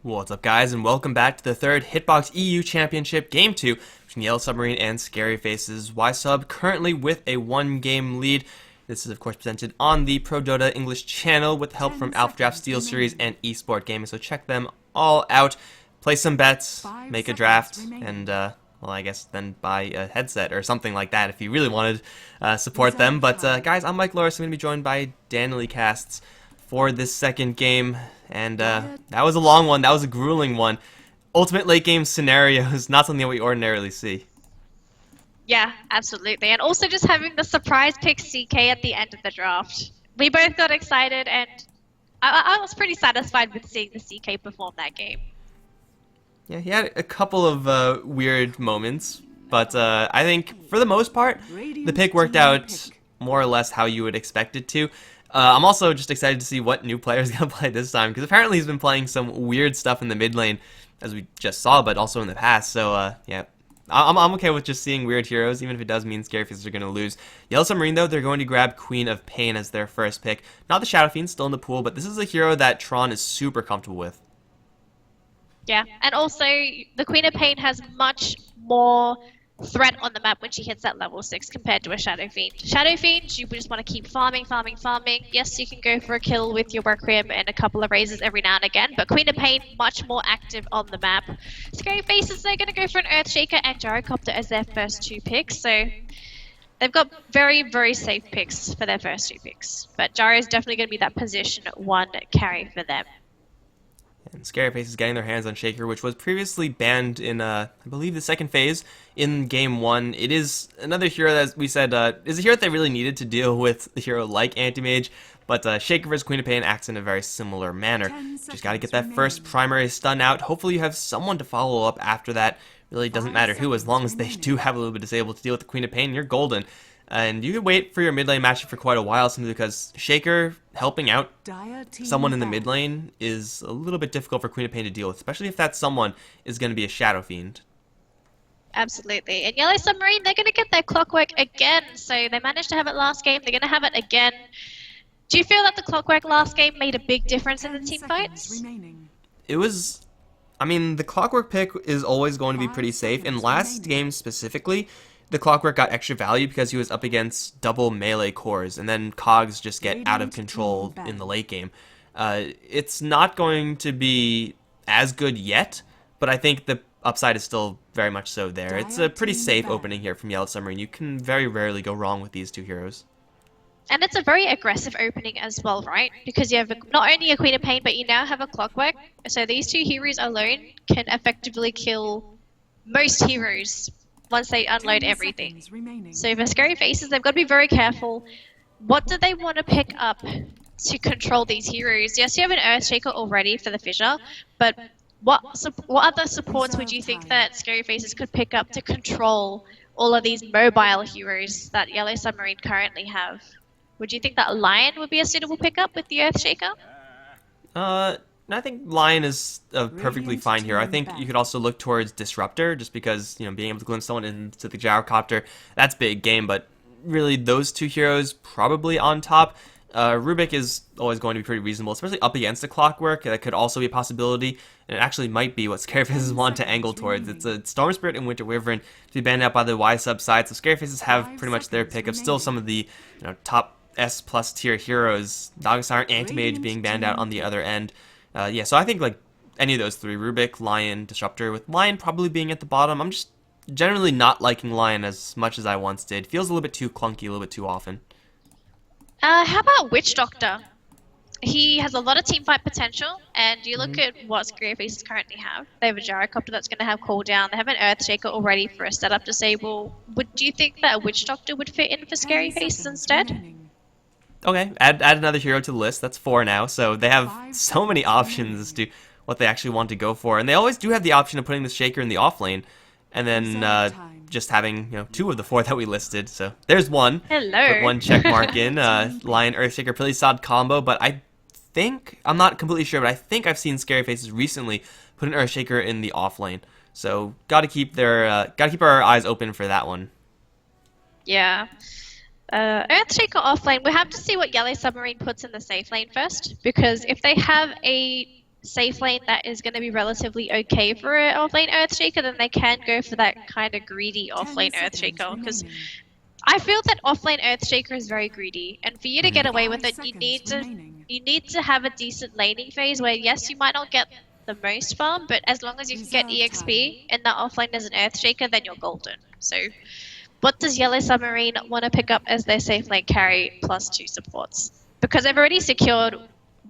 What's up, guys, and welcome back to the third Hitbox EU Championship Game 2 between YellowSubarine and ScaryFaceZ. YSub currently with a one-game lead. This is, of course, presented on the Pro Dota English channel with help from Alpha Draft Steel Series and Esport Gaming, so check them all out. Play some bets, make a draft, and, well, I guess then buy a headset or something like that if you really wanted to support them. But, guys, I'm Mikelorus. I'm going to be joined by Danelie casts for this second game, and that was a long one. That was a grueling one. Ultimate late game scenarios, not something that we ordinarily see. Yeah, absolutely. And also just having the surprise pick CK at the end of the draft. We both got excited, and I was pretty satisfied with seeing the CK perform that game. Yeah, he had a couple of weird moments, but I think for the most part, the pick worked out more or less how you would expect it to. I'm also just excited to see what new player is going to play this time, because apparently he's been playing some weird stuff in the mid lane, as we just saw, but also in the past. So, yeah, I'm okay with just seeing weird heroes, even if it does mean ScaryFaceZ are going to lose. YellowSubarine, though, they're going to grab Queen of Pain as their first pick. Not the Shadow Fiend, still in the pool, but this is a hero that Tron is super comfortable with. Yeah, and also the Queen of Pain has much more threat on the map when she hits that level 6 compared to a Shadow Fiend. Shadow Fiend, you just want to keep farming. Yes, you can go for a kill with your Requiem and a couple of raises every now and again, but Queen of Pain, much more active on the map. ScaryFaceZ, they're going to go for an Earthshaker and Gyrocopter as their first two picks, so they've got very, very safe picks for their first two picks. But Gyro is definitely going to be that position 1 carry for them. And ScaryFaceZ is getting their hands on Shaker, which was previously banned in, I believe, the second phase in Game 1. It is another hero that, as we said, is a hero that they really needed to deal with a hero like Anti-Mage, but Shaker vs. Queen of Pain acts in a very similar manner. Just got to get that first primary stun out. Hopefully you have someone to follow up after that. Really doesn't matter who, as long as they do have a little bit disabled to deal with the Queen of Pain, you're golden. And you could wait for your mid lane matchup for quite a while, simply because Shaker helping out someone in the mid lane is a little bit difficult for Queen of Pain to deal with, especially if that someone is going to be a Shadow Fiend. Absolutely. And YellowSubarine, they're going to get their Clockwork again. So they managed to have it last game. They're going to have it again. Do you feel that the Clockwork last game made a big difference in the team fights? It was... I mean, the Clockwork pick is always going to be pretty safe. In last game specifically, the Clockwork got extra value because he was up against double melee cores, and then cogs just get out of control in the late game. It's not going to be as good yet, but I think the upside is still very much so there. It's a pretty safe opening here from YellowSubarine. You can very rarely go wrong with these two heroes. And it's a very aggressive opening as well, right? Because you have not only a Queen of Pain, but you now have a Clockwork. So these two heroes alone can effectively kill most heroes once they unload everything. So for ScaryFaceZ, they've got to be very careful. What do they want to pick up to control these heroes? Yes, you have an Earthshaker already for the Fissure, but what other supports would you think that ScaryFaceZ could pick up to control all of these mobile heroes that YellowSubarine currently have? Would you think that Lion would be a suitable pickup with the Earthshaker? I think Lion is a perfectly fine here. I think you could also look towards Disruptor, just because, you know, being able to glimpse someone into the Gyrocopter, that's big game, but really those two heroes probably on top. Rubik is always going to be pretty reasonable, especially up against a Clockwork. That could also be a possibility, and it actually might be what ScaryFaceZ want to angle towards. It's a Storm Spirit and Winter Wyvern to be banned out by the YSub side, so ScaryFaceZ have pretty much their pick of still some of the, you know, top S+ tier heroes. Dogstar, Anti-Mage being banned out on the other end. Yeah, so I think like any of those three, Rubik, Lion, Disruptor, with Lion probably being at the bottom. I'm just generally not liking Lion as much as I once did. Feels a little bit too clunky, a little bit too often. How about Witch Doctor? He has a lot of teamfight potential, and you look at what ScaryFaceZ currently have. They have a Gyrocopter that's going to have cooldown. They have an Earthshaker already for a setup disable. Do you think that a Witch Doctor would fit in for ScaryFaceZ instead? Okay, add another hero to the list. That's 4 now, so they have so many options as to what they actually want to go for. And they always do have the option of putting the Shaker in the off lane, and then just having, you know, 2 of the 4 that we listed. So there's one. Hello. Put one check mark in. Lion, Earthshaker, pretty solid combo, but I think, I'm not completely sure, but I think I've seen ScaryFaceZ recently put an Earthshaker in the off lane. So gotta keep our eyes open for that one. Yeah. Earthshaker offlane, we'll have to see what YellowSubarine puts in the safe lane first, because if they have a safe lane that is going to be relatively okay for an offlane Earthshaker, then they can go for that kind of greedy offlane Earthshaker. Because I feel that offlane Earthshaker is very greedy, and for you to get away with it, you need to have a decent laning phase where yes, you might not get the most farm, but as long as you can get EXP and that offlane as an Earthshaker, then you're golden. So, what does YellowSubarine want to pick up as their safe lane carry plus 2 supports? Because they've already secured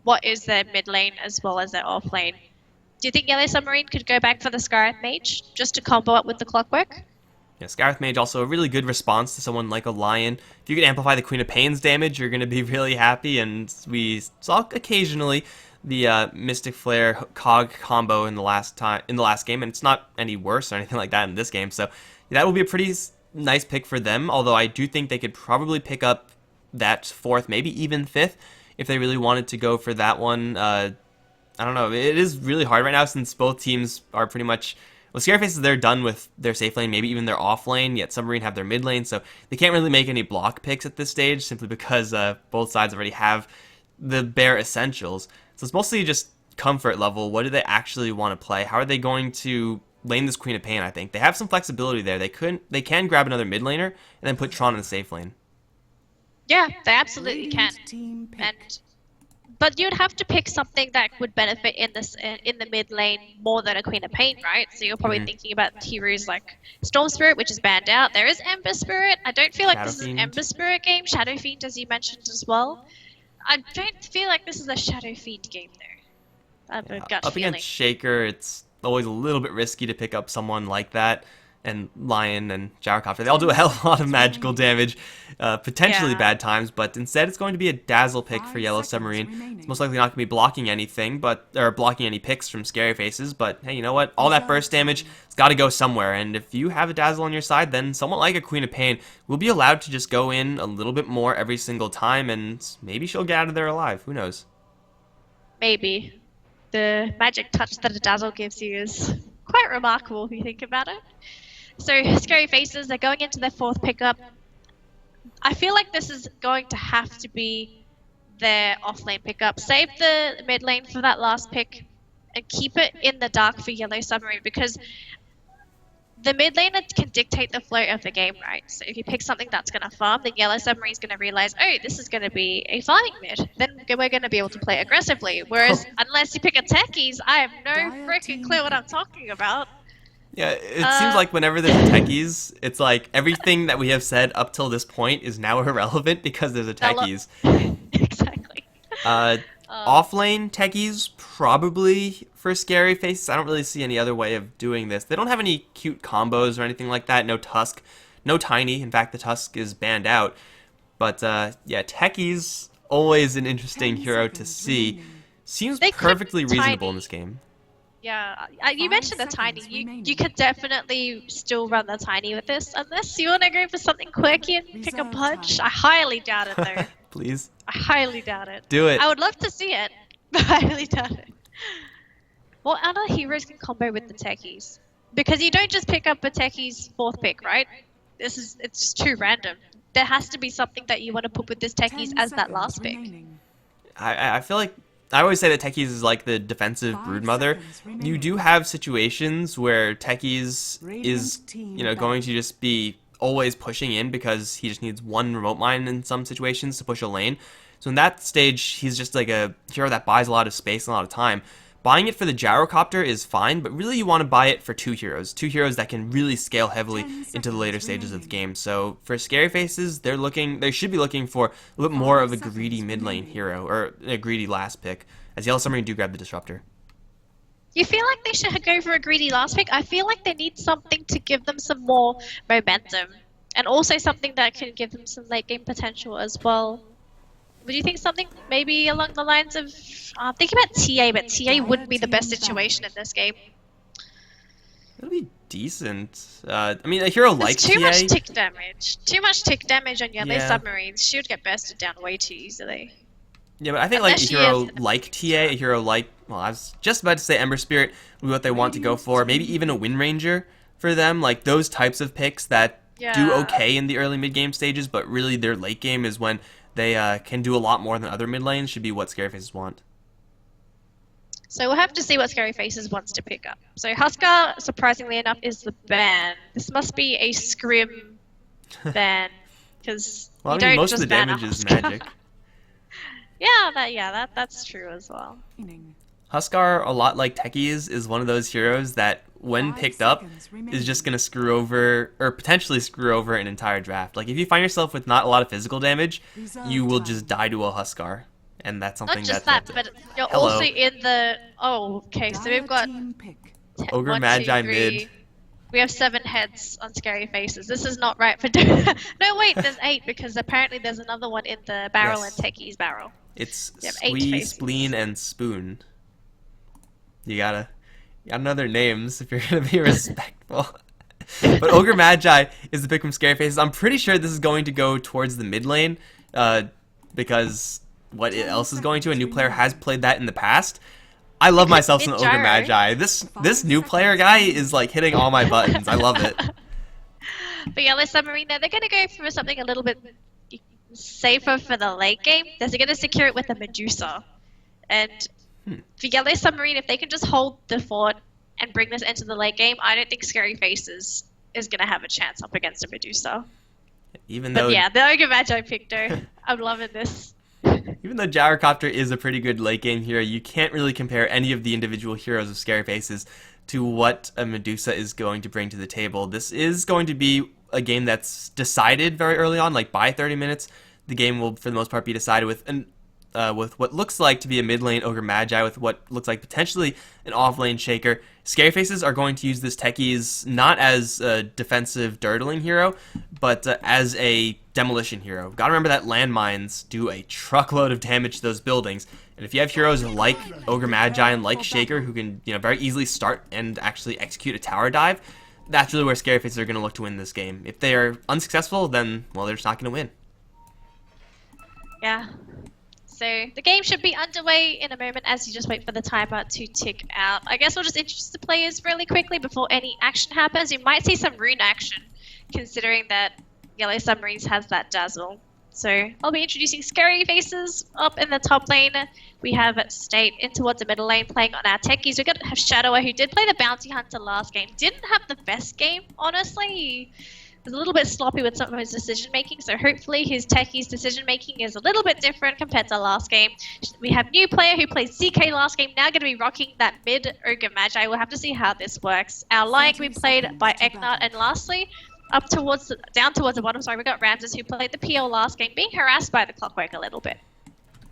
what is their mid lane as well as their off lane. Do you think YellowSubarine could go back for the Scarlet Mage just to combo up with the Clockwork? Yeah, Scarlet Mage also a really good response to someone like a Lion. If you can amplify the Queen of Pain's damage, you're going to be really happy, and we saw occasionally the Mystic Flare Cog combo in the last game, and it's not any worse or anything like that in this game, so that will be a pretty nice pick for them, although I do think they could probably pick up that 4th, maybe even 5th, if they really wanted to go for that one. I don't know, it is really hard right now since both teams are pretty much, well, ScaryFaceZ, they're done with their safe lane, maybe even their off lane, yet Submarine have their mid lane, so they can't really make any block picks at this stage, simply because both sides already have the bare essentials. So it's mostly just comfort level. What do they actually want to play? How are they going to lane this Queen of Pain? I think they have some flexibility there. They can grab another mid laner and then put Tron in the safe lane. Yeah, they absolutely can. But you'd have to pick something that would benefit in the mid lane more than a Queen of Pain, right? So you're probably thinking about heroes like Storm Spirit, which is banned out. There is Ember Spirit. I don't feel like this is an Ember Spirit game. Shadow Fiend, as you mentioned as well. I don't feel like this is a Shadow Fiend game, though. I have a gut up feeling. Against Shaker, it's always a little bit risky to pick up someone like that. And Lion and Gyrocopter, they all do a hell of a lot of magical damage, potentially bad times, but instead it's going to be a Dazzle pick for YellowSubarine. It's most likely not going to be blocking anything, or blocking any picks from ScaryFaceZ, but hey, you know what? All that burst damage, it's got to go somewhere, and if you have a Dazzle on your side, then someone like a Queen of Pain will be allowed to just go in a little bit more every single time, and maybe she'll get out of there alive. Who knows? Maybe. The magic touch that a Dazzle gives you is quite remarkable if you think about it. So, ScaryFaceZ, they're going into their 4th pickup. I feel like this is going to have to be their off-lane pickup. Save the mid lane for that last pick and keep it in the dark for YellowSubarine, because the mid laner can dictate the flow of the game, right? So if you pick something that's going to farm, then YellowSubarine is going to realize, oh, this is going to be a farming mid. Then we're going to be able to play aggressively. Whereas, unless you pick a techies, I have no freaking clue what I'm talking about. Yeah, it seems like whenever there's a techies, it's like everything that we have said up till this point is now irrelevant because there's a techies. Exactly. Off-lane techies, probably for ScaryFaceZ. I don't really see any other way of doing this. They don't have any cute combos or anything like that. No Tusk, no Tiny. In fact, the Tusk is banned out. But yeah, techies, always an interesting hero to see. Seems perfectly reasonable in this game. Yeah, you mentioned the Tiny. You could definitely still run the Tiny with this, unless you want to go for something quirky and pick a punch. I highly doubt it, though. Please. I highly doubt it. Do it. I would love to see it, but I highly doubt it. What other heroes can combo with the techies? Because you don't just pick up a techie's 4th pick, right? It's just too random. There has to be something that you want to put with this techies as that last pick. I feel like I always say that techies is like the defensive broodmother. You do have situations where techies is, going to just be always pushing in because he just needs one remote mine in some situations to push a lane. So in that stage, he's just like a hero that buys a lot of space and a lot of time. Buying it for the Gyrocopter is fine, but really you want to buy it for 2 heroes. 2 heroes that can really scale heavily into the later stages of the game. So for ScaryFaceZ, they should be looking for a little bit more of a greedy mid lane hero, or a greedy last pick, as YellowSubarine do grab the Disruptor. You feel like they should go for a greedy last pick? I feel like they need something to give them some more momentum, and also something that can give them some late game potential as well. Would you think something maybe along the lines of, thinking about TA, but TA wouldn't be the best situation in this game. It'll be decent. I mean, a hero like TA... too much tick damage. Too much tick damage on YellowSubarines. She would get bursted down way too easily. Yeah, but I think like a hero like TA, a hero like, well, I was just about to say Ember Spirit would be what they want to go for. Maybe even a Wind Ranger for them. Like those types of picks that do okay in the early mid-game stages, but really their late game is when they can do a lot more than other mid lanes, should be what ScaryFaceZ want. So we'll have to see what ScaryFaceZ wants to pick up. So Huskar, surprisingly enough, is the ban. This must be a scrim ban, because Well, you I mean, don't most of just the ban a damage is Huskar. magic. That's true as well. Huskar, a lot like Techies, is one of those heroes that, when picked up, is just going to screw over, or potentially screw over, an entire draft. Like, if you find yourself with not a lot of physical damage, you will just die to a Huskar. And that's something Not just that... but you're Hello. also in the... Oh, okay, so we've got... Ogre 1, 2, Magi 3. mid. We have 7 heads on ScaryFaceZ. This is not right for Dota. No, wait, there's 8 because apparently there's another one in the barrel Yes. and Techie's barrel. It's You have 8 Squee, faces. Spleen, and Spoon. You gotta know their names if you're gonna be respectful. But Ogre Magi is the pick from ScaryFaceZ. I'm pretty sure this is going to go towards the mid lane, because what else is going to? A new player has played that in the past. I love myself some Ogre Magi. This new player guy is like hitting all my buttons. I love it. But YellowSubarine, they're going to go for something a little bit safer for the late game. They're going to secure it with a Medusa. And for YellowSubarine, if they can just hold the fort and bring this into the late game, I don't think ScaryFaceZ is going to have a chance up against a Medusa. But yeah, the Ogre Magi pick though. I'm loving this. Even though Gyrocopter is a pretty good late game hero, you can't really compare any of the individual heroes of ScaryFaceZ to what a Medusa is going to bring to the table. This is going to be a game that's decided very early on, like by 30 minutes. The game will, for the most part, be decided with what looks like to be a mid lane Ogre Magi with what looks like potentially an off lane Shaker. ScaryFaceZ are going to use this Techies not as a defensive dirtling hero, but as a demolition hero. Gotta remember that landmines do a truckload of damage to those buildings, and if you have heroes like Ogre Magi and like Shaker who can very easily start and actually execute a tower dive, that's really where ScaryFaceZ are going to look to win this game. If they are unsuccessful, then, well, they're just not going to win. Yeah. So the game should be underway in a moment as you just wait for the timer to tick out. I guess we'll just introduce the players really quickly before any action happens. You might see some rune action, considering that YellowSubarine has that dazzle. So I'll be introducing ScaryFaceZ up in the top lane. We have State in towards the middle lane playing on our techies. We're going to have Shadower, who did play the Bounty Hunter last game. Didn't have the best game, honestly. He was a little bit sloppy with some of his decision making, so hopefully his techies decision making is a little bit different compared to last game. We have new player who played CK last game, now going to be rocking that mid Ogre Magi. We'll have to see how this works. Our Lion can be played by Egnard, and lastly, down towards the bottom, sorry, we got Ramses who played the PL last game, being harassed by the Clockwork a little bit.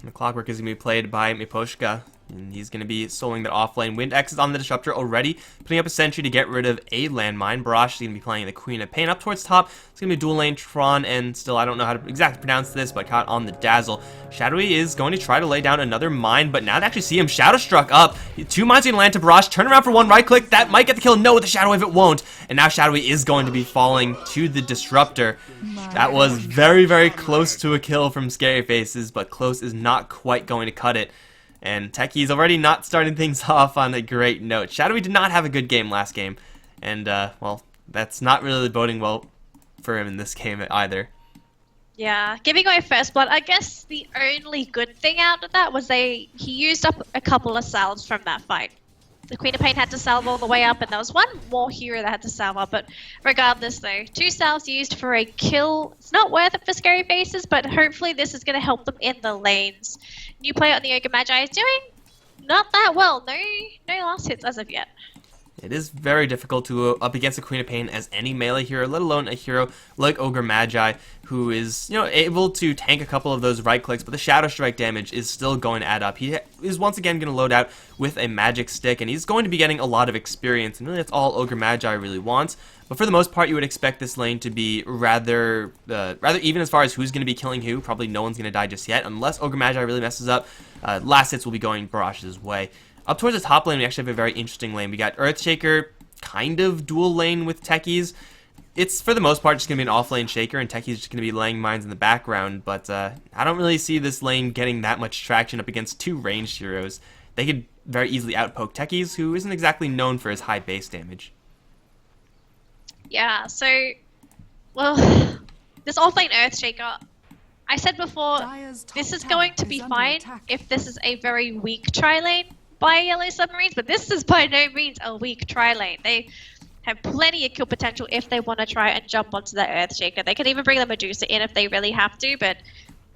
The Clockwork is going to be played by Miposhka, and he's going to be soloing that offlane. Wind X is on the Disruptor already, putting up a sentry to get rid of a landmine. Barash is going to be playing the Queen of Pain up towards top. It's going to be dual lane Tron, and still I don't know how to exactly pronounce this, but caught on the Dazzle. Shadowy is going to try to lay down another mine, but now to actually see him Shadow Struck up. 2 mines going to land to Barash. Turn around for 1 right click. That might get the kill. No, with the Shadow Wave it won't. And now Shadowy is going to be falling to the Disruptor. That was very, very close to a kill from ScaryFaceZ, but close is not quite going to cut it. And Techie's already not starting things off on a great note. Shadowy did not have a good game last game, and well, that's not really boding well for him in this game either. Yeah, giving away first blood. I guess the only good thing out of that was he used up a couple of salves from that fight. The Queen of Pain had to salve all the way up, and there was one more hero that had to salve up. But regardless, though, 2 salves used for a kill. It's not worth it for ScaryFaceZ, but hopefully this is going to help them in the lanes. New player on the Ogre Magi is doing not that well. No last hits as of yet. It is very difficult to up against a Queen of Pain as any melee hero, let alone a hero like Ogre Magi, who is able to tank a couple of those right clicks, but the Shadow Strike damage is still going to add up. He is once again going to load out with a magic stick, and he's going to be getting a lot of experience, and really that's all Ogre Magi really wants. But for the most part, you would expect this lane to be rather even as far as who's going to be killing who. Probably no one's going to die just yet, unless Ogre Magi really messes up. Last hits will be going Barash's way. Up towards the top lane, we actually have a very interesting lane. We got Earthshaker, kind of dual lane with Techies. It's, for the most part, just going to be an off-lane Shaker, and Techies just going to be laying mines in the background, but I don't really see this lane getting that much traction up against 2 ranged heroes. They could very easily outpoke Techies, who isn't exactly known for his high base damage. Yeah, so, well, this off-lane Earthshaker, I said before, this is going to be fine if this is a very weak tri-lane, by Yellow Submarines, but this is by no means a weak tri-lane. They have plenty of kill potential if they want to try and jump onto that Earthshaker. They can even bring the Medusa in if they really have to, but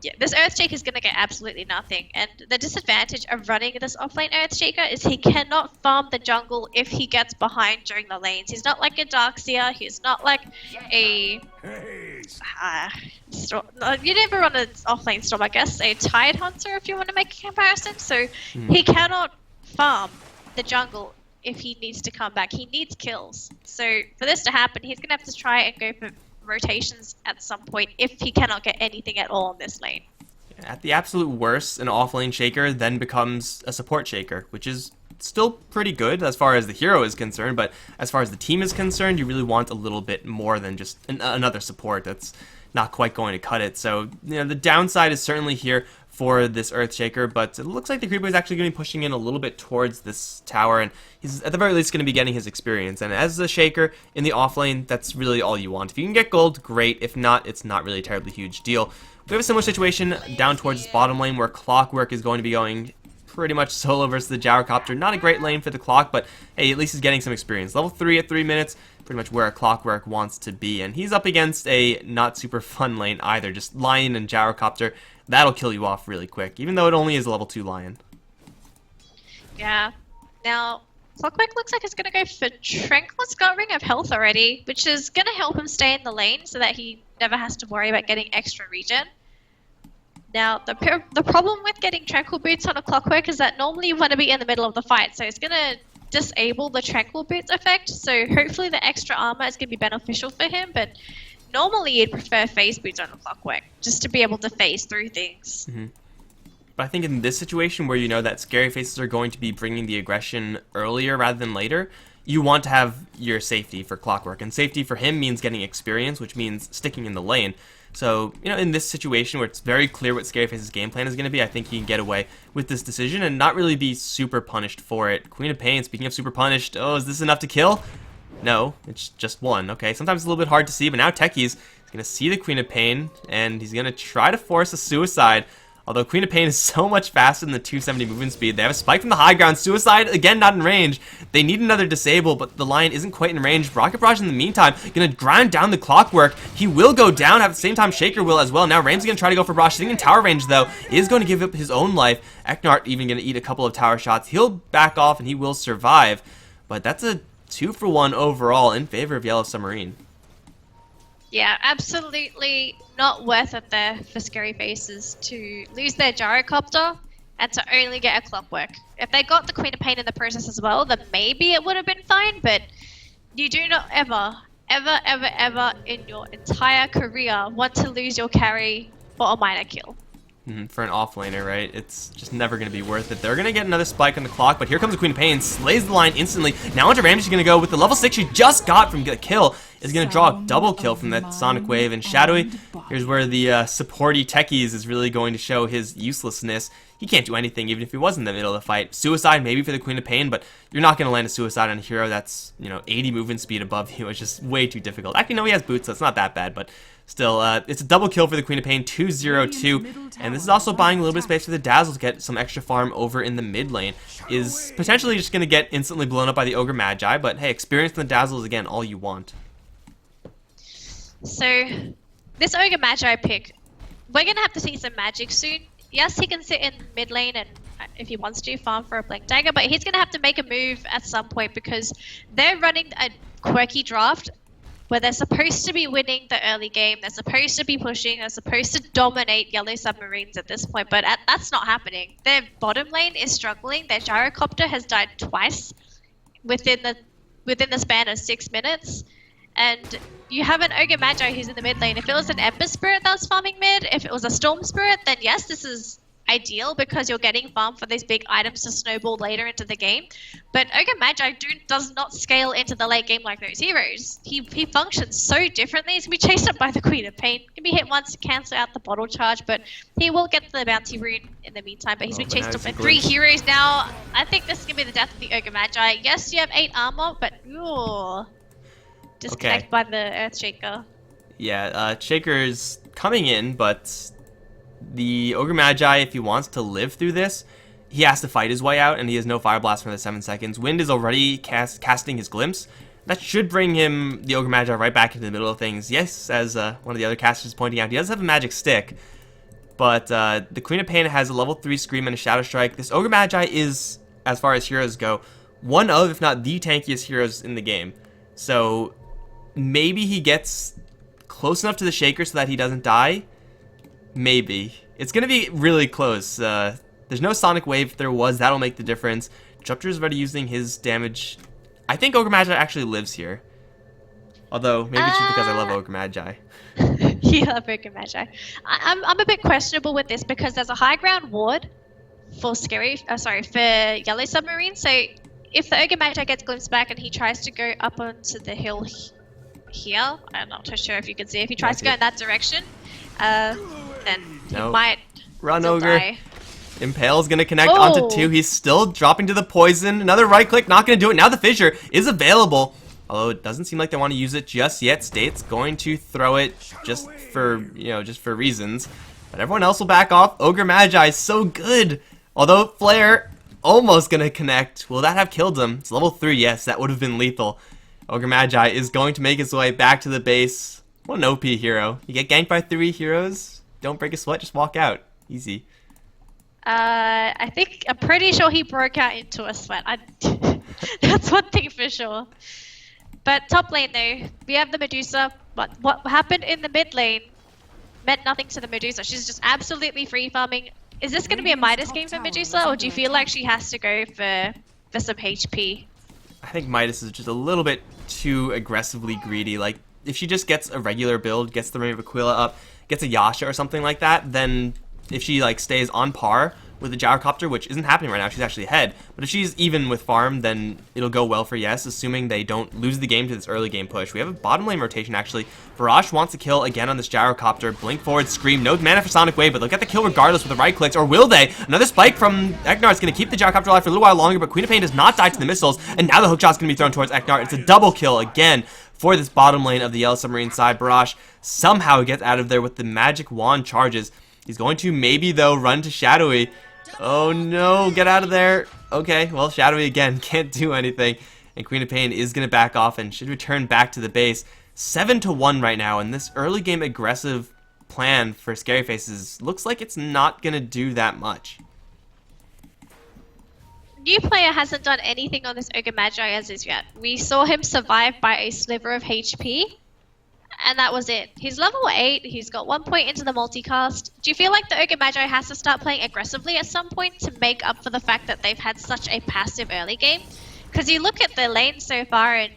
yeah, this Earthshaker is going to get absolutely nothing. And the disadvantage of running this offlane Earthshaker is he cannot farm the jungle if he gets behind during the lanes. He's not like a Darkseer. He's not like a... you never run an offlane Storm, I guess. A Tide Hunter, if you want to make a comparison. So he cannot farm the jungle if he needs to come back. He needs kills. So for this to happen, he's going to have to try and go for rotations at some point if he cannot get anything at all in this lane. At the absolute worst, an off-lane shaker then becomes a support shaker, which is still pretty good as far as the hero is concerned, but as far as the team is concerned, you really want a little bit more than just another support that's not quite going to cut it. So, the downside is certainly here for this Earthshaker, but it looks like the Creeper is actually going to be pushing in a little bit towards this tower, and he's at the very least going to be getting his experience. And as a Shaker in the offlane, that's really all you want. If you can get gold, great. If not, it's not really a terribly huge deal. We have a similar situation down towards this bottom lane where Clockwork is going to be going pretty much solo versus the Gyrocopter. Not a great lane for the Clock, but hey, at least he's getting some experience. Level 3 at 3 minutes, pretty much where a Clockwork wants to be. And he's up against a not super fun lane either, just Lion and Gyrocopter. That'll kill you off really quick, even though it only is a level 2 Lion. Yeah. Now, Clockwork looks like it's going to go for Tranquil's got Ring of Health already, which is going to help him stay in the lane so that he never has to worry about getting extra regen. Now, the problem with getting Tranquil Boots on a Clockwork is that normally you want to be in the middle of the fight, so it's going to disable the Tranquil Boots effect, so hopefully the extra armor is going to be beneficial for him, but normally you'd prefer phase boots on a Clockwork, just to be able to phase through things. But I think in this situation where you know that ScaryFaceZ are going to be bringing the aggression earlier rather than later, you want to have your safety for Clockwork. And safety for him means getting experience, which means sticking in the lane. So, in this situation where it's very clear what ScaryFaceZ's game plan is going to be, I think he can get away with this decision and not really be super punished for it. Queen of Pain, speaking of super punished, oh, is this enough to kill? No, it's just one. Okay, sometimes it's a little bit hard to see, but now Techie's going to see the Queen of Pain, and he's going to try to force a suicide. Although Queen of Pain is so much faster than the 270 movement speed. They have a spike from the high ground. Suicide, again, not in range. They need another disable, but the Lion isn't quite in range. Rocket Barrage in the meantime, going to grind down the Clockwork. He will go down. At the same time, Shaker will as well. Now Rame's going to try to go for Barrage. Sitting in tower range, though, is going to give up his own life. Eknart even going to eat a couple of tower shots. He'll back off, and he will survive. But that's a 2-for-1 overall in favor of YellowSubarine. Yeah, absolutely not worth it there for ScaryFaceZ to lose their Gyrocopter and to only get a Clockwork. If they got the Queen of Pain in the process as well, then maybe it would have been fine, but you do not ever in your entire career want to lose your carry for a minor kill. For an offlaner, right? It's just never going to be worth it. They're going to get another spike on the Clock, but here comes the Queen of Pain, slays the Lion instantly. Now onto Ramsey's going to go with the level 6 she just got from the kill. Is going to draw a double kill from that Sonic Wave. And Shadowy, here's where the supporty Techies is really going to show his uselessness. He can't do anything even if he was in the middle of the fight. Suicide maybe for the Queen of Pain, but you're not going to land a suicide on a hero that's, 80 movement speed above you. It's just way too difficult. Actually, no, he has boots, so it's not that bad, but still, it's a double kill for the Queen of Pain, 2-0-2. And this is also buying a little bit of space for the Dazzle to get some extra farm over in the mid lane. Is potentially just going to get instantly blown up by the Ogre Magi, but hey, experience in the Dazzle is, again, all you want. So, this Ogre Magi pick, we're going to have to see some magic soon. Yes, he can sit in mid lane and if he wants to farm for a Blink Dagger, but he's going to have to make a move at some point because they're running a quirky draft where they're supposed to be winning the early game, they're supposed to be pushing, they're supposed to dominate YellowSubarines at this point, but that's not happening. Their bottom lane is struggling, their Gyrocopter has died twice within the span of 6 minutes. And you have an Ogre Magi who's in the mid lane. If it was an Ember Spirit that was farming mid, if it was a Storm Spirit, then yes, this is ideal because you're getting farm for these big items to snowball later into the game. But Ogre Magi does not scale into the late game like those heroes. He functions so differently. He's going to be chased up by the Queen of Pain. Can be hit once to cancel out the bottle charge, but he will get the bounty rune in the meantime. But he's been chased up by 3 heroes now. I think this is going to be the death of the Ogre Magi. Yes, you have 8 armor, but disconnect by the Earthshaker. Yeah, Shaker's coming in, but the Ogre Magi, if he wants to live through this, he has to fight his way out, and he has no Fire Blast for the 7 seconds. Wind is already casting his Glimpse. That should bring him, the Ogre Magi, right back into the middle of things. Yes, as one of the other casters is pointing out, he does have a Magic Stick, but the Queen of Pain has a level 3 Scream and a Shadow Strike. This Ogre Magi is, as far as heroes go, one of, if not the tankiest heroes in the game. So maybe he gets close enough to the Shaker so that he doesn't die. Maybe. It's going to be really close. There's no Sonic Wave. If there was, that'll make the difference. Disruptor is already using his damage. I think Ogre Magi actually lives here. Although, maybe it's just because I love Ogre Magi. You love Ogre Magi. I'm a bit questionable with this because there's a high ground ward for for YellowSubarine. So if the Ogre Magi gets glimpsed back and he tries to go up onto the hill here, I'm not too sure if you can see. If he tries to go in that direction, then he might run still Ogre. die. Impale's going to connect onto 2. He's still dropping to the poison. Another right click, not going to do it. Now the Fissure is available. Although it doesn't seem like they want to use it just yet. State's going to throw it just for, just for reasons. But everyone else will back off. Ogre Magi is so good. Although Flare almost going to connect. Will that have killed him? It's level 3. Yes, that would have been lethal. Ogre Magi is going to make his way back to the base. What an OP hero. You get ganked by 3 heroes. Don't break a sweat, just walk out. Easy. I'm pretty sure he broke out into a sweat. That's one thing for sure. But top lane though, we have the Medusa. What happened in the mid lane meant nothing to the Medusa. She's just absolutely free farming. Is this going to be a Midas game for Medusa, or do you feel like she has to go for some HP? I think Midas is just a little bit too aggressively greedy. Like, if she just gets a regular build, gets the Ring of Aquila up, gets a Yasha or something like that, then if she stays on par with the Gyrocopter, which isn't happening right now, she's actually ahead. But if she's even with farm, then it'll go well for Yes, assuming they don't lose the game to this early game push. We have a bottom lane rotation, actually. Varash wants to kill again on this Gyrocopter. Blink forward, Scream. No mana for Sonic Wave, but they'll get the kill regardless with the right clicks. Or will they? Another spike from Eknar is going to keep the Gyrocopter alive for a little while longer, but Queen of Pain does not die to the missiles. And now the hookshot's going to be thrown towards Eknar. It's a double kill again for this bottom lane of the YellowSubarine side. Barash somehow gets out of there with the magic wand charges. He's going to maybe, though, run to Shadowy. Oh no, get out of there. Okay, well, Shadowy again can't do anything. And Queen of Pain is going to back off and should return back to the base. 7-1 right now, and this early game aggressive plan for ScaryFaceZ looks like it's not going to do that much. New player hasn't done anything on this Ogre Magi as is yet. We saw him survive by a sliver of HP, and that was it. He's level 8, he's got 1 point into the multicast. Do you feel like the Ogre Magi has to start playing aggressively at some point to make up for the fact that they've had such a passive early game? Because you look at the lane so far and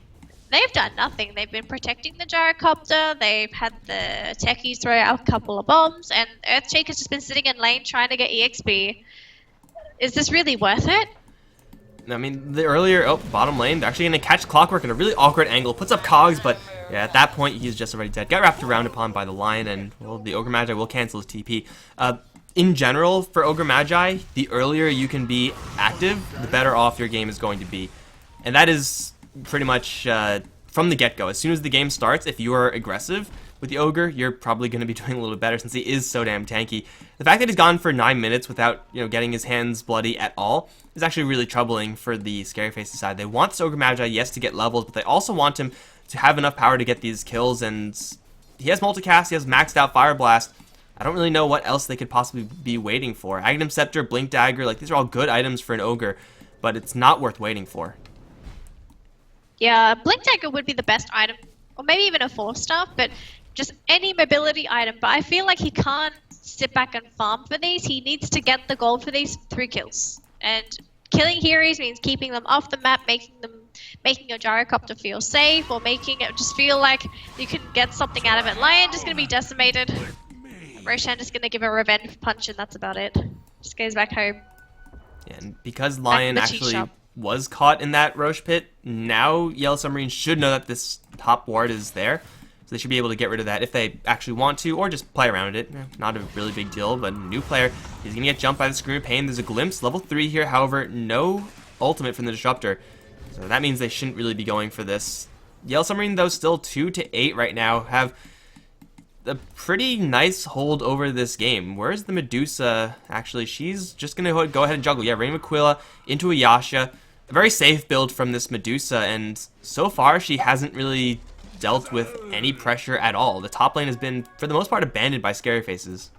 they've done nothing. They've been protecting the Gyrocopter, they've had the techies throw out a couple of bombs, and Earthshaker's just been sitting in lane trying to get EXP. Is this really worth it? I mean, the earlier, bottom lane, they're actually going to catch Clockwork in a really awkward angle, puts up cogs, but yeah, at that point, he's just already dead. Got wrapped around upon by the Lion, and, well, the Ogre Magi will cancel his TP. In general, for Ogre Magi, the earlier you can be active, the better off your game is going to be. And that is pretty much from the get-go. As soon as the game starts, if you are aggressive with the Ogre, you're probably going to be doing a little bit better since he is so damn tanky. The fact that he's gone for 9 minutes without, getting his hands bloody at all is actually really troubling for the ScaryFaceZ side. They want this Ogre Magi, yes, to get levels, but they also want him to have enough power to get these kills, and he has multicast, he has maxed out Fire Blast. I don't really know what else they could possibly be waiting for. Aghanim Scepter, Blink Dagger, these are all good items for an Ogre, but it's not worth waiting for. Yeah, Blink Dagger would be the best item, or maybe even a 4-star, but just any mobility item. But I feel like he can't sit back and farm for these. He needs to get the gold for these through kills. And killing heroes means keeping them off the map, making your Gyrocopter feel safe, or making it just feel like you can get something out of it. Lion just going to be decimated. Roshan just going to give a revenge punch, and that's about it. Just goes back home. Yeah, and because Lion actually was caught in that Roche pit, now YellowSubarine should know that this top ward is there. So they should be able to get rid of that if they actually want to, or just play around it. Not a really big deal, but new player is going to get jumped by the Scream of Pain. There's a glimpse, level 3 here, however, no ultimate from the Disruptor. So that means they shouldn't really be going for this. YellowSubarine, though, still 2-8 right now, have a pretty nice hold over this game. Where's the Medusa? Actually, she's just going to go ahead and juggle. Yeah, Rain Aquila into a Yasha. A very safe build from this Medusa, and so far she hasn't really dealt with any pressure at all. The top lane has been, for the most part, abandoned by ScaryFaceZ.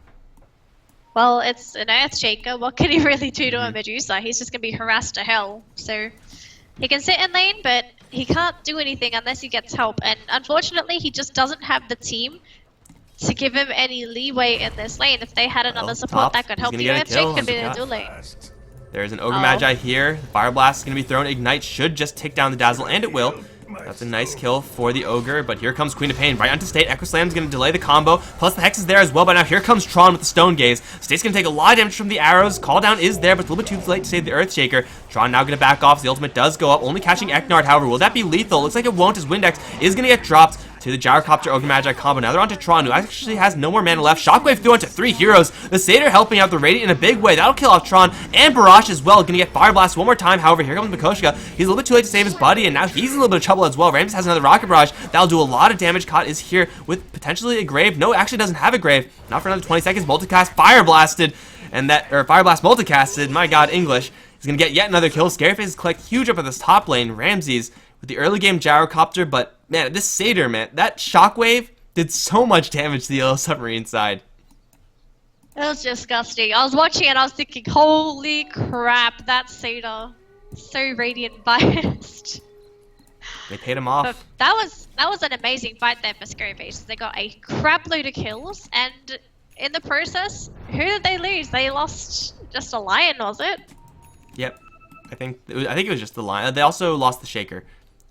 Well, it's an Earthshaker. What can he really do to a Medusa? He's just going to be harassed to hell. So he can sit in lane, but he can't do anything unless he gets help. And unfortunately, he just doesn't have the team to give him any leeway in this lane. If they had another support that could help the Earthshake, could be the dual lane. There's an Ogre Magi here. Fire Blast is going to be thrown. Ignite should just take down the Dazzle, and it will. That's a nice kill for the Ogre, but here comes Queen of Pain right onto State. Echo Slam's going to delay the combo, plus the Hex is there as well, but now here comes Tron with the Stone Gaze. State's going to take a lot of damage from the arrows. Call down is there, but it's a little bit too late to save the Earthshaker. Tron now going to back off, so the ultimate does go up, only catching Eknard, however. Will that be lethal? Looks like it won't, as Windex is going to get dropped to the Gyrocopter Ogre Magi combo. Now they're onto Tron, who actually has no more mana left. Shockwave through onto 3 heroes. The Satyr helping out the Radiant in a big way. That'll kill off Tron, and Barrage as well. Gonna get Fire Blast one more time. However, here comes Mikoshka. He's a little bit too late to save his buddy, and now he's in a little bit of trouble as well. Ramses has another Rocket Barrage. That'll do a lot of damage. Kot is here with potentially a Grave. No, actually doesn't have a Grave. Not for another 20 seconds. Multicast Fire Blasted, and that, or Fire Blast multicasted. My god, English. He's gonna get yet another kill. ScaryFaceZ collect huge up at this top lane. Ramses with the early game Gyrocopter, but man, this Satyr, man, that Shockwave did so much damage to the YellowSubarine side. It was disgusting. I was watching it, I was thinking, holy crap, that Satyr, so Radiant biased. They paid him off. But that was an amazing fight there for ScaryFaceZ. They got a crap load of kills, and in the process, who did they lose? They lost just a Lion, was it? Yep, I think it was just the Lion. They also lost the Shaker,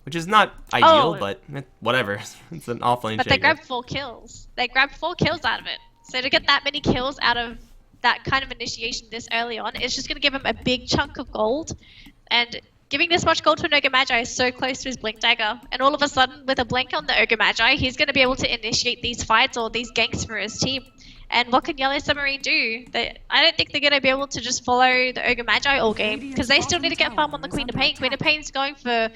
which is not ideal, but whatever. It's an offlane Shaker. But they grabbed 4 kills. They grabbed 4 kills out of it. So to get that many kills out of that kind of initiation this early on, it's just going to give him a big chunk of gold. And giving this much gold to an Ogre Magi is so close to his Blink Dagger. And all of a sudden, with a Blink on the Ogre Magi, he's going to be able to initiate these fights or these ganks for his team. And what can YellowSubarine do? I don't think they're going to be able to just follow the Ogre Magi all game, because they still need to get farm on the Queen of Pain. Queen of Pain's going for...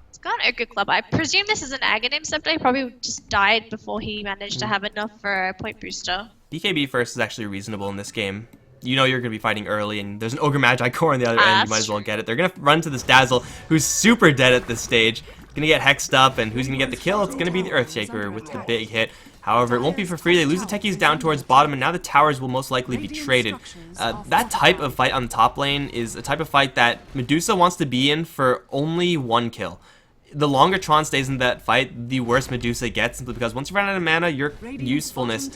It's got an Ogre Club. I presume this is an Aghanim Scepter. He probably just died before he managed to have enough for a point booster. BKB first is actually reasonable in this game. You know you're going to be fighting early, and there's an Ogre Magi core on the other end. You might as well get it. They're going to run to this Dazzle, who's super dead at this stage. Going to get hexed up, and who's going to get the kill? It's going to be the Earthshaker with the big hit. However, it won't be for free. They lose the techies down towards bottom, and now the towers will most likely be traded. That type of fight on the top lane is a type of fight that Medusa wants to be in for only 1 kill. The longer Tron stays in that fight, the worse Medusa gets, simply because once you run out of mana, your usefulness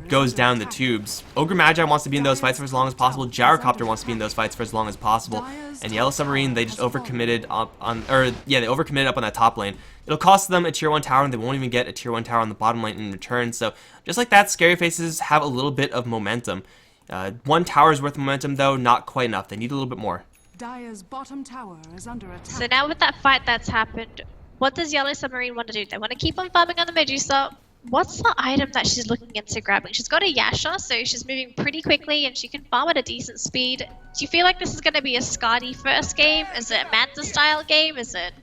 goes down the tubes. Ogre Magi wants to be in those fights for as long as possible. Gyrocopter wants to be in those fights for as long as possible. And YellowSubarine, they just overcommitted up on, they overcommitted up on that top lane. It'll cost them a tier 1 tower, and they won't even get a tier 1 tower on the bottom lane in return. So just like that, ScaryFaceZ have a little bit of momentum. 1 tower's worth of momentum, though, not quite enough. They need a little bit more. Dire's bottom tower is under attack. So now with that fight that's happened, what does YellowSubarine want to do? They want to keep on farming on the Medusa. What's the item that she's looking into grabbing? She's got a Yasha, so she's moving pretty quickly and she can farm at a decent speed. Do you feel like this is going to be a Skadi first game? Is it a Manta style game? Is it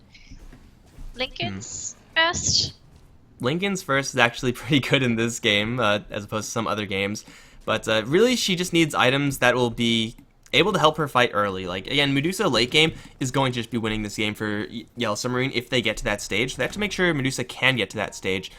Lincoln's first? Lincoln's first is actually pretty good in this game, as opposed to some other games. But really, she just needs items that will be able to help her fight early. Like, again, Medusa late game is going to just be winning this game for YellowSubarine if they get to that stage. They have to make sure Medusa can get to that stage.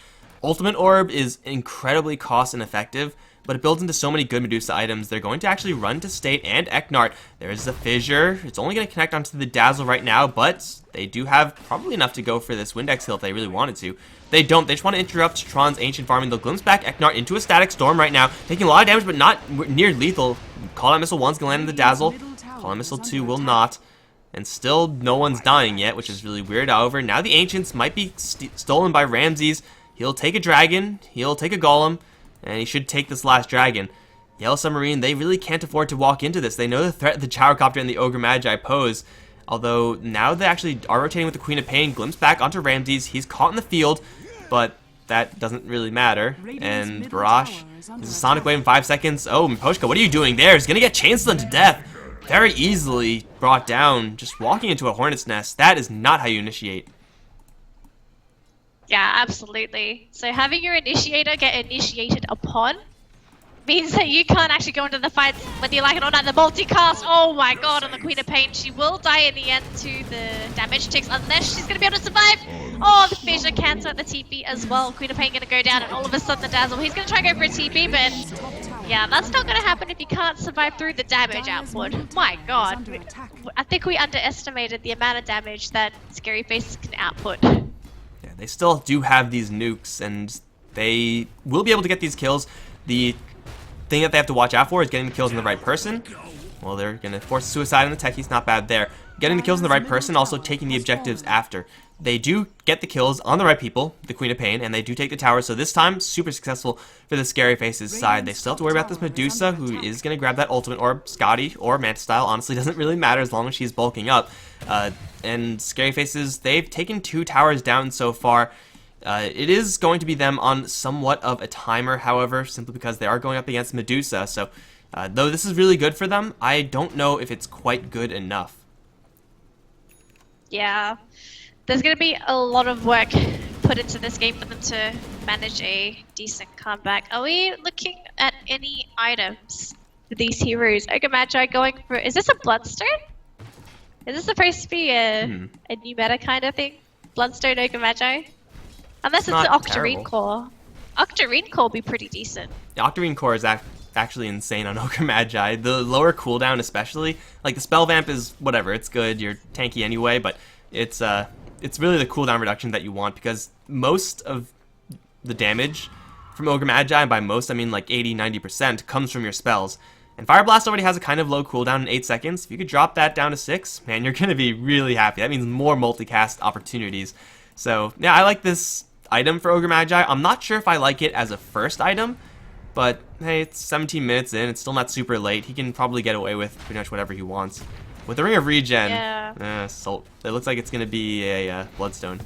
Ultimate Orb is incredibly cost and effective, but it builds into so many good Medusa items. They're going to actually run to State and Eknard. There is a Fissure. It's only going to connect onto the Dazzle right now, but they do have probably enough to go for this Windex hill if they really wanted to. They don't. They just want to interrupt Tron's ancient farming. They'll glimpse back Eknard into a Static Storm right now, taking a lot of damage, but not near lethal. Call Out Missile 1's going to land in the Dazzle. Call Out Missile 2 will not. And still, no one's dying yet, which is really weird. However, now the Ancients might be stolen by Ramses. He'll take a Dragon, he'll take a Golem, and he should take this last Dragon. YellowSubarine, they really can't afford to walk into this. They know the threat the Gyrocopter and the Ogre Magi pose. Although, now they actually are rotating with the Queen of Pain. Glimpse back onto Ramses. He's caught in the field, but that doesn't really matter. And Barrage is a Sonic Wave in 5 seconds. Oh, Miposhka, what are you doing there? He's going to get Chainslain to death. Very easily brought down, just walking into a Hornet's Nest. That is not how you initiate. Yeah, absolutely. So having your initiator get initiated upon means that you can't actually go into the fights whether you like it or not. The multicast, oh my god, on the Queen of Pain. She will die in the end to the damage ticks unless she's going to be able to survive. Oh, the Fissure cancel at the TP as well. Queen of Pain going to go down and all of a sudden the Dazzle. He's going to try and go for a TP, but yeah, that's not going to happen if you can't survive through the damage output. My god. I think we underestimated the amount of damage that ScaryFaceZ can output. Yeah, they still do have these nukes, and they will be able to get these kills. The thing that they have to watch out for is getting the kills on the right person. Well, they're going to force suicide on the techies, not bad there. Getting the kills on the right person, also taking the objectives after. They do get the kills on the right people, the Queen of Pain, and they do take the tower. So this time, super successful for the ScaryFaceZ side. They still have to worry about this Medusa, who is going to grab that ultimate orb. Scotty or Manta Style, honestly, doesn't really matter as long as she's bulking up. And ScaryFaceZ, they've taken 2 towers down so far. It is going to be them on somewhat of a timer, however, simply because they are going up against Medusa. So, though this is really good for them, I don't know if it's quite good enough. Yeah, there's going to be a lot of work put into this game for them to manage a decent comeback. Are we looking at any items for these heroes? Ogre Magi going for... Is this a Bloodstone? Is this supposed to be a new meta kind of thing? Bloodstone Ogre Magi? Unless it's the Octarine Core. Octarine Core would be pretty decent. The Octarine Core is actually insane on Ogre Magi. The lower cooldown especially. Like, the Spell Vamp is whatever, it's good, you're tanky anyway, but it's really the cooldown reduction that you want, because most of the damage from Ogre Magi, and by most I mean like 80-90%, comes from your spells. And Fire Blast already has a kind of low cooldown in 8 seconds. If you could drop that down to 6, man, you're going to be really happy. That means more multicast opportunities. So, yeah, I like this item for Ogre Magi. I'm not sure if I like it as a first item, but hey, it's 17 minutes in. It's still not super late. He can probably get away with pretty much whatever he wants. With the Ring of Regen, it looks like it's going to be a Bloodstone.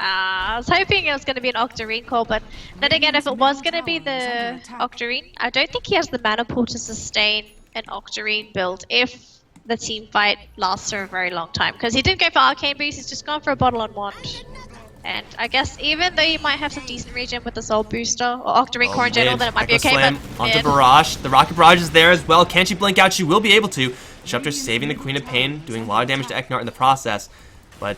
I was hoping it was going to be an Octarine Core, but then again, if it was going to be the Octarine, I don't think he has the mana pool to sustain an Octarine build if the team fight lasts for a very long time. Because he didn't go for Arcane Boost, he's just gone for a Bottle on Wand. And I guess even though you might have some decent regen with the Soul Booster or Octarine Core in general, then it might be okay. Slam onto Barrage. The Rocket Barrage is there as well. Can she blink out? She will be able to. Disruptor saving the Queen of Pain, doing a lot of damage to Eknart in the process. But,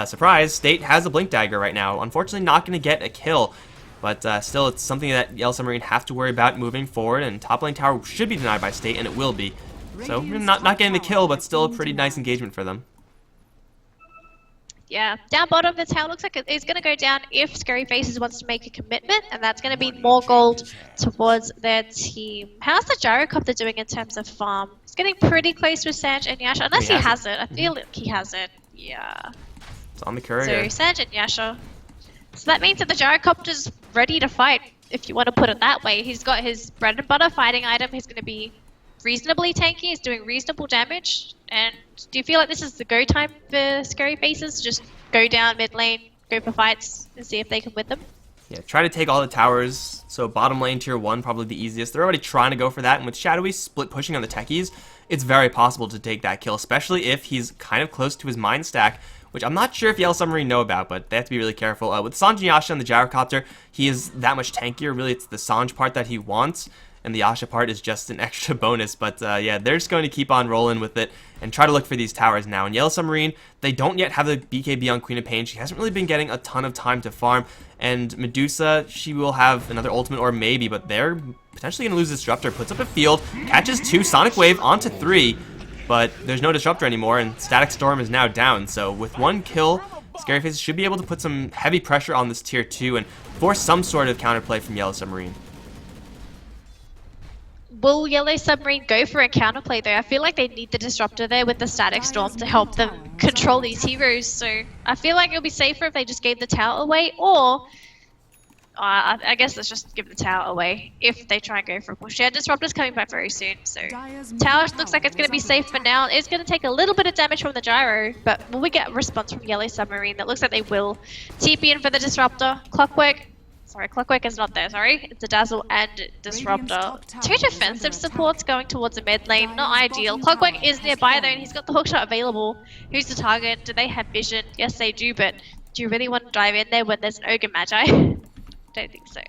surprise, State has a Blink Dagger right now. Unfortunately, not going to get a kill. But still, it's something that YellowSubarine have to worry about moving forward. And top lane tower should be denied by State, and it will be. So, not getting the kill, but still a pretty nice engagement for them. Yeah, down bottom, the tower looks like it's going to go down if ScaryFaceZ wants to make a commitment, and that's going to be more gold towards their team. How's the Gyrocopter doing in terms of farm? It's getting pretty close with Sanj and Yasha, unless he has it. I feel like he has it. Yeah. It's on the courier. So Sanj and Yasha. So that means that the Gyrocopter's ready to fight, if you want to put it that way. He's got his bread and butter fighting item. He's going to be reasonably tanky. He's doing reasonable damage. And do you feel like this is the go time for ScaryFaceZ? Just go down mid lane, go for fights, and see if they can win them? Yeah, try to take all the towers. So bottom lane tier 1, probably the easiest. They're already trying to go for that, and with Shadowy split pushing on the techies, it's very possible to take that kill, especially if he's kind of close to his mine stack, which I'm not sure if YellowSubarine know about, but they have to be really careful. With Sanj and Yasha on the Gyrocopter, he is that much tankier. Really, it's the Sanj part that he wants, and the Yasha part is just an extra bonus. But yeah, they're just going to keep on rolling with it and try to look for these towers now. And YellowSubarine, they don't yet have the BKB on Queen of Pain. She hasn't really been getting a ton of time to farm. And Medusa, she will have another ultimate or maybe, but they're potentially going to lose Disruptor. Puts up a field, catches 2, Sonic Wave onto 3, but there's no Disruptor anymore, and Static Storm is now down. So with 1 kill, ScaryFaceZ should be able to put some heavy pressure on this tier 2 and force some sort of counterplay from YellowSubarine. Will YellowSubarine go for a counterplay though? I feel like they need the Disruptor there with the Static Storm to help them control these heroes. So I feel like it'll be safer if they just gave the tower away, or I guess let's just give the tower away if they try and go for a push. Yeah, Disruptor's coming back very soon, so tower looks like it's going to be safe for now. It's going to take a little bit of damage from the Gyro, but will we get a response from YellowSubarine? That looks like they will. TP in for the Disruptor. Clockwork is not there, sorry. It's a Dazzle and Disruptor. 2 defensive supports going towards the mid lane, not ideal. Clockwork is nearby though, and he's got the hookshot available. Who's the target? Do they have vision? Yes, they do, but Do you really want to dive in there when there's an Ogre Magi? Don't think so.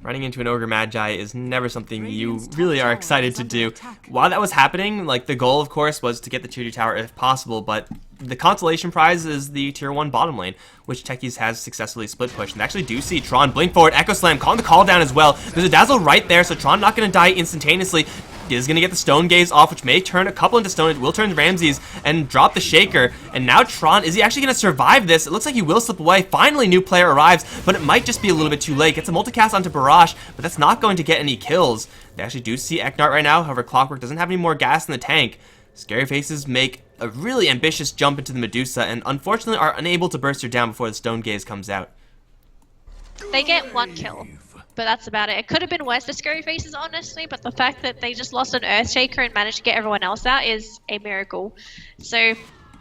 Running into an Ogre Magi is never something you really are excited to do. While that was happening, like, the goal, of course, was to get the tier 2 tower if possible, but the consolation prize is the tier 1 bottom lane, which Techies has successfully split pushed. And actually do see Tron blink forward, Echo Slam, calling the call down as well. There's a Dazzle right there, so Tron not going to die instantaneously. Is going to get the Stone Gaze off, which may turn a couple into Stone. It will turn Ramses and drop the Shaker. And now Tron, is he actually going to survive this? It looks like he will slip away. Finally, new player arrives, but it might just be a little bit too late. Gets a multicast onto Barrage, but that's not going to get any kills. They actually do see Eknart right now. However, Clockwork doesn't have any more gas in the tank. ScaryFaceZ make a really ambitious jump into the Medusa and unfortunately are unable to burst her down before the Stone Gaze comes out. They get 1 kill. But that's about it. It could have been worse for ScaryFaceZ, honestly, but the fact that they just lost an Earthshaker and managed to get everyone else out is a miracle. So,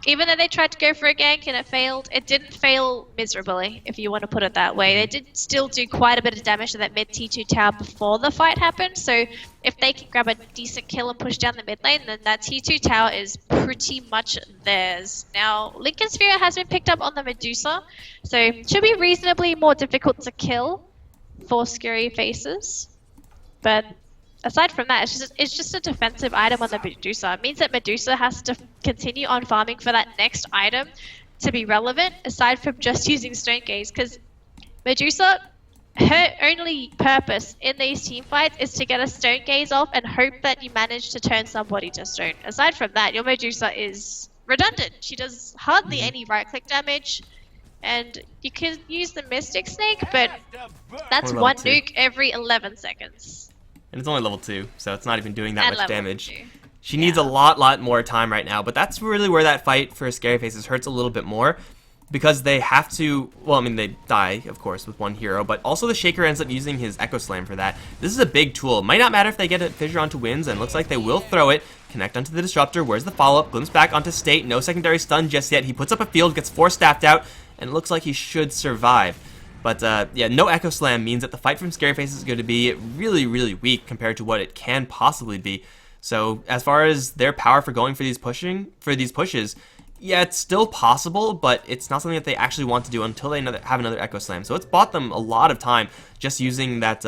even though they tried to go for a gank and it failed, it didn't fail miserably, if you want to put it that way. They did still do quite a bit of damage to that mid T2 tower before the fight happened, so if they can grab a decent kill and push down the mid lane, then that T2 tower is pretty much theirs. Now, Lincoln Sphere has been picked up on the Medusa, so it should be reasonably more difficult to kill for ScaryFaceZ, but aside from that, it's just a defensive item on the Medusa. It means that Medusa has to continue on farming for that next item to be relevant, aside from just using Stone Gaze, because Medusa, her only purpose in these team fights is to get a Stone Gaze off and hope that you manage to turn somebody to stone. Aside from that, your Medusa is redundant. She does hardly any right-click damage. And you can use the Mystic Snake, but that's 1 nuke every 11 seconds. And it's only level 2, so it's not even doing that much damage. 2. She needs a lot more time right now, but that's really where that fight for ScaryFaceZ hurts a little bit more. Because they have to, well, I mean, they die, of course, with 1 hero, but also the Shaker ends up using his Echo Slam for that. This is a big tool. It might not matter if they get a Fissure onto Winds, and it looks like they will throw it. Connect onto the Disruptor. Where's the follow-up? Glimpse back onto State. No secondary stun just yet. He puts up a field, gets 4 staffed out, and it looks like he should survive. But, yeah, no Echo Slam means that the fight from ScaryFaceZ is going to be really weak compared to what it can possibly be. So, as far as their power for going for these pushes, yeah, it's still possible, but it's not something that they actually want to do until they have another Echo Slam. So it's bought them a lot of time just using that,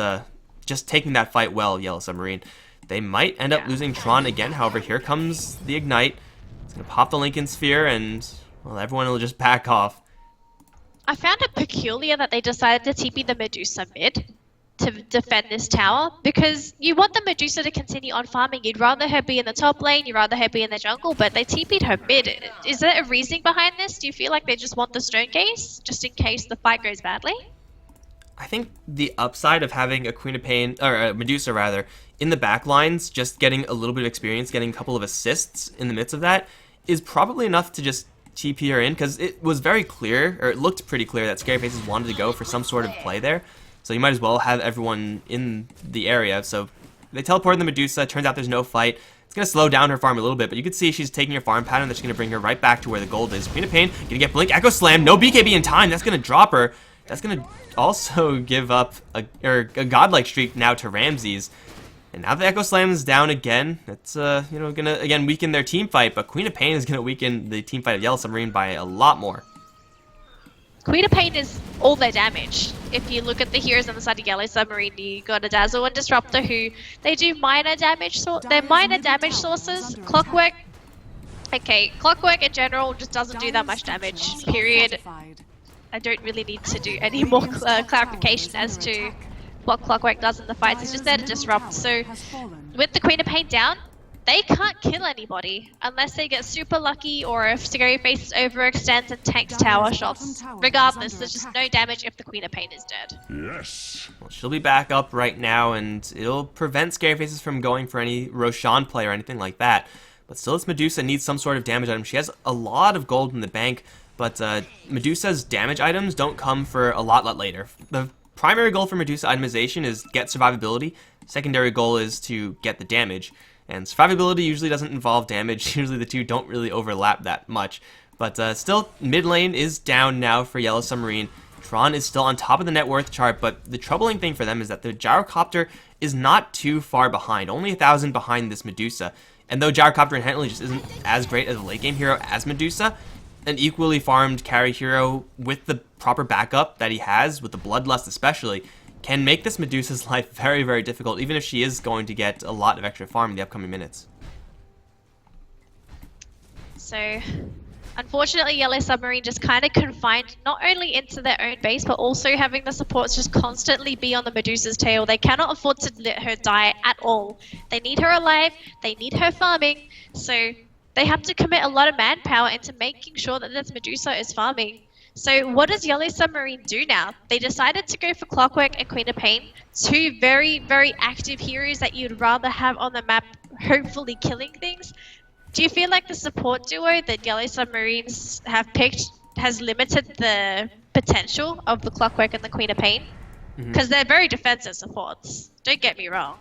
just taking that fight well, YellowSubarine. They might end up losing Tron again, however, here comes the Ignite. It's going to pop the Lincoln Sphere, and, well, everyone will just back off. I found it peculiar that they decided to TP the Medusa mid to defend this tower, because you want the Medusa to continue on farming. You'd rather her be in the top lane, you'd rather her be in the jungle, but they TP'd her mid. Is there a reasoning behind this? Do you feel like they just want the Stone Gaze, just in case the fight goes badly? I think the upside of having a Queen of Pain, or a Medusa rather, in the back lines, just getting a little bit of experience, getting a couple of assists in the midst of that, is probably enough to just TP her in, because it was very clear, or it looked pretty clear that ScaryFaceZ wanted to go for some sort of play there. So you might as well have everyone in the area. So they teleported the Medusa. Turns out there's no fight. It's going to slow down her farm a little bit, but you can see she's taking her farm pattern. That's going to bring her right back to where the gold is. Queen of Pain going to get Blink, Echo Slam. No BKB in time. That's going to drop her. That's going to also give up a godlike streak now to Ramses. And now the Echo Slam is down again. That's you know, going to again weaken their team fight, but Queen of Pain is going to weaken the team fight of YellowSubarine by a lot more. Queen of Pain is all their damage. If you look at the heroes on the side of YellowSubarine, you got a Dazzle and Disruptor who they do minor damage. They're minor damage sources. Clockwork, okay, Clockwork in general just doesn't do that much damage. Period. I don't really need to do any more clarification as to what Clockwork does in the fights. It's just there to disrupt. So with the Queen of Pain down, they can't kill anybody unless they get super lucky or if ScaryFaceZ overextends and tanks tower shots. Regardless, there's just no damage if the Queen of Pain is dead. Yes. Well, she'll be back up right now, and it'll prevent ScaryFaceZ from going for any Roshan play or anything like that. But still, this Medusa needs some sort of damage item. She has a lot of gold in the bank, but Medusa's damage items don't come for a lot later. The primary goal for Medusa itemization is get survivability. Secondary goal is to get the damage. And survivability usually doesn't involve damage. Usually the two don't really overlap that much. But still, mid lane is down now for YellowSubarine. Tron is still on top of the net worth chart, but the troubling thing for them is that the Gyrocopter is not too far behind. Only 1,000 behind this Medusa. And though Gyrocopter inherently just isn't as great as a late game hero as Medusa, an equally farmed carry hero with the proper backup that he has, with the Bloodlust especially, can make this Medusa's life very, very difficult, even if she is going to get a lot of extra farm in the upcoming minutes. So, unfortunately, YellowSubarine just kind of confined not only into their own base, but also having the supports just constantly be on the Medusa's tail. They cannot afford to let her die at all. They need her alive, they need her farming, so they have to commit a lot of manpower into making sure that this Medusa is farming. So what does YellowSubarine do now? They decided to go for Clockwork and Queen of Pain, two very, very active heroes that you'd rather have on the map, hopefully killing things. Do you feel like the support duo that YellowSubarines have picked has limited the potential of the Clockwork and the Queen of Pain? Because they're very defensive supports, don't get me wrong.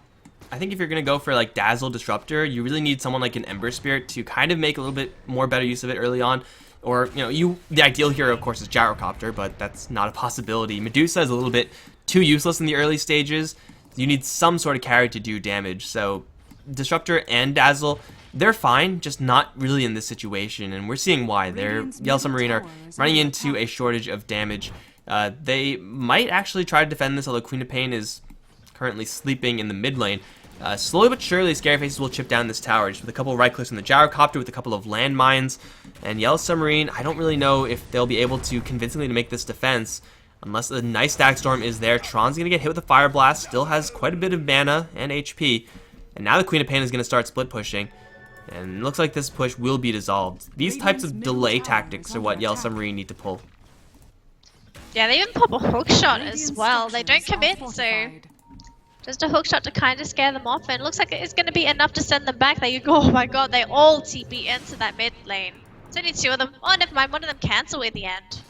I think if you're going to go for like Dazzle Disruptor, you really need someone like an Ember Spirit to kind of make a little bit more better use of it early on. Or, the ideal hero, of course, is Gyrocopter, but that's not a possibility. Medusa is a little bit too useless in the early stages. You need some sort of carry to do damage. So, Disruptor and Dazzle, they're fine, just not really in this situation. And we're seeing why. YellowSubarine are running into a shortage of damage. They might actually try to defend this, although Queen of Pain is currently sleeping in the mid lane. Slowly but surely, ScaryFaceZ will chip down this tower, just with a couple of right clicks on the Gyrocopter, with a couple of landmines. And YellowSubarine, I don't really know if they'll be able to convincingly make this defense, unless a nice Stack Storm is there. Tron's going to get hit with a Fire Blast, still has quite a bit of mana and HP. And now the Queen of Pain is going to start split pushing. And it looks like this push will be dissolved. These types of delay tactics are what YellowSubarine need to pull. Yeah, they even pop a hook shot as well. They don't commit, so just a hook shot to kind of scare them off. And it looks like it's going to be enough to send them back. Oh my god, they all TP into that mid lane. It's only two of them. Oh, never mind, one of them cancel in the end.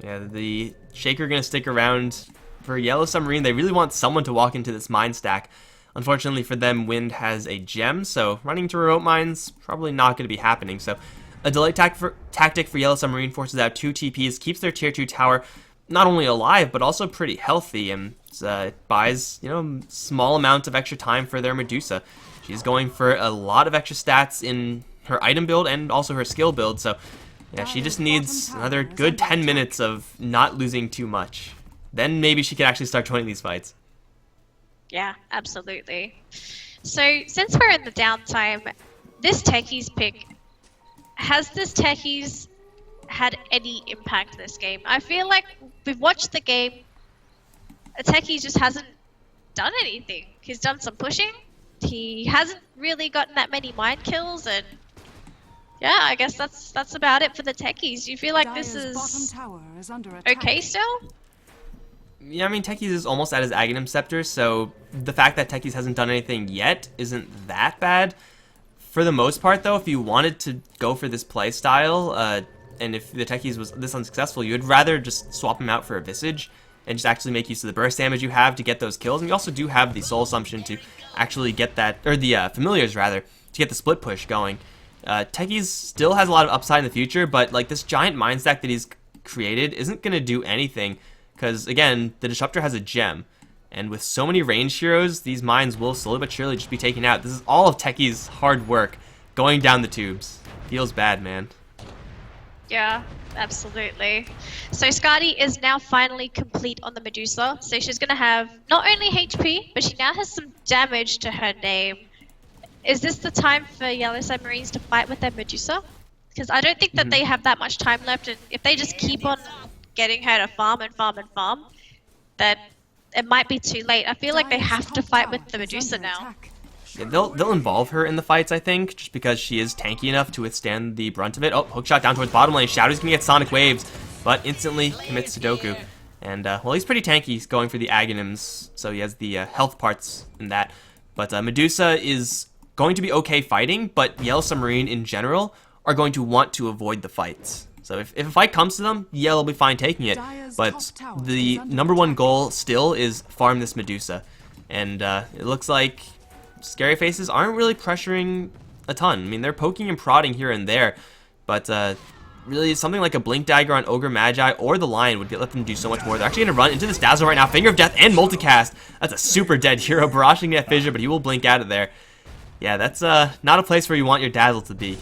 Yeah, the Shaker going to stick around. For YellowSubarine, they really want someone to walk into this mine stack. Unfortunately for them, Wind has a gem, so running to remote mines probably not going to be happening. So a delay tactic for YellowSubarine forces out 2 TPs, keeps their tier 2 tower not only alive, but also pretty healthy, and buys, small amount of extra time for their Medusa. She's going for a lot of extra stats in her item build and also her skill build, so yeah, she just needs another good 10 minutes of not losing too much. Then maybe she can actually start joining these fights. Yeah, absolutely. So, since we're in the downtime, this Techies pick, has this Techies had any impact this game? I feel like we've watched the game, Techies just hasn't done anything. He's done some pushing, he hasn't really gotten that many mind kills, and yeah, I guess that's about it for the Techies. Do you feel like this is okay still? Yeah, I mean, Techies is almost at his Aghanim Scepter, so the fact that Techies hasn't done anything yet isn't that bad. For the most part, though, if you wanted to go for this playstyle, and if the Techies was this unsuccessful, you'd rather just swap him out for a Visage and just actually make use of the burst damage you have to get those kills. And you also do have the Soul Assumption to actually get that, or the Familiars, rather, to get the split push going. Techies still has a lot of upside in the future, but like this giant mine stack that he's created isn't going to do anything. Because, again, the Disruptor has a gem, and with so many ranged heroes, these mines will slowly but surely just be taken out. This is all of Techie's hard work going down the tubes. Feels bad, man. Yeah, absolutely. So Skadi is now finally complete on the Medusa, so she's going to have not only HP, but she now has some damage to her name. Is this the time for YellowSubarines to fight with their Medusa? Because I don't think that they have that much time left, and if they just keep on getting her to farm and farm and farm, that it might be too late. I feel like they have to fight with the Medusa now. Yeah, they'll involve her in the fights, I think, just because she is tanky enough to withstand the brunt of it. Oh, hookshot down towards bottom lane. Shadow's gonna get Sonic Waves, but instantly commits Sudoku. And, well, he's pretty tanky. He's going for the Aghanims, so he has the health parts in that. But Medusa is going to be okay fighting, but YellowSubarine in general are going to want to avoid the fights. So if a fight comes to them, Yell will be fine taking it. But the #1 goal still is farm this Medusa. And it looks like ScaryFaceZ aren't really pressuring a ton. I mean, they're poking and prodding here and there. But really, something like a Blink Dagger on Ogre Magi or the Lion would let them do so much more. They're actually going to run into this Dazzle right now. Finger of Death and Multicast. That's a super dead hero. Barrage can get Fissure, but he will blink out of there. Yeah, that's not a place where you want your Dazzle to be.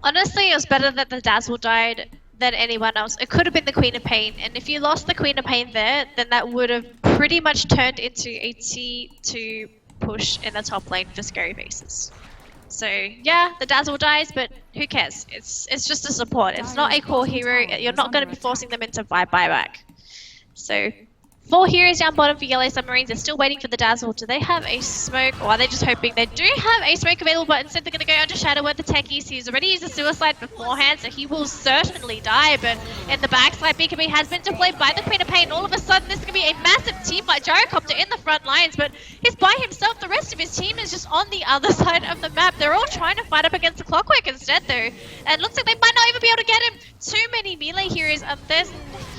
Honestly, it was better that the Dazzle died than anyone else. It could have been the Queen of Pain, and if you lost the Queen of Pain there, then that would have pretty much turned into a T2 push in the top lane for ScaryFaceZ. So yeah, the Dazzle dies, but who cares? It's just a support. It's not a core hero. You're not going to be forcing them into buyback. So 4 heroes down bottom for YellowSubarine. They're still waiting for the Dazzle. Do they have a smoke, or are they just hoping? They do have a smoke available, but instead they're going to go under Shadow with the techies. He's already used a suicide beforehand, so he will certainly die. But in the backside, BKB has been deployed by the Queen of Pain. All of a sudden, this is going to be a massive team by Gyrocopter in the front lines, but he's by himself. The rest of his team is just on the other side of the map. They're all trying to fight up against the Clockwork instead, though. And it looks like they might not even be able to get him. Too many melee heroes up there.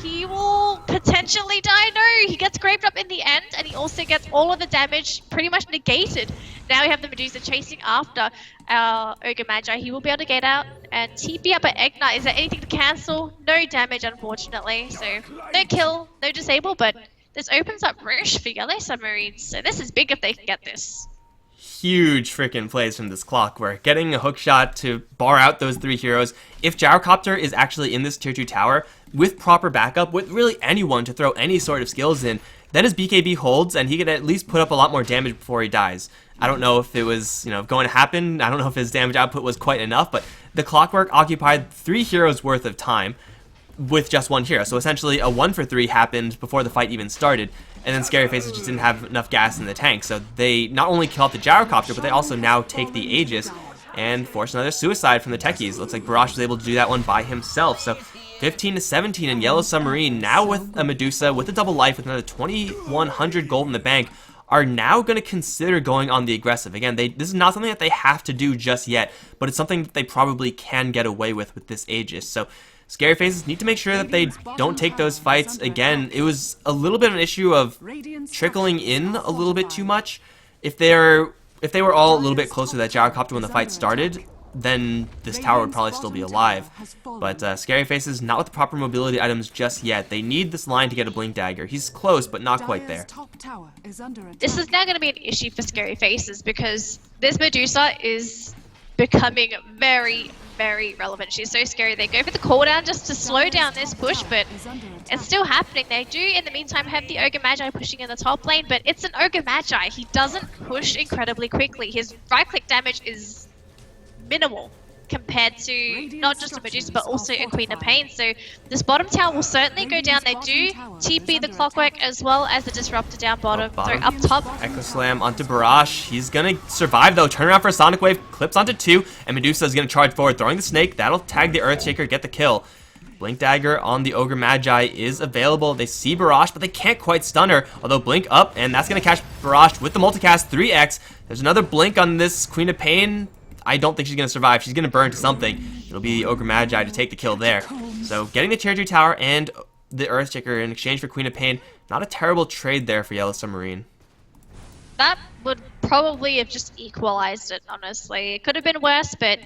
He will potentially die. No, he gets graved up in the end, and he also gets all of the damage pretty much negated. Now we have the Medusa chasing after our Ogre Magi. He will be able to get out and TP up at Eggnut. Is there anything to cancel? No damage, unfortunately. So no kill, no disable, but this opens up Rush for YellowSubarine. So this is big if they can get this. Huge freaking plays from this Clockwork. Getting a hook shot to bar out those 3 heroes. If Gyrocopter is actually in this tier 2 tower, with proper backup, with really anyone to throw any sort of skills in, then his BKB holds, and he could at least put up a lot more damage before he dies. I don't know if it was, going to happen. I don't know if his damage output was quite enough, but the Clockwork occupied 3 heroes worth of time with just 1 hero. So essentially a 1 for 3 happened before the fight even started, and then ScaryFaceZ just didn't have enough gas in the tank. So they not only kill out the Gyrocopter, but they also now take the Aegis and force another suicide from the techies. Looks like Barash was able to do that one by himself. So 15-17, and YellowSubarine, now with a Medusa, with a double life, with another 2,100 gold in the bank, are now going to consider going on the aggressive. Again, this is not something that they have to do just yet, but it's something that they probably can get away with this Aegis. So ScaryFaceZ need to make sure that they don't take those fights. Again, it was a little bit of an issue of trickling in a little bit too much. If they were all a little bit closer to that Gyrocopter when the fight started, then this tower would probably still be alive. But ScaryFaceZ not with the proper mobility items just yet. They need this line to get a Blink Dagger. He's close, but not quite there. This is now going to be an issue for ScaryFaceZ because this Medusa is becoming very, very relevant. She's so scary. They go for the cooldown just to slow down this push, but it's still happening. They do, in the meantime, have the Ogre Magi pushing in the top lane, but it's an Ogre Magi. He doesn't push incredibly quickly. His right-click damage is minimal compared to not just a Medusa but also a Queen of Pain. So this bottom tower will certainly go down. They do TP the Clockwork as well as the Disruptor down bottom. Sorry, up top. Echo Slam onto Barash. He's gonna survive though. Turn around for a Sonic Wave, clips onto 2, and Medusa is gonna charge forward, throwing the Snake. That'll tag the Earthshaker, get the kill. Blink Dagger on the Ogre Magi is available. They see Barash, but they can't quite stun her. Although Blink up, and that's gonna catch Barash with the multicast 3x. There's another Blink on this Queen of Pain. I don't think she's going to survive. She's going to burn to something. It'll be the Ogre Magi to take the kill there. So getting the Tier 2 tower and the Earthshaker in exchange for Queen of Pain, not a terrible trade there for YellowSubarine. That would probably have just equalized it, honestly. It could have been worse, but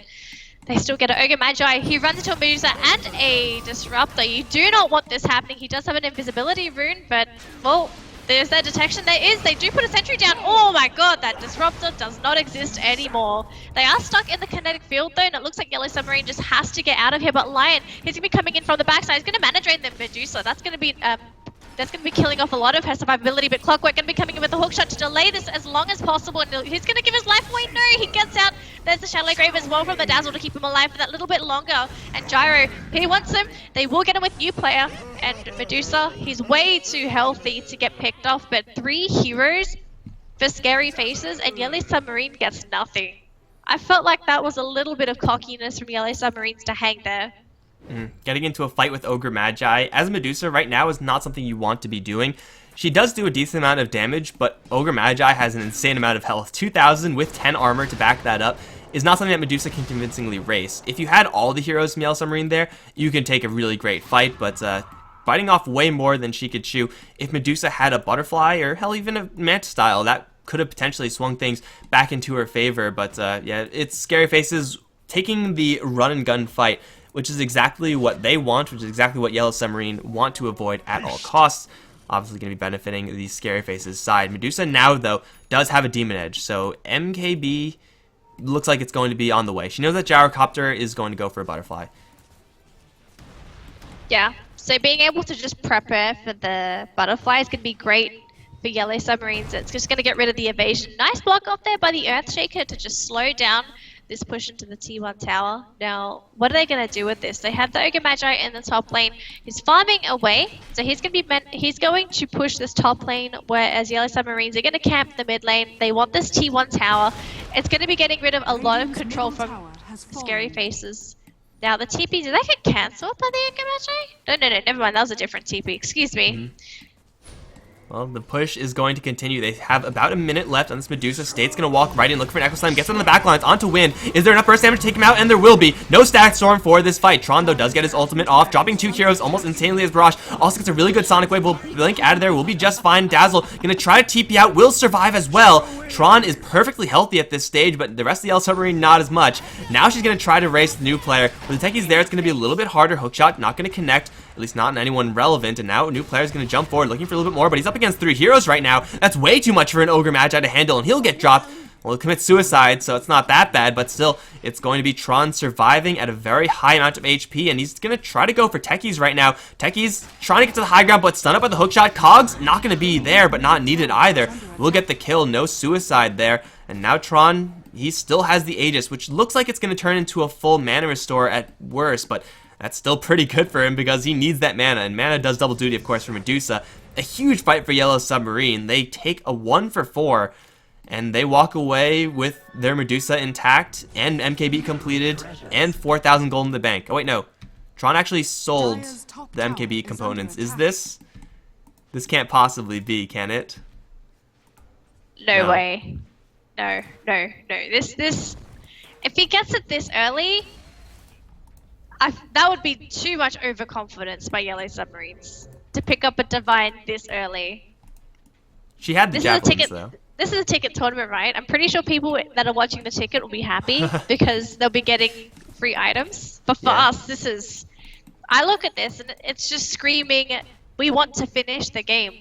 they still get an Ogre Magi. He runs into a Medusa and a Disruptor. You do not want this happening. He does have an invisibility rune, but, well, there's their detection. There is. They do put a sentry down. Oh my god, that Disruptor does not exist anymore. They are stuck in the kinetic field though, and it looks like YellowSubarine just has to get out of here. But Lion, he's going to be coming in from the backside. He's going to mana drain the Medusa. That's going to be killing off a lot of her survivability, but Clockwork going to be coming in with a hookshot to delay this as long as possible, and he's going to give his life away. No, he gets out. There's the Shallow Grave as well from the Dazzle to keep him alive for that little bit longer, and Gyro, he wants him. They will get him with new player, and Medusa, he's way too healthy to get picked off, but 3 heroes for ScaryFaceZ, and YellowSubarine gets nothing. I felt like that was a little bit of cockiness from YellowSubarine to hang there. Getting into a fight with Ogre Magi as Medusa right now is not something you want to be doing. She does do a decent amount of damage, but Ogre Magi has an insane amount of health. 2,000 with 10 armor to back that up is not something that Medusa can convincingly race. If you had all the heroes from YellowSubarine there, you can take a really great fight, but biting off way more than she could chew. If Medusa had a Butterfly, or hell, even a Manta style, that could have potentially swung things back into her favor, but yeah, it's ScaryFaceZ taking the run and gun fight, which is exactly what they want, which is exactly what YellowSubarine want to avoid at all costs. Obviously going to be benefiting the ScaryFaceZ side. Medusa now, though, does have a Demon Edge, so MKB looks like it's going to be on the way. She knows that Gyrocopter is going to go for a butterfly. Yeah, so being able to just prepare for the butterfly is going to be great for Yellow Submarines. It's just going to get rid of the evasion. Nice block off there by the Earthshaker to just slow down this push into the T1 tower. Now, what are they going to do with this? They have the Ogre Magi in the top lane. He's farming away, so he's going to push this top lane, whereas Yellow Submarines are going to camp the mid lane. They want this T1 tower. It's going to be getting rid of a lot of control from ScaryFaceZ. Now the TP, did that get cancelled by the Ogre Magi? No, never mind. That was a different TP. Excuse me. Well, the push is going to continue. They have about a minute left on this Medusa. State's going to walk right in, look for an Echo Slam, gets on the back lines, onto Wind. Is there enough burst damage to take him out? And there will be. No Static Storm for this fight. Tron, though, does get his ultimate off, dropping 2 heroes almost insanely as Barrage. Also gets a really good Sonic Wave. Will blink out of there. Will be just fine. Dazzle going to try to TP out. Will survive as well. Tron is perfectly healthy at this stage, but the rest of the Yellow Submarine not as much. Now she's going to try to race the new player. With the techies there, it's going to be a little bit harder. Hookshot not going to connect. At least not in anyone relevant, and now a new player is going to jump forward looking for a little bit more, but he's up against 3 heroes right now. That's way too much for an Ogre Magi to handle, and he'll get dropped. Well, he'll commit suicide, so it's not that bad, but still, it's going to be Tron surviving at a very high amount of HP, and he's going to try to go for Techies right now. Techies trying to get to the high ground, but stun up by the hookshot. Cogs not going to be there, but not needed either. We'll get the kill, no suicide there, and now Tron, he still has the Aegis, which looks like it's going to turn into a full mana restore at worst, but that's still pretty good for him because he needs that mana, and mana does double duty, of course, for Medusa. A huge fight for Yellow Submarine. They take a 1 for 4, and they walk away with their Medusa intact, and MKB completed, and 4,000 gold in the bank. Oh, wait, no. Tron actually sold the MKB components. Is this? This can't possibly be, can it? No way. No. This... If he gets it this early... that would be too much overconfidence by Yellow Submarines to pick up a Divine this early. She had the javelins, though. This is a ticket tournament, right? I'm pretty sure people that are watching the ticket will be happy because they'll be getting free items. But for us, this is... I look at this and it's just screaming, we want to finish the game.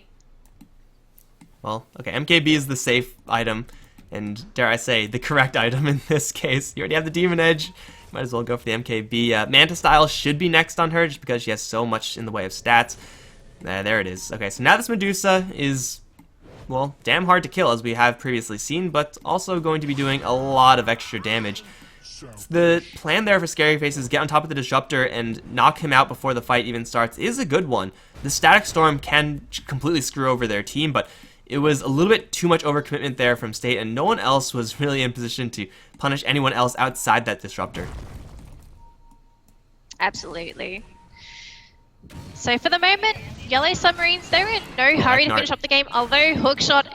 Well, okay, MKB is the safe item, and dare I say, the correct item in this case. You already have the Demon Edge. Might as well go for the MKB. Manta Style should be next on her just because she has so much in the way of stats. There it is. Okay, so now this Medusa is, well, damn hard to kill as we have previously seen, but also going to be doing a lot of extra damage. So the plan there for ScaryFaceZ is get on top of the Disruptor and knock him out before the fight even starts is a good one. The Static Storm can completely screw over their team, but it was a little bit too much overcommitment there from State, and no one else was really in position to punish anyone else outside that Disruptor. Absolutely. So for the moment, Yellow Submarines, they're in no hurry to finish up the game, although Hookshot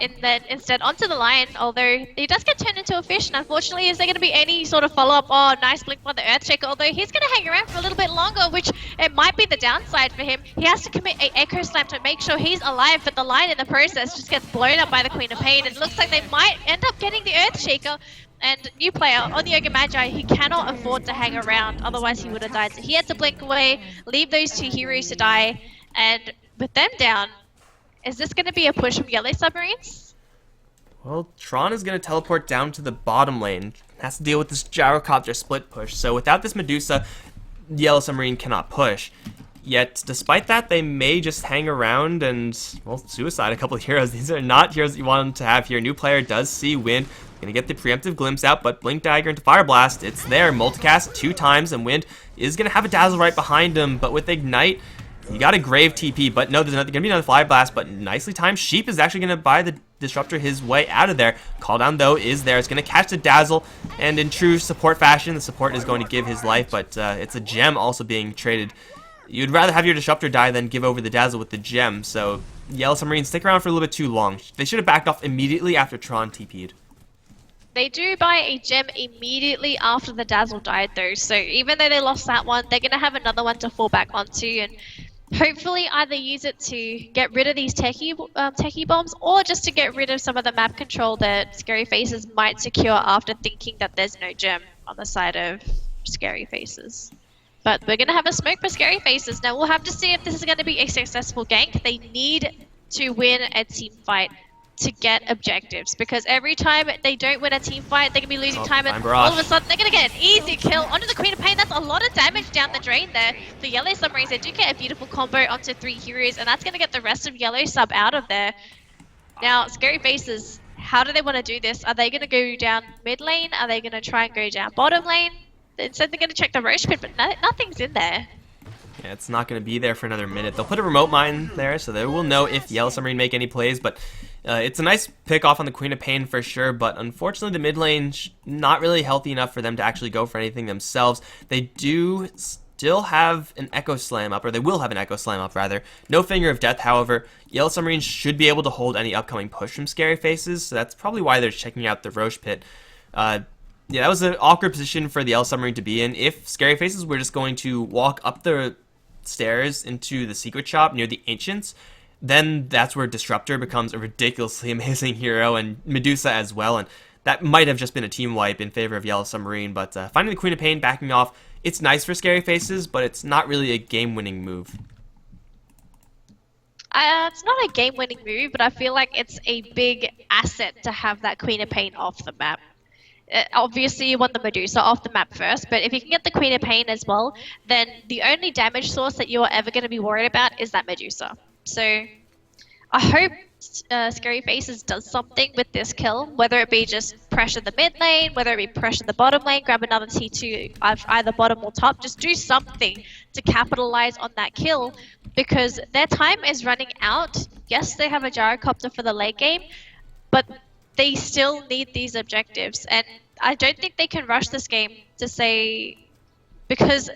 instead onto the Lion, although he does get turned into a fish, and unfortunately is there going to be any sort of follow-up? Oh, nice blink by the Earthshaker, although he's going to hang around for a little bit longer, which it might be the downside for him. He has to commit an Echo Slam to make sure he's alive, but the Lion in the process just gets blown up by the Queen of Pain. It looks like they might end up getting the Earthshaker. And new player on the Ogre Magi, he cannot afford to hang around, otherwise he would have died. So he had to blink away, leave those 2 heroes to die, and with them down, is this going to be a push from Yellow Submarines? Well, Tron is going to teleport down to the bottom lane. Has to deal with this Gyrocopter split push. So without this Medusa, Yellow Submarine cannot push. Yet, despite that, they may just hang around and, well, suicide a couple of heroes. These are not heroes that you want them to have here. New player does see Wind. Gonna get the preemptive glimpse out, but Blink Dagger into Fire Blast. It's there. Multicast 2 times, and Wind is gonna have a Dazzle right behind him. But with Ignite, you got a Grave TP. But no, there's gonna be another Fire Blast. But nicely timed. Sheep is actually gonna buy the Disruptor his way out of there. Call down though is there. It's gonna catch the Dazzle, and in true support fashion, the support is going to give his life. But it's a gem also being traded. You'd rather have your Disruptor die than give over the Dazzle with the gem. So Yellow Submarine stick around for a little bit too long. They should have backed off immediately after Tron TP'd. They do buy a gem immediately after the Dazzle died though, so even though they lost that one, they're going to have another one to fall back onto and hopefully either use it to get rid of these techie bombs or just to get rid of some of the map control that ScaryFaceZ might secure after thinking that there's no gem on the side of ScaryFaceZ. But we're going to have a smoke for ScaryFaceZ. Now we'll have to see if this is going to be a successful gank. They need to win a team fight to get objectives, because every time they don't win a team fight, they're going to be losing time, and fine barrage. all of a sudden they're going to get an easy kill onto the Queen of Pain. That's a lot of damage down the drain there for Yellow Submarines. They do get a beautiful combo onto 3 heroes, and that's going to get the rest of Yellow Sub out of there. Now, ScaryFaceZ, how do they want to do this? Are they going to go down mid lane? Are they going to try and go down bottom lane? Instead, they're going to check the Roche pit, but nothing's in there. Yeah, it's not going to be there for another minute. They'll put a remote mine there, so they will know if YellowSubarine make any plays, but it's a nice pick off on the Queen of Pain for sure, but unfortunately the mid lane not really healthy enough for them to actually go for anything themselves. They do still have an Echo Slam up, or they will have an Echo Slam up rather. No Finger of Death, however. YellowSubarine should be able to hold any upcoming push from ScaryFaceZ, so that's probably why they're checking out the Roche pit. Yeah, that was an awkward position for the YellowSubarine to be in. If ScaryFaceZ were just going to walk up the stairs into the secret shop near the Ancients, then that's where Disruptor becomes a ridiculously amazing hero, and Medusa as well, and that might have just been a team wipe in favor of YellowSubarine, but finding the Queen of Pain, backing off, it's nice for ScaryFaceZ, but it's not really a game-winning move. It's not a game-winning move, but I feel like it's a big asset to have that Queen of Pain off the map. Obviously, you want the Medusa off the map first, but if you can get the Queen of Pain as well, then the only damage source that you're ever going to be worried about is that Medusa. So I hope ScaryFaceZ does something with this kill, whether it be just pressure the mid lane, whether it be pressure the bottom lane, grab another T2 either bottom or top, just do something to capitalize on that kill, because their time is running out. Yes, they have a gyrocopter for the late game, but they still need these objectives, and I don't think they can rush this game to say, because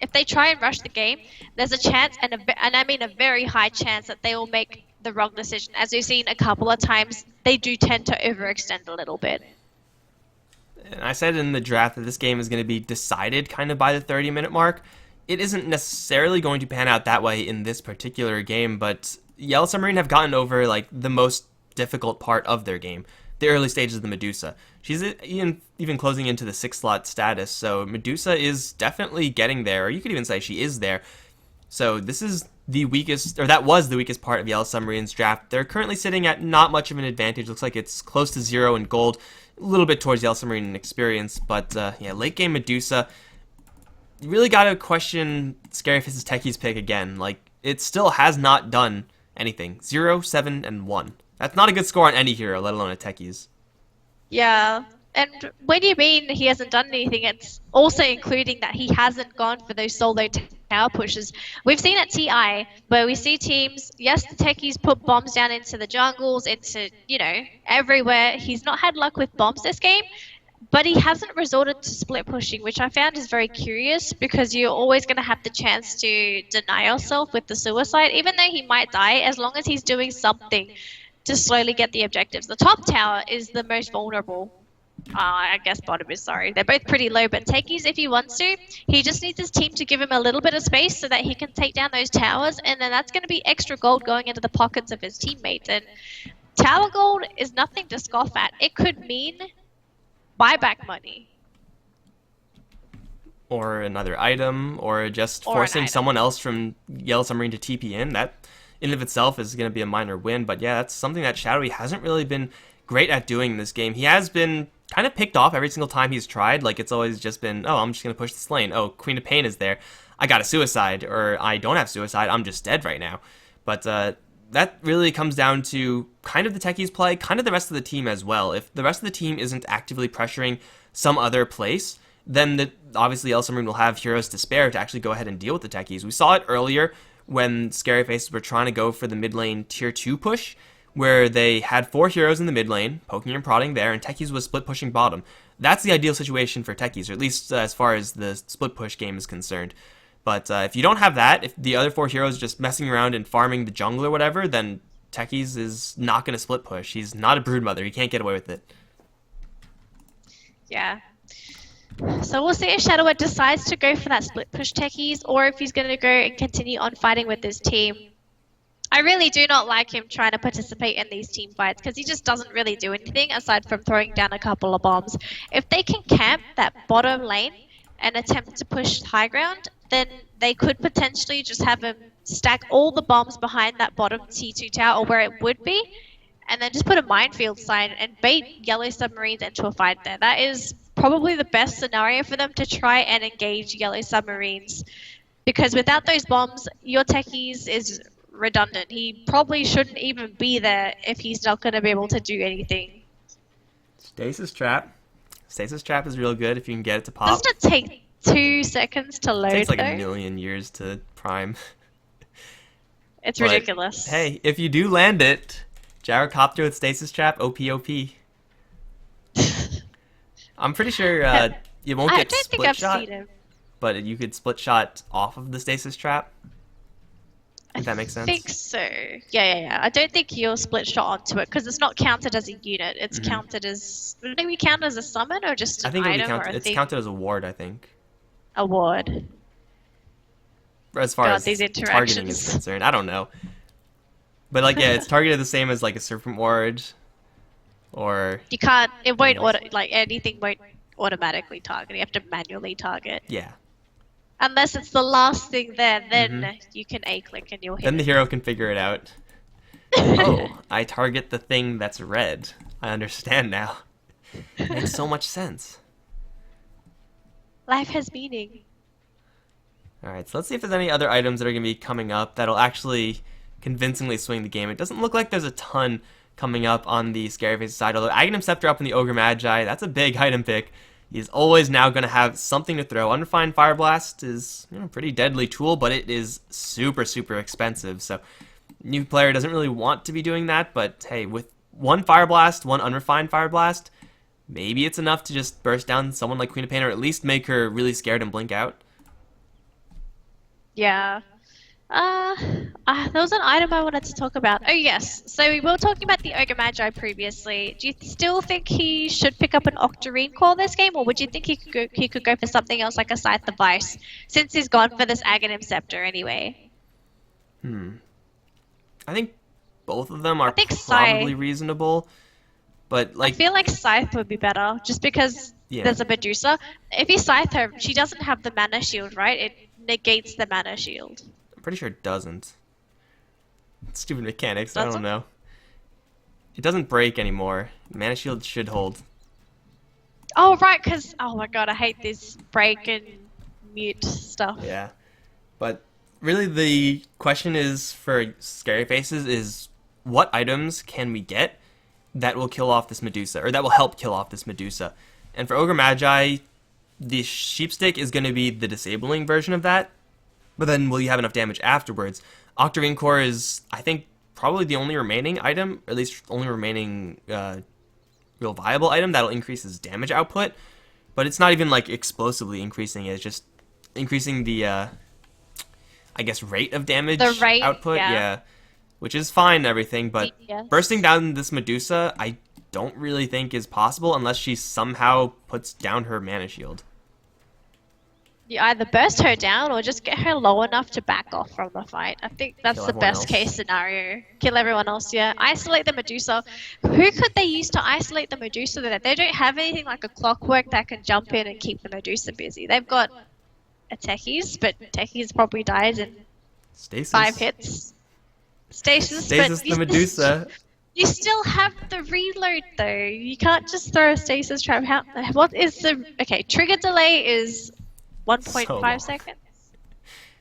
if they try and rush the game, there's a chance, and I mean a very high chance, that they will make the wrong decision. As we've seen a couple of times, they do tend to overextend a little bit. And I said in the draft that this game is going to be decided kind of by the 30-minute mark. It isn't necessarily going to pan out that way in this particular game, but YellowSubarine have gotten over like the most difficult part of their game, the early stages of the Medusa. She's even closing into the 6-slot status, so Medusa is definitely getting there, or you could even say she is there. So this is the weakest, or that was the weakest part of YellowSubmarine's draft. They're currently sitting at not much of an advantage. Looks like it's close to 0 in gold, a little bit towards YellowSubmarine in experience, but yeah, late game Medusa, you really got to question ScaryFaceZ Techie's pick again. Like, it still has not done anything. 0, 7, and 1. That's not a good score on any hero, let alone a Techie's. Yeah, and when you mean he hasn't done anything, it's also including that he hasn't gone for those solo tower pushes. We've seen at TI, where we see teams, yes, the Techies put bombs down into the jungles, into, you know, everywhere. He's not had luck with bombs this game, but he hasn't resorted to split pushing, which I found is very curious, because you're always going to have the chance to deny yourself with the suicide, even though he might die, as long as he's doing something to slowly get the objectives. The top tower is the most vulnerable. I guess bottom is, sorry. They're both pretty low, but Techies, if he wants to, he just needs his team to give him a little bit of space so that he can take down those towers, and then that's going to be extra gold going into the pockets of his teammates. And tower gold is nothing to scoff at. It could mean buyback money. Or another item, or just forcing someone else from YellowSubarine to TP in. That in of itself is going to be a minor win, but yeah, that's something that Shadowy hasn't really been great at doing in this game. He has been kind of picked off every single time he's tried. Like, it's always just been, oh, I'm just going to push this lane. Oh, Queen of Pain is there. I got a suicide, or I don't have suicide. I'm just dead right now. But that really comes down to kind of the Techies play, kind of the rest of the team as well. If the rest of the team isn't actively pressuring some other place, then obviously YellowSubarine will have heroes to spare to actually go ahead and deal with the Techies. We saw it earlier when ScaryFaceZ were trying to go for the mid lane tier 2 push, where they had 4 heroes in the mid lane, poking and prodding there, and Techies was split pushing bottom. That's the ideal situation for Techies, or at least as far as the split push game is concerned. But if you don't have that, if the other 4 heroes are just messing around and farming the jungle or whatever, then Techies is not going to split push. He's not a broodmother. He can't get away with it. Yeah. So we'll see if Shadow decides to go for that split push Techies, or if he's going to go and continue on fighting with his team. I really do not like him trying to participate in these team fights, because he just doesn't really do anything aside from throwing down a couple of bombs. If they can camp that bottom lane and attempt to push high ground, then they could potentially just have him stack all the bombs behind that bottom T2 tower, or where it would be, and then just put a minefield sign and bait yellow submarines into a fight there. That is probably the best scenario for them to try and engage yellow submarines. Because without those bombs, your techies is redundant. He probably shouldn't even be there if he's not going to be able to do anything. Stasis trap. Stasis trap is real good if you can get it to pop. Doesn't it take 2 seconds to load, It takes like though? a million years to prime. It's But, ridiculous. hey, if you do land it, gyrocopter with stasis trap, OP. I'm pretty sure you won't I get don't split think I've shot, seen him. but you could split shot off of the stasis trap. If that makes sense. I think so. Yeah. I don't think you'll split shot onto it because it's not counted as a unit. It's counted as. Would it be counted as a summon or just I an think it'll be item or counted. a It's thing? counted as a ward, I think. A ward. As far God, as these targeting is interactions. concerned, I don't know. But like, yeah, it's targeted the same as like a serpent ward, or You can't. It won't Anything else? anything won't automatically target. You have to manually target. yeah. Unless it's the last thing there, then you can A click and you'll hit. Then the hero can figure it out. Oh, I target the thing that's red. I understand now. Makes so much sense. Life has meaning. Alright, so let's see if there's any other items that are going to be coming up that'll actually convincingly swing the game. It doesn't look like there's a ton coming up on the ScaryFaceZ side, although Aghanim Scepter up in the Ogre Magi, that's a big item pick. He's always now going to have something to throw. Unrefined Fire Blast is a pretty deadly tool, but it is super, super expensive. So, new player doesn't really want to be doing that, but hey, with one Fire Blast, one Unrefined Fire Blast, maybe it's enough to just burst down someone like Queen of Pain, or at least make her really scared and blink out. Yeah. There was an item I wanted to talk about. Oh yes, so we were talking about the Ogre Magi previously. Do you still think he should pick up an Octarine Core this game, or would you think he could go for something else like a Scythe Device, since he's gone for this Aghanim Scepter anyway? I think both of them are think probably Scythe- reasonable, but I like, feel like Scythe would be better, just because Yeah. there's a Medusa. If you Scythe her, she doesn't have the mana shield, right? It negates the mana shield. I'm pretty sure it doesn't. Stupid mechanics, I Doesn't? don't know. It doesn't break anymore. Mana Shield should hold. Oh right, because oh my god, I hate this break and mute stuff. Yeah. But really the question is for ScaryFaceZ is what items can we get that will kill off this Medusa, or that will help kill off this Medusa? And for Ogre Magi, the Sheepstick is going to be the disabling version of that, but then will you have enough damage afterwards? Octarine Core is, I think, probably the only remaining item, or at least only remaining real viable item that'll increase his damage output, but it's not even like explosively increasing it, it's just increasing the, I guess, rate of damage The rate, output, yeah. which is fine and everything, but Yes. bursting down this Medusa, I don't really think is possible unless she somehow puts down her mana shield. You either burst her down or just get her low enough to back off from the fight. I think that's Kill the everyone best else. case scenario. Kill everyone else, yeah. Isolate the Medusa. Who could they use to isolate the Medusa? That they don't have anything like a Clockwork that can jump in and keep the Medusa busy. They've got a Techies, but Techies probably dies in Stasis. 5 hits. Stasis, Stasis but the Medusa. You still have the reload though. You can't just throw a stasis trap. What is the okay? Trigger delay is 1.5 So long. seconds.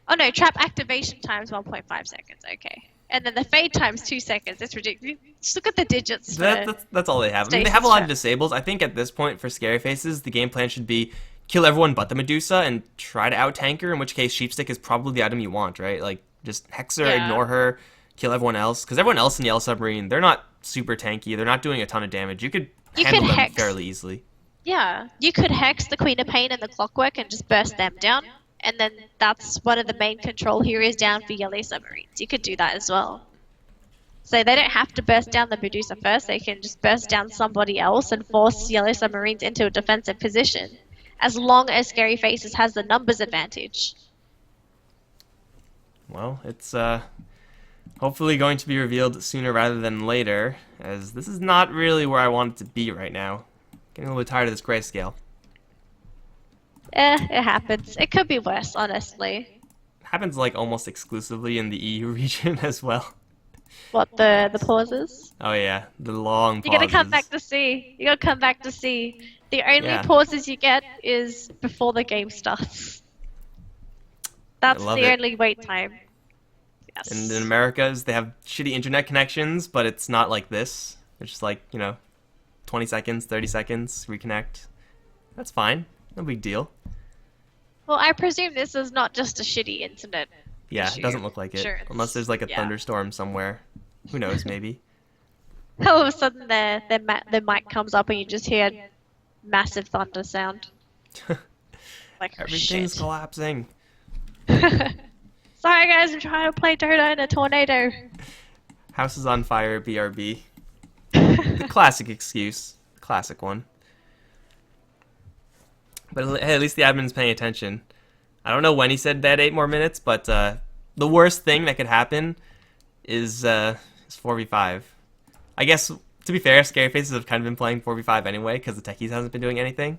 Oh no, trap activation time is 1.5 seconds. Okay, and then the fade time is 2 seconds. It's ridiculous. Just look at the digits. That's all they have. I mean, they have a lot of disables. I think at this point for ScaryFaceZ, the game plan should be kill everyone but the Medusa and try to out-tank her, in which case Sheepstick is probably the item you want, right? Like, just hex her, Yeah. ignore her, kill everyone else. Because everyone else in YellowSubarine, they're not super tanky. They're not doing a ton of damage. You could handle them hex. fairly easily. Yeah, you could hex the Queen of Pain and the Clockwork and just burst them down, and then that's one of the main control heroes down for Yellow Submarines. You could do that as well. So they don't have to burst down the Medusa first, they can just burst down somebody else and force Yellow Submarines into a defensive position, as long as ScaryFaceZ has the numbers advantage. Well, it's hopefully going to be revealed sooner rather than later, as this is not really where I want it to be right now. Getting a little bit tired of this grayscale. It happens. It could be worse, honestly. Happens like almost exclusively in the EU region as well. What, the pauses? Oh yeah, the long pauses. You gotta come back to see. You gotta come back to see. The only Yeah. pauses you get is before the game starts. That's love the it. only wait time. Yes. And in Americas, they have shitty internet connections, but it's not like this. It's just like, 20 seconds, 30 seconds, reconnect. That's fine. No big deal. Well, I presume this is not just a shitty internet. Yeah, issue. it doesn't look like it. Sure, Unless there's like a yeah. thunderstorm somewhere. Who knows, maybe. All of a sudden, the mic comes up and you just hear massive thunder sound. Like, oh, Everything's shit. collapsing. Sorry guys, I'm trying to play Dota in a tornado. House is on fire, BRB. The classic excuse. The classic one. But hey, at least the admin's paying attention. I don't know when he said that 8 more minutes, but the worst thing that could happen is 4v5. I guess, to be fair, ScaryFaceZ have kind of been playing 4v5 anyway, because the techies hasn't been doing anything.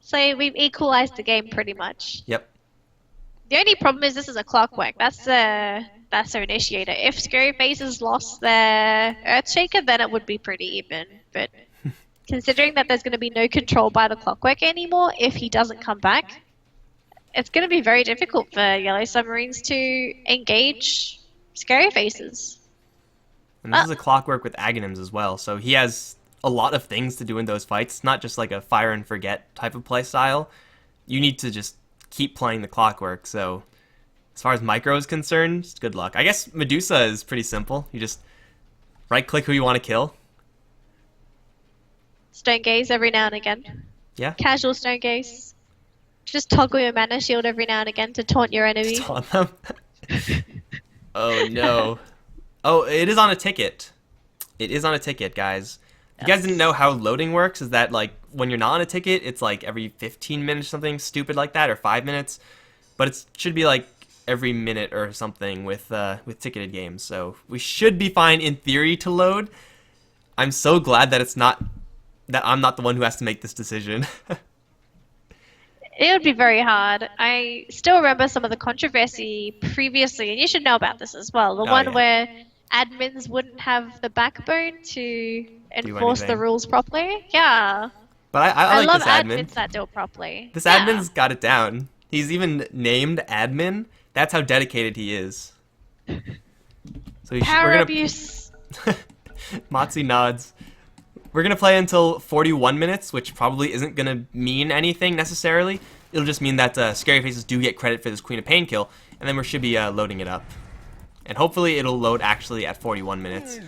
So we've equalized the game pretty much. Yep. The only problem is this is a clockwork. That's their initiator. If ScaryFaceZ lost their Earthshaker, then it would be pretty even. But considering that there's going to be no control by the clockwork anymore if he doesn't come back, it's going to be very difficult for YellowSubarines to engage ScaryFaceZ. And this is a clockwork with Aghanims as well, so he has a lot of things to do in those fights. It's not just like a fire and forget type of play style. You need to just keep playing the clockwork, so as far as micro is concerned, just good luck. I guess Medusa is pretty simple. You just right-click who you want to kill. Stone gaze every now and again. Yeah. Casual stone gaze. Just toggle your mana shield every now and again to taunt your enemy. Just taunt them. Oh no. Oh, it is on a ticket. It is on a ticket, guys. If you guys didn't know how loading works, is that like when you're not on a ticket, it's like every 15 minutes, something stupid like that, or 5 minutes. But it should be like every minute or something with ticketed games. So we should be fine in theory to load. I'm so glad that I'm not the one who has to make this decision. It would be very hard. I still remember some of the controversy previously, and you should know about this as well. The one yeah. where admins wouldn't have the backbone to enforce the anything. rules properly. Yeah. But I like love this admin. admins that do it properly. This Yeah. admin's got it down. He's even named admin. That's how dedicated he is. So Power we're gonna abuse. Matsu nods. We're gonna play until 41 minutes, which probably isn't gonna mean anything necessarily. It'll just mean that ScaryFaceZ do get credit for this Queen of Pain kill, and then we should be loading it up. And hopefully it'll load actually at 41 minutes.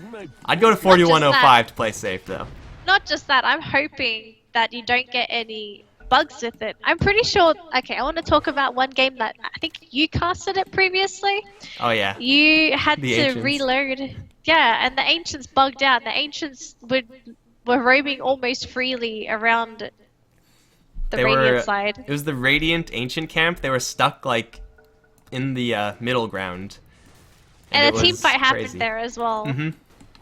I'd go to 41:05 to play safe though. Not just that, I'm hoping that you don't get any bugs with it. I'm pretty sure. Okay, I want to talk about one game that I think you casted it previously. Oh yeah. You had The to Ancients. reload. Yeah, and the Ancients bugged out. The Ancients were roaming almost freely around the Radiant side. It was the Radiant Ancient camp. They were stuck like in the middle ground. And a team was fight happened crazy. there as well. Mm-hmm.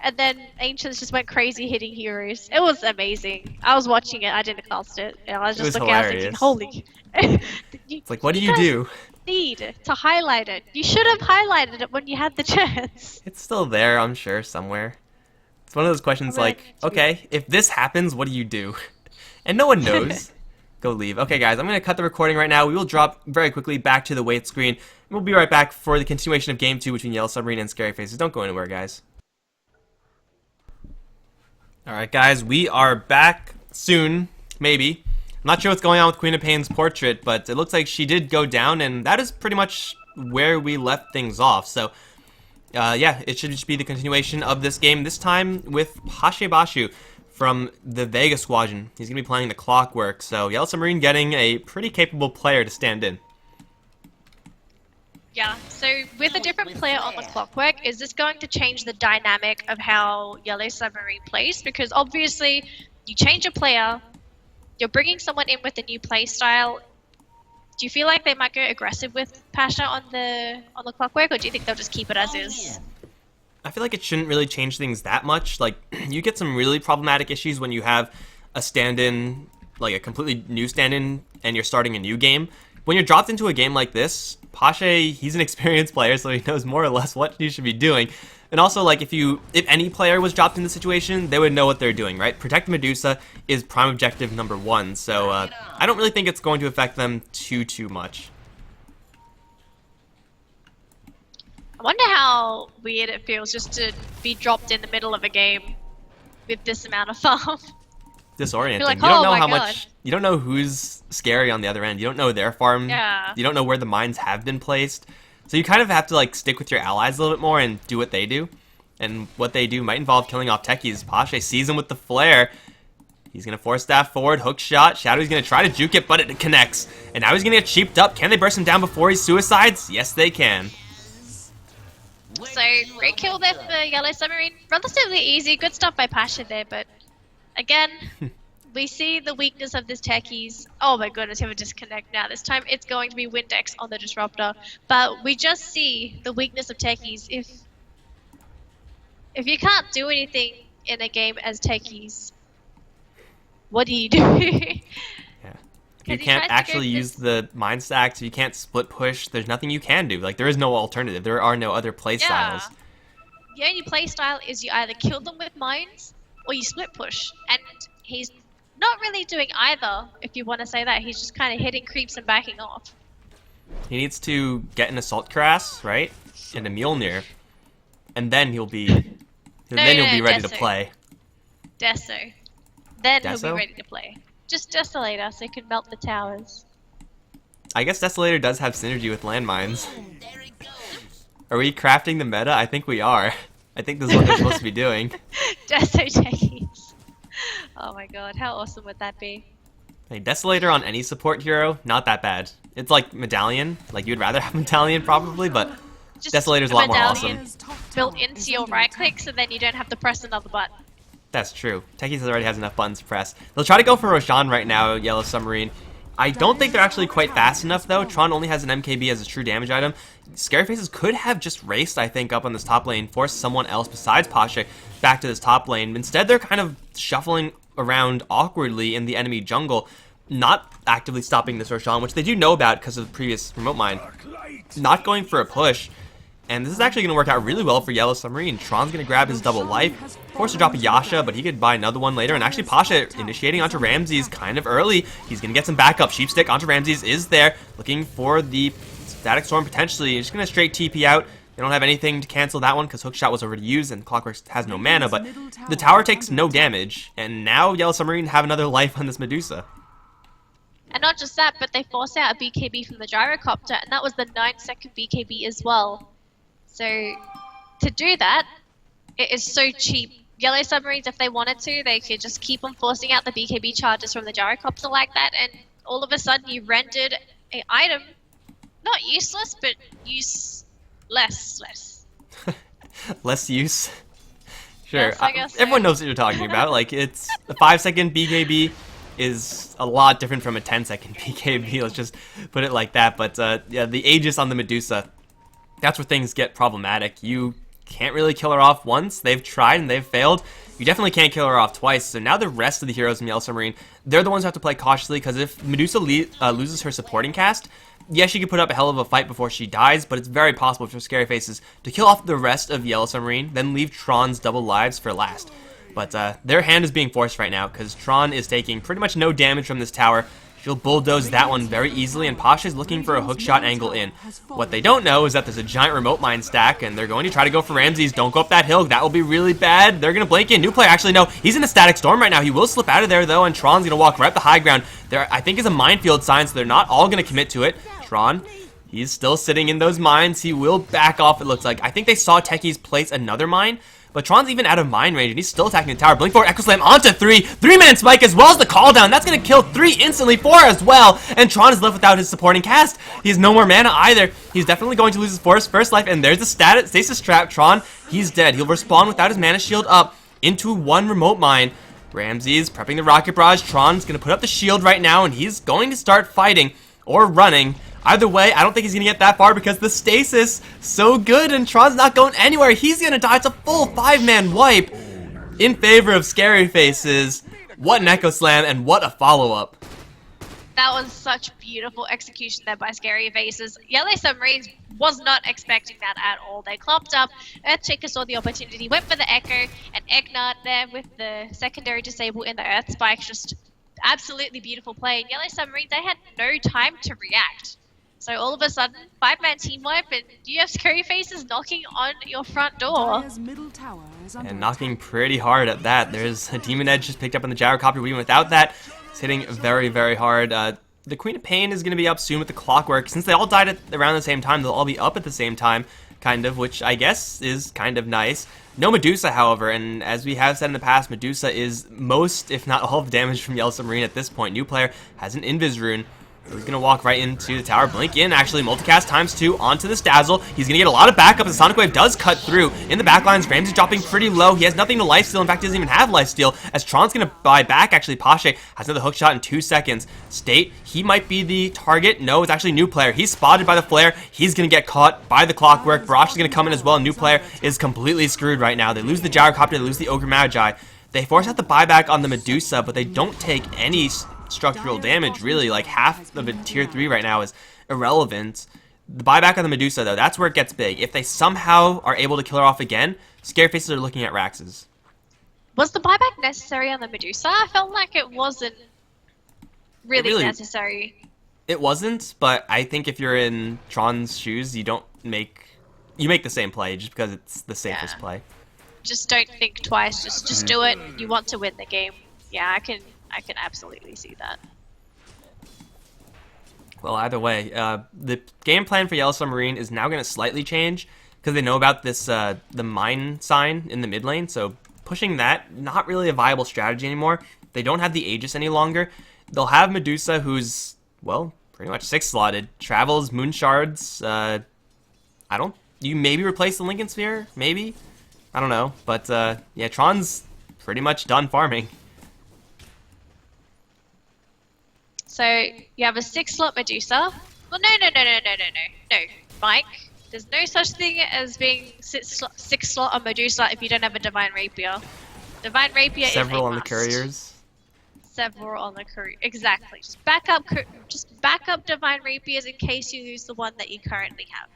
And then Ancients just went crazy hitting heroes. It was amazing. I was watching it. I didn't cast it. And I was It was just looking at it thinking, hilarious. holy. It's like, what do you guys do? need to highlight it. You should have highlighted it when you had the chance. It's still there, I'm sure, somewhere. It's one of those questions I'm like, gonna- okay, if this happens, what do you do? And no one knows. Go leave. Okay, guys, I'm going to cut the recording right now. We will drop very quickly back to the wait screen. We'll be right back for the continuation of Game 2 between YellowSubarine and ScaryFaceZ. Don't go anywhere, guys. Alright, guys, we are back soon, maybe. I'm not sure what's going on with Queen of Pain's portrait, but it looks like she did go down, and that is pretty much where we left things off. So, yeah, it should just be the continuation of this game, this time with Hashebashu from the Vega Squadron. He's going to be playing the Clockwork, so YellowSubarine getting a pretty capable player to stand in. Yeah, so with a different player on the Clockwork, is this going to change the dynamic of how YellowSubarine plays? Because obviously, you change a player, you're bringing someone in with a new play style. Do you feel like they might go aggressive with Pasha on the Clockwork, or do you think they'll just keep it as is? I feel like it shouldn't really change things that much. Like, you get some really problematic issues when you have a stand-in, like a completely new stand-in, and you're starting a new game. When you're dropped into a game like this, Pasha, he's an experienced player, so he knows more or less what you should be doing. And also, like, if any player was dropped in this situation, they would know what they're doing, right? Protect the Medusa is prime objective #1, so I don't really think it's going to affect them too much. I wonder how weird it feels just to be dropped in the middle of a game with this amount of farm. Disorienting. Like, you don't oh know my how God. much. You don't know who's scary on the other end. You don't know their farm. Yeah. You don't know where the mines have been placed. So you kind of have to like stick with your allies a little bit more and do what they do. And what they do might involve killing off techies. Pashe sees him with the flare. He's gonna force staff forward, hook shot. Shadow's gonna try to juke it, but it connects. And now he's gonna get cheaped up. Can they burst him down before he suicides? Yes, they can. So, great kill there for YellowSubarine. Relatively easy, good stuff by Pasha there, but again, we see the weakness of this techies. Oh my goodness, you have a disconnect now. This time it's going to be Windex on the Disruptor. But we just see the weakness of techies. If you can't do anything in a game as techies, what do you do? Yeah. You can't actually use the mine stacks. You can't split push. There's nothing you can do. Like, there is no alternative. There are no other play styles. The only play style is you either kill them with mines or you split push. And he's not really doing either, if you want to say that. He's just kind of hitting creeps and backing off. He needs to get an Assault Cuirass, right? And a Mjolnir. And then he'll be... then he'll be ready to play. Deso. Then he'll Deso? be ready to play. Just Desolator so he can melt the towers. I guess Desolator does have synergy with landmines. Are we crafting the meta? I think we are. I think this is what they're supposed to be doing. Deso techies. Oh my god, how awesome would that be? Hey, Desolator on any support hero, not that bad. It's like Medallion. Like, you'd rather have Medallion probably, but Just Desolator's a lot more medallion awesome. built into your right click so then you don't have to press another button. That's true. Techies already has enough buttons to press. They'll try to go for Roshan right now, YellowSubarine. I don't think they're actually quite fast enough, though. Tron only has an MKB as a true damage item. ScaryFaceZ could have just raced, I think, up on this top lane, forced someone else besides Pashe back to this top lane. Instead, they're kind of shuffling around awkwardly in the enemy jungle, not actively stopping this Roshan, which they do know about because of the previous remote mine. Not going for a push. And this is actually going to work out really well for YellowSubarine. Tron's going to grab his double life, force to drop a Yasha, but he could buy another one later. And actually, Pasha initiating onto Ramses kind of early. He's going to get some backup. Sheepstick onto Ramses is there, looking for the Static Storm potentially. He's just going to straight TP out. They don't have anything to cancel that one because Hookshot was already used and Clockwork has no mana, but the tower takes no damage. And now YellowSubarine have another life on this Medusa. And not just that, but they force out a BKB from the Gyrocopter, and that was the 9-second BKB as well. So, to do that, it is so cheap. YellowSubarines, if they wanted to, they could just keep on forcing out the BKB charges from the Gyrocopter like that, and all of a sudden you rendered an item, not useless, but less. Less use. Sure, Yes, I guess so. everyone knows what you're talking about. Like, it's a 5-second BKB is a lot different from a 10-second BKB. Let's just put it like that. But yeah, the Aegis on the Medusa, that's where things get problematic. You can't really kill her off once. They've tried and they've failed. You definitely can't kill her off twice. So now the rest of the heroes in YellowSubarine, they're the ones who have to play cautiously, because if Medusa loses her supporting cast, yes, she could put up a hell of a fight before she dies, but it's very possible for ScaryFaceZ to kill off the rest of YellowSubarine, then leave Tron's double lives for last. But their hand is being forced right now, because Tron is taking pretty much no damage from this tower. She'll bulldoze that one very easily, and Pasha's looking for a hookshot angle in. What they don't know is that there's a giant remote mine stack, and they're going to try to go for Ramses. Don't go up that hill. That will be really bad. They're going to blank in. New player, actually, no. He's in a static storm right now. He will slip out of there, though, and Tron's going to walk right up the high ground. There, I think, is a minefield sign, so they're not all going to commit to it. Tron, he's still sitting in those mines. He will back off, it looks like. I think they saw techies place another mine, but Tron's even out of mine range, and he's still attacking the tower. Blink forward, Echo Slam onto 3. 3-man spike as well as the call down. That's going to kill 3 instantly, 4 as well. And Tron is left without his supporting cast. He has no more mana either. He's definitely going to lose his first life, and there's the stasis trap. Tron, he's dead. He'll respawn without his mana shield up into one remote mine. Ramses prepping the rocket barrage. Tron's going to put up the shield right now, and he's going to start fighting or running. Either way, I don't think he's going to get that far because the stasis so good and Tron's not going anywhere. He's going to die. It's a full 5-man wipe in favor of ScaryFaceZ. What an Echo Slam and what a follow-up. That was such beautiful execution there by ScaryFaceZ. YellowSubarine was not expecting that at all. They clopped up, Earthshaker saw the opportunity, went for the Echo, and Egnard there with the secondary disable in the Earth Spike. Just absolutely beautiful play. YellowSubarine, they had no time to react. So all of a sudden, 5-man team wipe, and you have ScaryFaceZ knocking on your front door. Dire's middle tower is under And knocking pretty hard at that. There's a Demon Edge just picked up on the Gyrocopter, but even without that, it's hitting very, very hard. The Queen of Pain is going to be up soon with the Clockwork. Since they all died at around the same time, they'll all be up at the same time, kind of, which I guess is kind of nice. No Medusa, however, and as we have said in the past, Medusa is most, if not all, of the damage from YellowSubarine at this point. New player has an Invis rune. He's going to walk right into the tower, blink in, actually, multicast ×2 onto this Dazzle. He's going to get a lot of backup as the Sonic Wave does cut through. In the backlines, Ramsey dropping pretty low. He has nothing to lifesteal. In fact, he doesn't even have lifesteal, as Tron's going to buy back, actually. Pashe has another hook shot in 2 seconds. State, he might be the target. No, it's actually New Player. He's spotted by the Flare. He's going to get caught by the Clockwork. Barrage is going to come in as well. New Player is completely screwed right now. They lose the Gyrocopter, they lose the Ogre Magi. They force out the buyback on the Medusa, but they don't take any structural damage, really. Like, half of a tier 3 right now is irrelevant. The buyback on the Medusa, though, that's where it gets big. If they somehow are able to kill her off again, ScaryFaceZ are looking at Rax's. Was the buyback necessary on the Medusa? I felt like it wasn't really necessary. It wasn't, but I think if you're in Tron's shoes, you make the same play just because it's the safest play. Just don't think twice. Just do it. You want to win the game. Yeah, I can absolutely see that. Well, either way, the game plan for YellowSubarine is now going to slightly change because they know about this the mine sign in the mid lane. So pushing that, not really a viable strategy anymore. They don't have the Aegis any longer. They'll have Medusa, who's, well, pretty much 6-slotted. Travels, Moon Shards. You maybe replace the Lincoln Sphere, maybe. I don't know, but yeah, Tron's pretty much done farming. So you have a 6-slot Medusa. Well, no, Mike. There's no such thing as being 6-slot on Medusa if you don't have a Divine Rapier. Divine Rapier is a Several on the must. couriers. Several on the courier. Exactly. Just back up Divine Rapiers in case you lose the one that you currently have.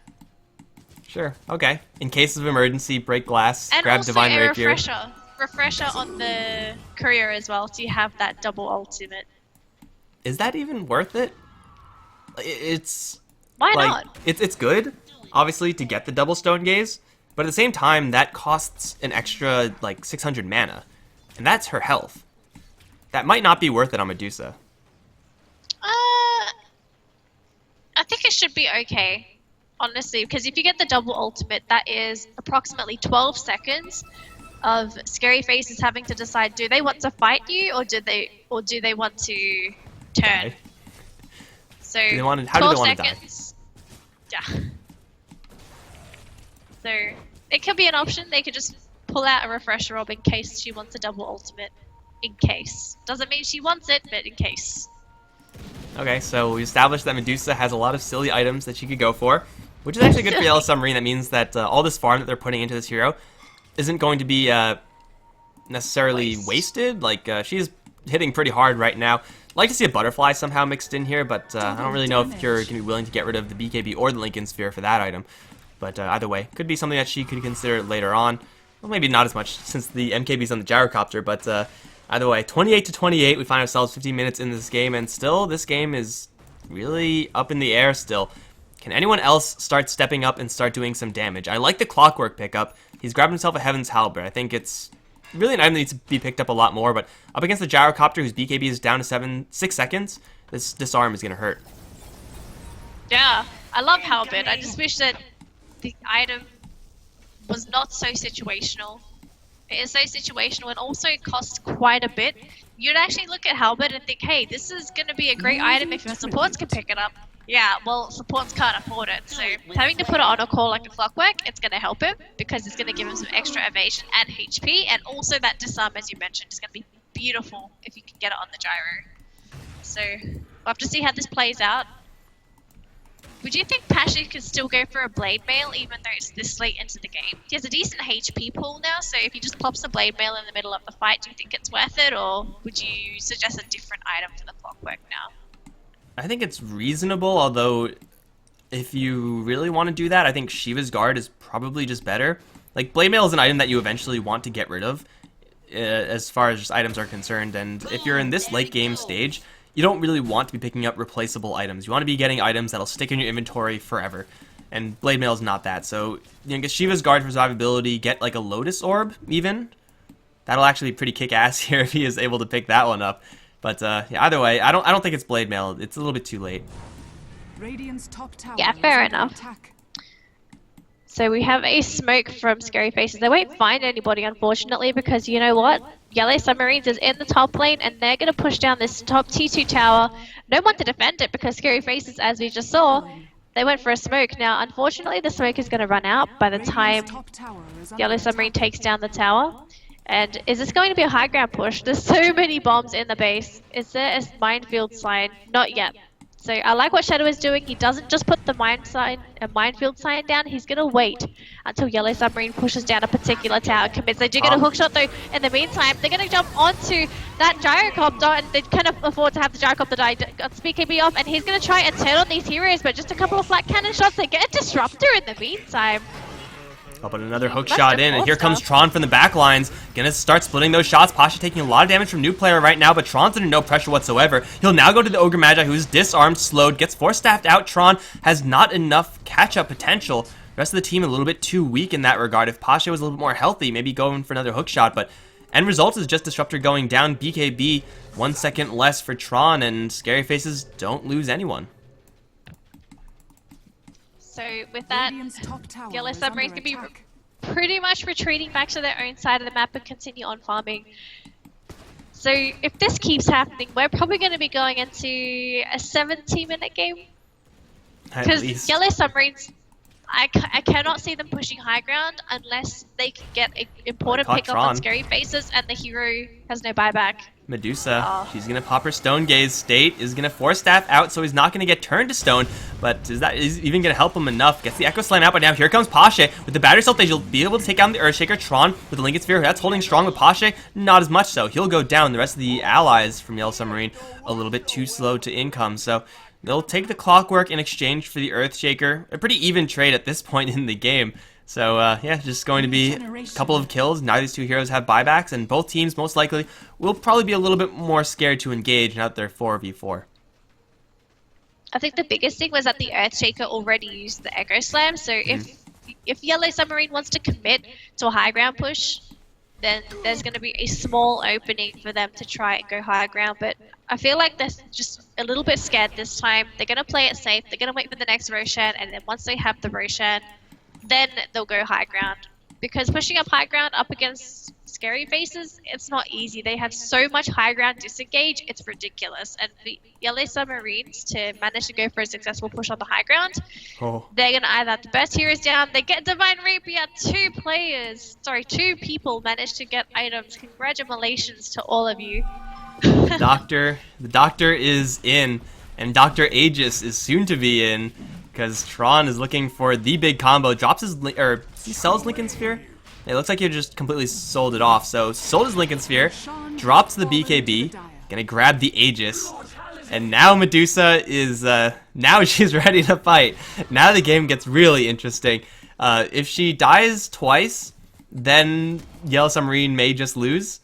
Sure. Okay. In case of emergency, break glass. And grab also Divine a Rapier. refresher on the courier as well, so you have that double ultimate. Is that even worth it? It's Why like, not? It's good, obviously, to get the double stone gaze, but at the same time, that costs an extra like 600 mana, and that's her health. That might not be worth it on Medusa. I think it should be okay, honestly, because if you get the double ultimate, that is approximately 12 seconds of ScaryFaceZ having to decide: do they want to fight you, or do they want to turn? Okay. So how do they 12 want to die? seconds. Yeah. So it could be an option. They could just pull out a refresher orb in case she wants a double ultimate. In case. Doesn't mean she wants it, but in case. Okay, so we established that Medusa has a lot of silly items that she could go for, which is actually good for YellowSubarine. That means that all this farm that they're putting into this hero isn't going to be necessarily wasted. Like, she's hitting pretty hard right now. I'd like to see a butterfly somehow mixed in here, but I don't really know if you're going to be willing to get rid of the BKB or the Lincoln Sphere for that item. But either way, could be something that she could consider later on. Well, maybe not as much since the MKB's on the Gyrocopter, but either way, 28-28, we find ourselves 15 minutes in this game, and still, this game is really up in the air still. Can anyone else start stepping up and start doing some damage? I like the Clockwork pickup. He's grabbed himself a Heaven's Halberd. I think it's really an item that needs to be picked up a lot more, but up against the Gyrocopter, whose BKB is down to 6 seconds, this disarm is going to hurt. Yeah, I love Halberd. I just wish that the item was not so situational. It is so situational, and also it costs quite a bit. You'd actually look at Halberd and think, hey, this is going to be a great item if your supports can pick it up. Yeah, well, supports can't afford it, so having to put it on a core like a Clockwork, it's going to help him, because it's going to give him some extra evasion and HP, and also that disarm, as you mentioned, is going to be beautiful if you can get it on the gyro. So, we'll have to see how this plays out. Would you think Pashe could still go for a Blade Mail even though it's this late into the game? He has a decent HP pool now, so if he just pops a Blade Mail in the middle of the fight, do you think it's worth it, or would you suggest a different item for the Clockwork now? I think it's reasonable, although if you really want to do that, I think Shiva's Guard is probably just better. Like, Blade Mail is an item that you eventually want to get rid of, as far as just items are concerned, and if you're in this late game stage, you don't really want to be picking up replaceable items. You want to be getting items that'll stick in your inventory forever, and Blade Mail is not that. So, you know, get Shiva's Guard for survivability, get like a Lotus Orb, even. That'll actually be pretty kick-ass here if he is able to pick that one up. But yeah, either way, I don't think it's Blade Mail. It's a little bit too late. Radiant's top tower Yeah, fair is under enough. attack. So we have a smoke from ScaryFaceZ. They won't find anybody, unfortunately, because you know what? YellowSubarine is in the top lane, and they're going to push down this top T2 tower. No one to defend it, because ScaryFaceZ, as we just saw, they went for a smoke. Now, unfortunately, the smoke is going to run out by the time Radiant's top tower is under YellowSubarine attack. takes down the tower. And is this going to be a high ground push? There's so many bombs in the base. Is there a minefield sign? Not yet. So I like what Shadow is doing. He doesn't just put the minefield sign down. He's going to wait until YellowSubarine pushes down a particular tower, commits. They do get a hook shot though. In the meantime, they're going to jump onto that gyrocopter, and they cannot afford to have the gyrocopter die. Got Speed KB off, and he's going to try and turn on these heroes, but just a couple of flat cannon shots. They get a disruptor in the meantime. Oh, but another hook Must shot have in, and here forced comes us. Tron from the back lines. Gonna start splitting those shots. Pasha taking a lot of damage from new player right now, but Tron's under no pressure whatsoever. He'll now go to the Ogre Magi, who's disarmed, slowed, gets force-staffed out. Tron has not enough catch-up potential. The rest of the team a little bit too weak in that regard. If Pasha was a little bit more healthy, maybe going for another hook shot, but end result is just Disruptor going down. BKB, 1 second less for Tron, and ScaryFaceZ don't lose anyone. So with that, Radiant's top tower is YellowSubarine under can be attack. pretty much retreating back to their own side of the map and continue on farming. So if this keeps happening, we're probably going to be going into a 70-minute game. At Because least. YellowSubmarines, I cannot see them pushing high ground unless they can get an important caught pick up on Tron. ScaryFaceZ and the hero has no buyback. Medusa, Oh. she's gonna pop her Stone Gaze. State is gonna force staff out, so he's not gonna get turned to stone. But is even gonna help him enough? Gets the Echo Slam out, but now here comes Pasha with the battery Salt. He'll be able to take down the Earthshaker. Tron with the Lincoln Sphere, that's holding strong, but Pasha not as much so. He'll go down. The rest of the allies from YellowSubarine a little bit too slow to income, so they'll take the Clockwork in exchange for the Earthshaker. A pretty even trade at this point in the game. So, yeah, just going to be a couple of kills. Neither of these two heroes have buybacks, and both teams, most likely, will probably be a little bit more scared to engage now that they're 4v4. I think the biggest thing was that the Earthshaker already used the Echo Slam, so if YellowSubarine wants to commit to a high ground push, then there's going to be a small opening for them to try and go high ground, but I feel like they're just a little bit scared this time. They're going to play it safe, they're going to wait for the next Roshan, and then once they have the Roshan, then they'll go high ground. Because pushing up high ground up against ScaryFaceZ, it's not easy. They have so much high ground disengage, it's ridiculous. And for YellowSubarines to manage to go for a successful push on the high ground, Oh. they're gonna either have the best heroes down, they get Divine Rapier, two people managed to get items. Congratulations to all of you. The doctor is in, and Dr. Aegis is soon to be in, because Tron is looking for the big combo. Drops his, he sells Lincoln Sphere? It looks like he just completely sold it off. So, sold his Lincoln Sphere, drops the BKB, gonna grab the Aegis, and now Medusa is, now she's ready to fight. Now the game gets really interesting. If she dies twice, then YellowSubarine may just lose.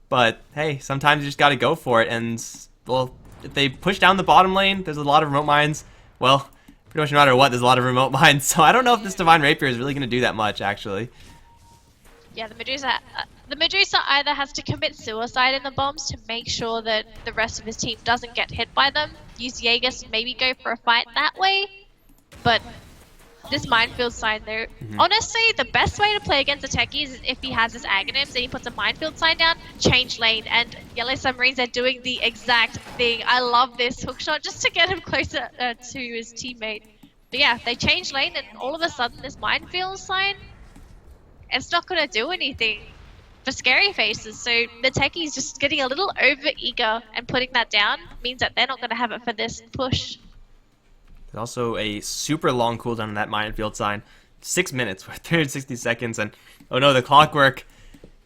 But, hey, sometimes you just gotta go for it, and, well, if they push down the bottom lane, there's a lot of remote mines. Well, pretty much no matter what, there's a lot of remote mines, so I don't know if this Divine Rapier is really gonna do that much, actually. Yeah, the Medusa either has to commit suicide in the bombs to make sure that the rest of his team doesn't get hit by them, use Jaegers, maybe go for a fight that way, but this minefield sign though, honestly, the best way to play against the techies is if he has his Aghanims and he puts a minefield sign down, change lane, and YellowSubarines are doing the exact thing. I love this hookshot just to get him closer to his teammate. But yeah, they change lane and all of a sudden this minefield sign, it's not going to do anything for ScaryFaceZ. So the techies just getting a little over eager and putting that down means that they're not going to have it for this push. There's also a super long cooldown on that minefield sign. 6 minutes, 360 seconds, and oh no, the Clockwork.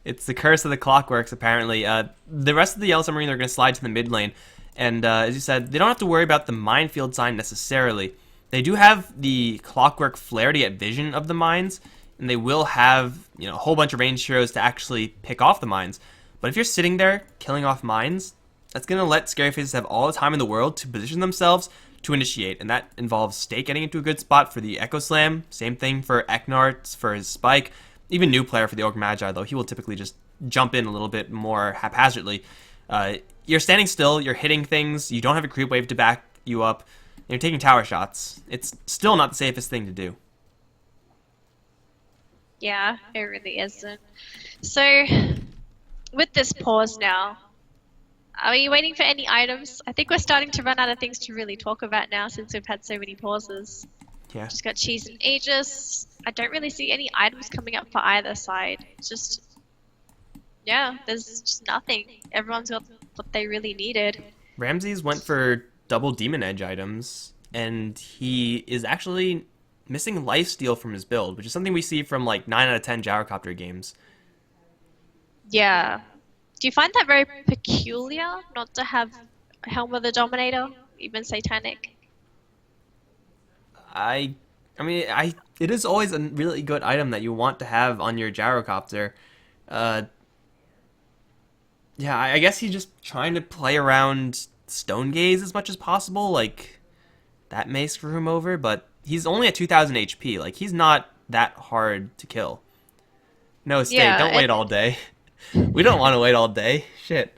It's the curse of the Clockworks, apparently. The rest of the YellowSubarine are going to slide to the mid lane, And as you said, they don't have to worry about the minefield sign necessarily. They do have the clockwork flare to get vision of the mines, and they will have, you know, a whole bunch of ranged heroes to actually pick off the mines. But if you're sitting there killing off mines, that's going to let ScaryFaceZ have all the time in the world to position themselves to initiate, and that involves Stake getting into a good spot for the Echo Slam, same thing for Eknart for his Spike, even new player for the Orc Magi, though he will typically just jump in a little bit more haphazardly. You're standing still, you're hitting things, you don't have a creep wave to back you up, and you're taking tower shots. It's still not the safest thing to do. Yeah, it really isn't. So, with this pause now, are you waiting for any items? I think we're starting to run out of things to really talk about now since we've had so many pauses. Yeah. Just got Cheese and Aegis. I don't really see any items coming up for either side. It's just, yeah, there's just nothing. Everyone's got what they really needed. Ramses went for double Demon Edge items, and he is actually missing lifesteal from his build, which is something we see from like 9 out of 10 Gyrocopter games. Yeah. Do you find that very peculiar not to have Helm of the Dominator, even Satanic? I mean, it is always a really good item that you want to have on your Gyrocopter. Yeah, I guess he's just trying to play around Stone Gaze as much as possible. Like, that may screw him over, but he's only at 2,000 HP. Like, he's not that hard to kill. No, Stay, Yeah, don't wait all day. We don't want to wait all day. Shit.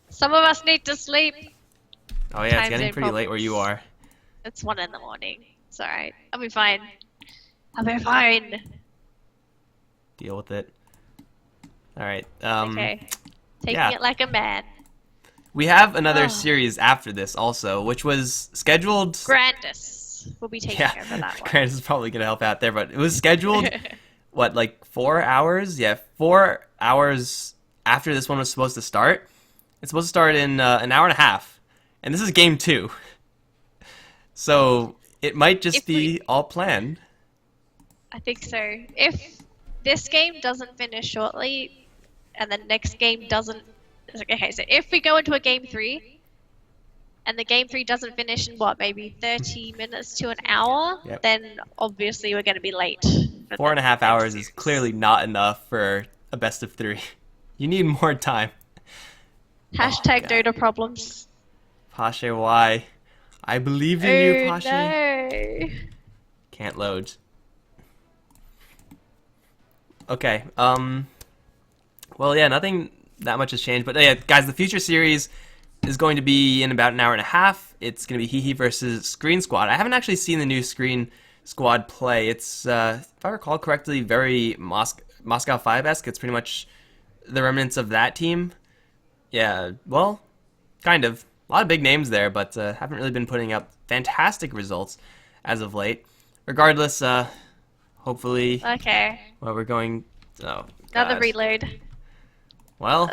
Some of us need to sleep. Oh yeah, Time it's getting zone pretty late where you are. It's 1 in the morning. It's alright. I'll be fine. I'll be fine. Deal with it. Alright, Okay. Taking yeah. it like a man. We have another Oh. series after this also, which was scheduled... Grandis will be taking Yeah, over that one. Grant is probably going to help out there, but it was scheduled, what, like 4 hours? Yeah, 4 hours after this one was supposed to start. It's supposed to start in an hour and a half, and this is game 2. So it might just be all planned. I think so. If this game doesn't finish shortly, and the next game doesn't... Okay, so if we go into a game 3, and the game 3 doesn't finish in, what, maybe 30 minutes to an hour, Yep. then obviously we're going to be late. for 4.5 the hours next is clearly not enough for a best of 3. You need more time. Hashtag God. Dota problems. Pashe, why? I believe in you, Pashe. No. Can't load. Okay, well, yeah, nothing that much has changed, but yeah, guys, the future series is going to be in about an hour and a half. It's going to be Hehe versus Screen Squad. I haven't actually seen the new Screen Squad play. It's, if I recall correctly, very Moscow 5-esque. It's pretty much the remnants of that team. Yeah, well, kind of. A lot of big names there, but haven't really been putting up fantastic results as of late. Regardless, hopefully, Okay. well, we're going... Oh, Another God. reload. Well,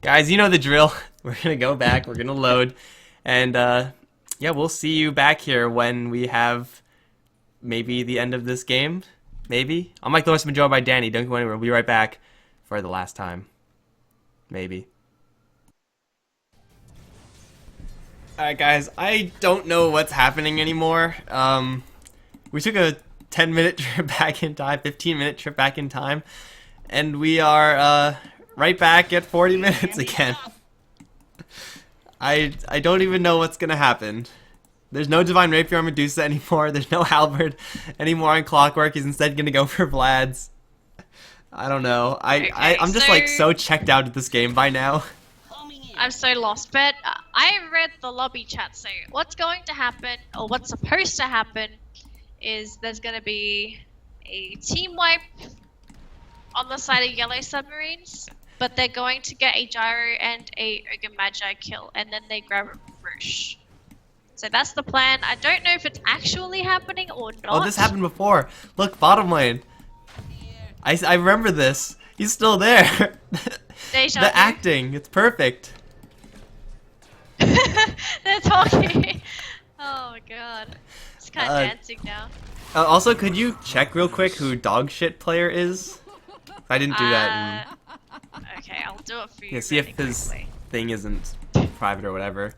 guys, you know the drill. We're going to go back, we're going to load, and yeah, we'll see you back here when we have maybe the end of this game. Maybe. I'm Mikelorus, been joined by Danny. Don't go anywhere. We'll be right back for the last time. Maybe. Alright, guys, I don't know what's happening anymore. We took a 10-minute trip back in time, 15-minute trip back in time, and we are right back at 40 minutes again. I don't even know what's gonna happen. There's no Divine Rapier on Medusa anymore. There's no Halberd anymore on Clockwork. He's instead gonna go for Vlad's. I don't know. I'm just like so checked out at this game by now. I'm so lost, but I read the lobby chat, so what's going to happen, or what's supposed to happen, is there's going to be a team wipe on the side of Yellow Submarines, but they're going to get a Gyro and a Ogre Magi kill, and then they grab a Rush. So that's the plan. I don't know if it's actually happening or not. Oh, this happened before. Look, bottom lane. I remember this. He's still there. Deja The vu. acting, it's perfect. They're talking. Oh my god. It's kind of dancing now. Also, could you check real quick who Dogshit player is? I didn't do that. Okay, I'll do it for you. Yeah, see if really his quickly. thing isn't private or whatever.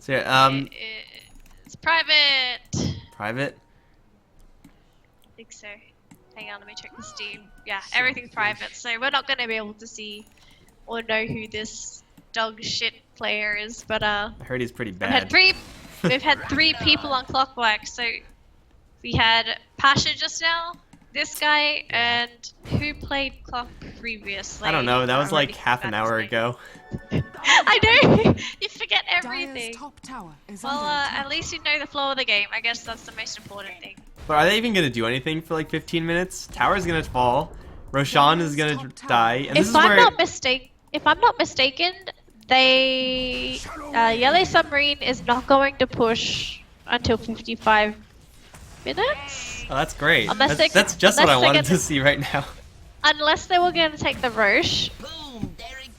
So yeah, It's private. private. I think so. Hang on, let me check the Steam. Yeah, everything's private, so we're not gonna be able to see or know who this dog shit player is. But I heard he's pretty we've bad. had three people on Clockwork. So we had Pasha just now, this guy, and who played Clock previously? I don't know. That was like already half an forgot his hour name. ago. I know. You forget Dire's everything. top tower is Well, under attack. at least you know the flow of the game. I guess that's the most important thing. But are they even gonna do anything for like 15 minutes? Tower's gonna fall. Roshan is gonna die, and this If is where. if I'm not mistaken, they YellowSubarine is not going to push until 55 minutes, Oh, that's great. Unless That's they- just what I unless they wanted get to the- see right now. unless they were going to take the Roche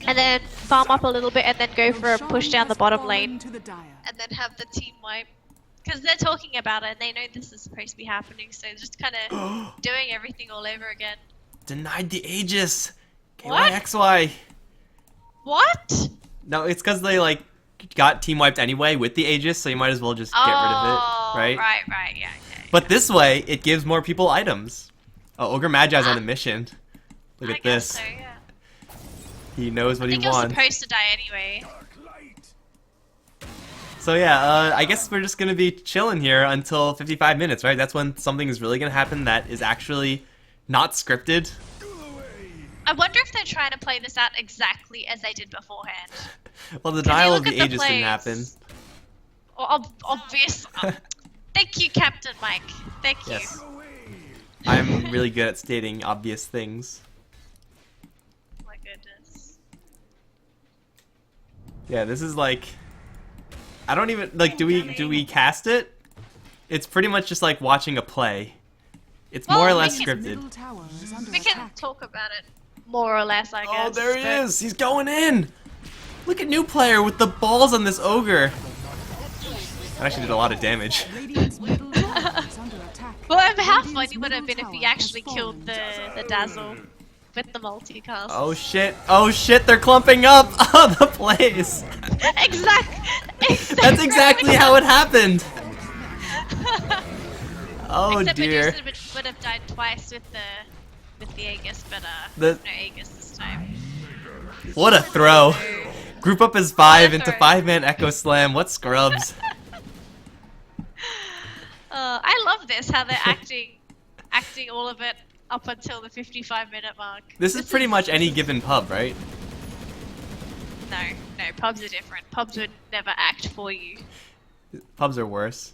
and then farm up a little bit and then go for a push down the bottom lane To the Dire. and then have the team wipe. Because they're talking about it and they know this is supposed to be happening, so just kind of doing everything all over again. Denied the Aegis. What? KYXY. What? No, it's because they like got team wiped anyway with the Aegis, so you might as well just get rid of it, right? Right, yeah. But this way, it gives more people items. Oh, Ogre Magi's on a mission. Look I at guess this. so, yeah. He knows what I he think you're wants. supposed to die anyway. So yeah, I guess we're just gonna be chilling here until 55 minutes, right? That's when something is really gonna happen that is actually not scripted. I wonder if they're trying to play this out exactly as they did beforehand. Well, the 'Cause you dial of look the at the Aegis didn't plays. happen. Well, obvious. Thank you, Captain Mike. Thank you. Yes. I'm really good at stating obvious things. Oh my goodness. Yeah, this is like, I don't even like. Do we cast it? It's pretty much just like watching a play. It's Well, more or we less can- scripted. Middle tower is under We can attack. talk about it more or less, I guess. Oh, there he but- is! He's going in! Look at new player with the balls on this ogre! That actually did a lot of damage. Radiant's middle tower is under attack. Well, how Radiant's funny would it have been middle if he tower actually has killed fallen. the Dazzle with the multicast? Oh shit! Oh shit! They're clumping up! Oh, the plays! That's exactly how it happened! Oh Except dear. Medusa would have died twice with the Aegis, but The- no Aegis this time. What a throw! Group up as 5 What a into throw. 5-man Echo Slam. What scrubs? I love this, how they're acting all of it up until the 55-minute mark. This is pretty much any given pub, right? No, pubs are different. Pubs would never act for you. Pubs are worse.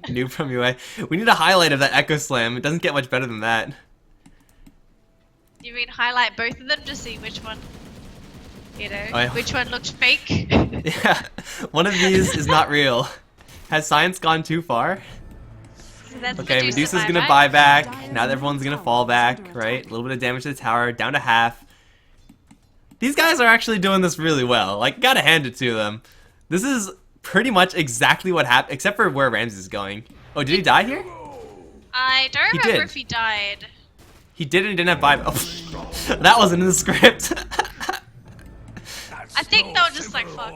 New from UA. We need a highlight of that Echo Slam. It doesn't get much better than that. You mean highlight both of them to see which one, you know, Oh, yeah. which one looked fake? Yeah, one of these is not real. Has science gone too far? So that's Okay, Medusa Medusa's gonna buyback. buy back. Now that everyone's gonna fall back, right? A little bit of damage to the tower, down to half. These guys are actually doing this really well. Like, gotta hand it to them. This is pretty much exactly what happened, except for where Ramsey's going. Oh, did he die here? I don't He remember did. if he died. He did and didn't have buyback. Oh, that wasn't in the script. I think they were just like, fuck.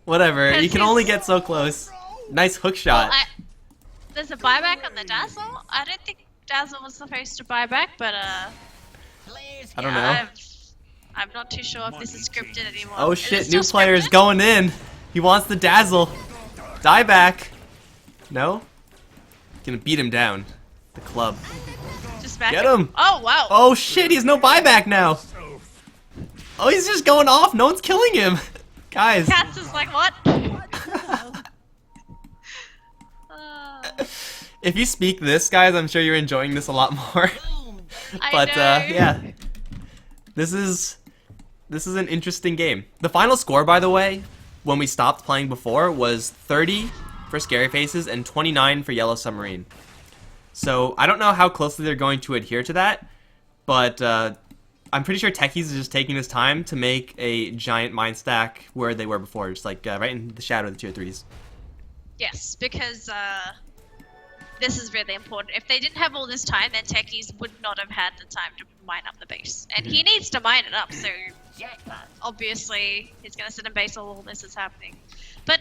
Whatever, you Because can only he's- get so close. Nice hook Well, shot. there's a buyback on the Dazzle. I don't think Dazzle was supposed to buy back, but I don't know. I'm not too sure if this is scripted anymore. Oh Is it shit, still new player's scripted? going in. He wants the dazzle. Die back. No? Gonna beat him down. The club. Just back Get him. Oh wow. Oh shit, he has no buyback now. Oh, he's just going off. No one's killing him. Guys. Cats is like what? If you speak this, guys, I'm sure you're enjoying this a lot more. I But know. yeah. This is an interesting game. The final score, by the way, when we stopped playing before, was 30 for ScaryFaceZ and 29 for YellowSubarine. So I don't know how closely they're going to adhere to that, but I'm pretty sure Techies is just taking his time to make a giant mine stack where they were before, just like right in the shadow of the tier 3s. Yes, because this is really important. If they didn't have all this time, then Techies would not have had the time to mine up the base. And he needs to mine it up, so obviously he's gonna sit in base while all this is happening. But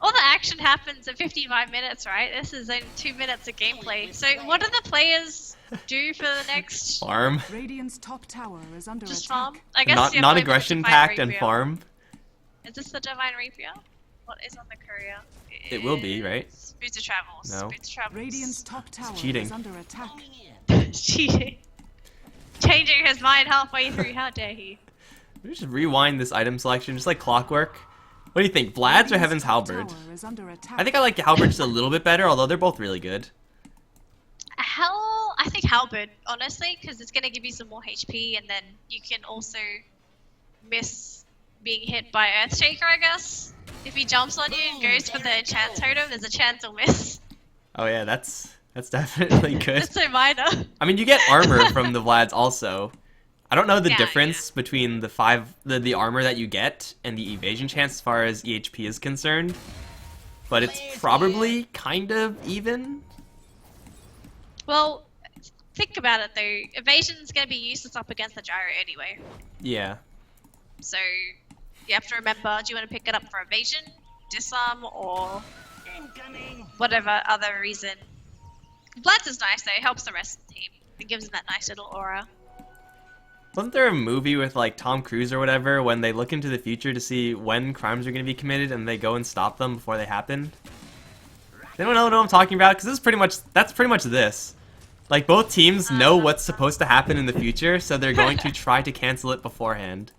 all the action happens in 55 minutes, right? This is only 2 minutes of gameplay. So what do the players do for the next... Farm. Radiant's top tower is under Just attack. farm? I guess you have Non-aggression Divine pact and Rapier. farm. Is this the Divine Rapier? What is on the courier? It will be, right? Booster Travels. No. Booster Travels. Radiant's top tower cheating. is under attack. Cheating. Changing his mind halfway through, how dare he? Let me just rewind this item selection, just like clockwork. What do you think, Vlad's or Heaven's Halberd? Tower is under attack. I think I like Halberd just a little bit better, although they're both really good. I think Halberd, honestly, because it's going to give you some more HP, and then you can also miss being hit by Earthshaker, I guess. If he jumps on you and goes for the enchant totem, there's a chance he'll miss. Oh yeah, that's definitely good. It's so minor. I mean, you get armor from the Vlads also. I don't know the Yeah, difference between the armor that you get and the evasion chance as far as EHP is concerned, but it's probably kind of even. Well, think about it though. Evasion's going to be useless up against the gyro anyway. Yeah. So you have to remember, do you want to pick it up for evasion, disarm, or whatever other reason? Blitz is nice though, it helps the rest of the team. It gives them that nice little aura. Wasn't there a movie with like Tom Cruise or whatever when they look into the future to see when crimes are going to be committed and they go and stop them before they happen? Does anyone know what I'm talking about? Because that's pretty much this. Like both teams know what's supposed to happen in the future, so they're going to try to cancel it beforehand.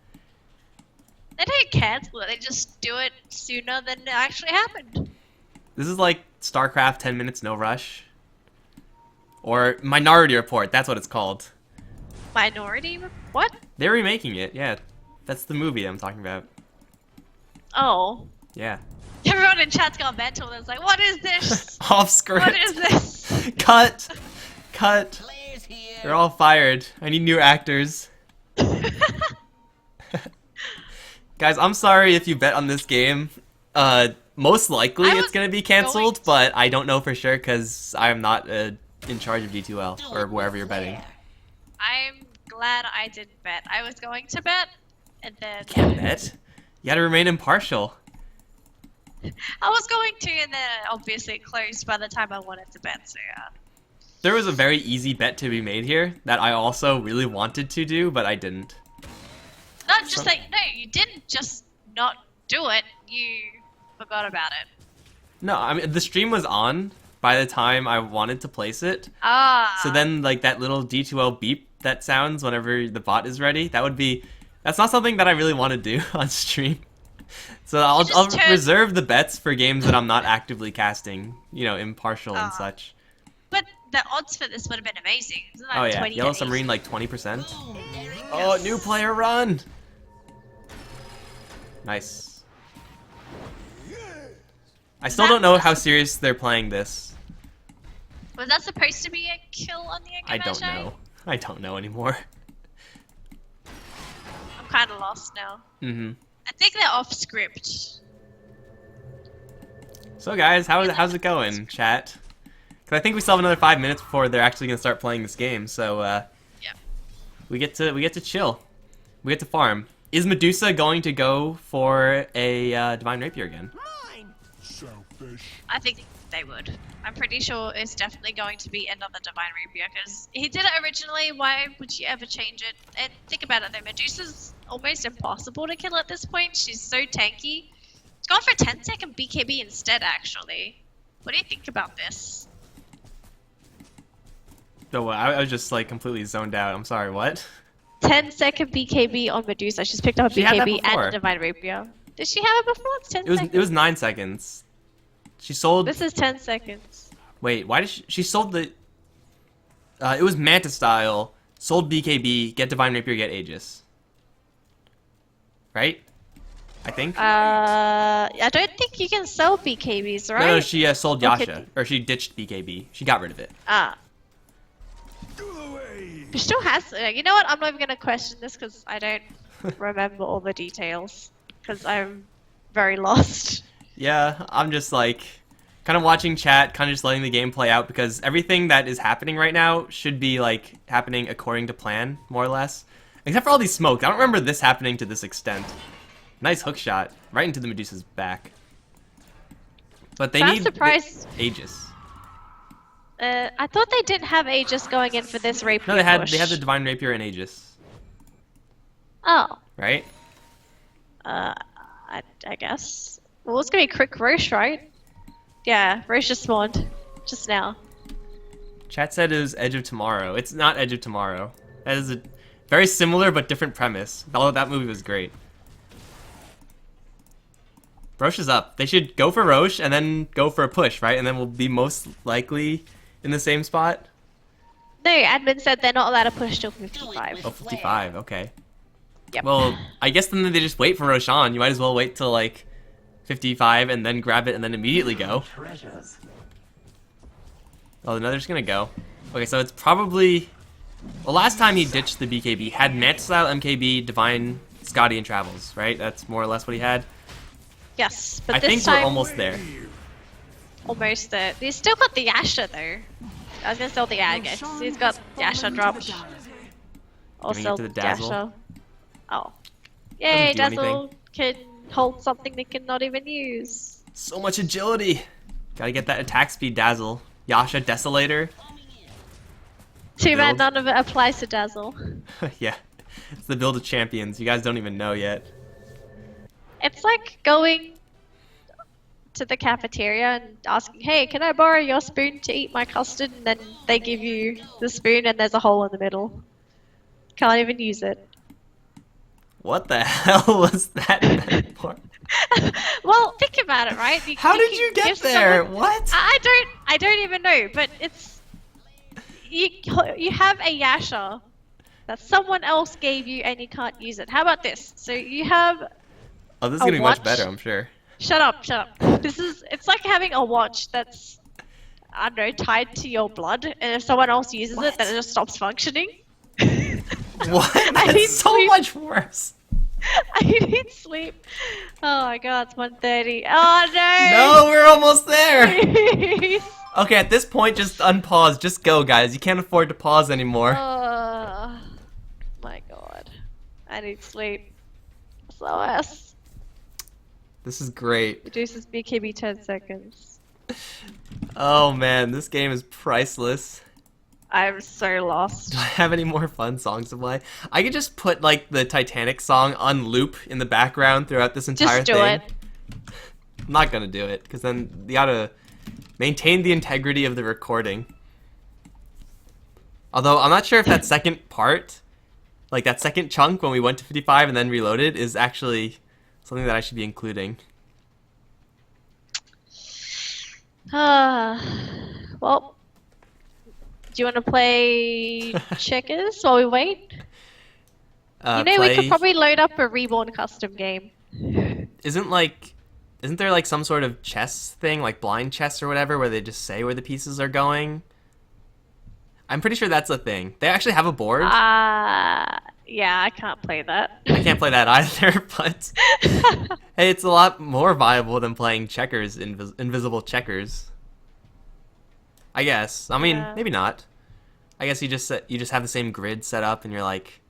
They don't cancel it, they just do it sooner than it actually happened. This is like StarCraft 10 Minutes No Rush. Or Minority Report, that's what it's called. What? They're remaking it, yeah. That's the movie I'm talking about. Oh. Yeah. Everyone in chat's gone mental. It's like, what is this? Off script. What is this? Cut! Cut! They're all fired. I need new actors. Guys, I'm sorry if you bet on this game. Most likely it's gonna be cancelled, but I don't know for sure because I'm not in charge of D2L or wherever you're betting. I'm glad I didn't bet. I was going to bet, and then... Can't bet. You gotta remain impartial. I was going to, and then obviously it closed by the time I wanted to bet, so yeah. There was a very easy bet to be made here that I also really wanted to do, but I didn't. Not just like, no, you didn't just not do it, you forgot about it. No, I mean, the stream was on by the time I wanted to place it. Ah. So then, like, that little D2L beep that sounds whenever the bot is ready, that's not something that I really want to do on stream. So I'll reserve the bets for games that I'm not actively casting, you know, impartial and such. But the odds for this would have been amazing. Isn't that Oh yeah, 20 YellowSubarine like 20%. Oh, new player run! Nice. I still don't know how serious they're playing this. Was that supposed to be a kill on the Echo I don't know. I don't know anymore. I'm kind of lost now. Mm-hmm. I think they're off script. So guys, how's it going, chat? Because I think we still have another 5 minutes before they're actually gonna start playing this game. So Yeah. we get to chill. We get to farm. Is Medusa going to go for a Divine Rapier again? Selfish. I think they would. I'm pretty sure it's definitely going to be another Divine Rapier because he did it originally. Why would you ever change it? And think about it though, Medusa's almost impossible to kill at this point. She's so tanky. It's gone for a 10-second BKB instead, actually. What do you think about this? No, I was just like completely zoned out. I'm sorry, what? 10-second BKB on Medusa. She's picked up a She had that BKB and before. a Divine Rapier. Did she have it before? It's 10 seconds. It was 9 seconds. She sold. This is 10 seconds. Wait, why did she sold the? It was Manta style. Sold BKB, get Divine Rapier, get Aegis. Right? I think. I don't think you can sell BKBs, right? No, she sold Okay. Yasha, or she ditched BKB. She got rid of it. Ah. Go away. She still has. You know what? I'm not even gonna question this because I don't remember all the details because I'm very lost. Yeah, I'm just like kind of watching chat, kind of just letting the game play out because everything that is happening right now should be like happening according to plan, more or less. Except for all these smokes. I don't remember this happening to this extent. Nice hook shot. Right into the Medusa's back. But they I'm need surprised. Aegis. I thought they didn't have Aegis going in for this rapier No, they had push. the Divine Rapier and Aegis. Oh. Right? I guess. Well, it's gonna be quick Roche, right? Yeah, Roche just spawned. Just now. Chat said it was Edge of Tomorrow. It's not Edge of Tomorrow. That is a very similar but different premise. Although that movie was great. Roche is up. They should go for Roche and then go for a push, right? And then we'll be most likely in the same spot. No, admin said they're not allowed to push till 55. Oh, 55. Okay. Yep. Well, I guess then they just wait for Roshan. You might as well wait till like 55 and then grab it and then immediately go. Oh, another's gonna go. Okay, so it's probably... Well, last time he ditched the BKB, he had Mantis Style, MKB, Divine, Scotty, and Travels, right? That's more or less what he had. Yes, but I this think time... we're almost there. Almost there. He's still got the Yasha though. I was gonna sell the Agate. He's got Yasha dropped. Also, to the Dazzle? Yasha. Oh. Yay, Doesn't do Dazzle can hold something they cannot even use. So much agility. Gotta get that attack speed, Dazzle. Yasha, Desolator. Too bad Build. none of it applies to Dazzle. Yeah. It's the build of champions. You guys don't even know yet. It's like going to the cafeteria and asking, hey, can I borrow your spoon to eat my custard? And then they give you the spoon and there's a hole in the middle. Can't even use it. What the hell was that metaphor? Well, think about it, right? How did you get give there? someone- What? I don't even know, but it's you have a Yasha that someone else gave you and you can't use it. How about this? So you have Oh, this is a gonna be much watch. better, I'm sure. Shut up. It's like having a watch that's, I don't know, tied to your blood, and if someone else uses it, then it just stops functioning. What? I need That's so sleep. much worse. I need sleep. Oh my god, it's 1:30. Oh no! No, we're almost there. Please. Okay, at this point, just unpause. Just go, guys. You can't afford to pause anymore. Oh my god. I need sleep. SOS. This is great. Reduces BKB 10 seconds. Oh man, this game is priceless. I'm so lost. Do I have any more fun songs to play? I could just put like the Titanic song on loop in the background throughout this entire Just do thing. it. I'm not gonna do it because then you gotta maintain the integrity of the recording. Although I'm not sure if that second part, like that second chunk when we went to 55 and then reloaded, is actually something that I should be including. Well, do you want to play checkers while we wait? You know, we could probably load up a Reborn custom game. Isn't there like some sort of chess thing, like blind chess or whatever, where they just say where the pieces are going? I'm pretty sure that's a thing. They actually have a board. Yeah, I can't play that. I can't play that either, but hey, it's a lot more viable than playing checkers, invisible checkers. I guess. I mean, Yeah. maybe not. I guess you just have the same grid set up, and you're like,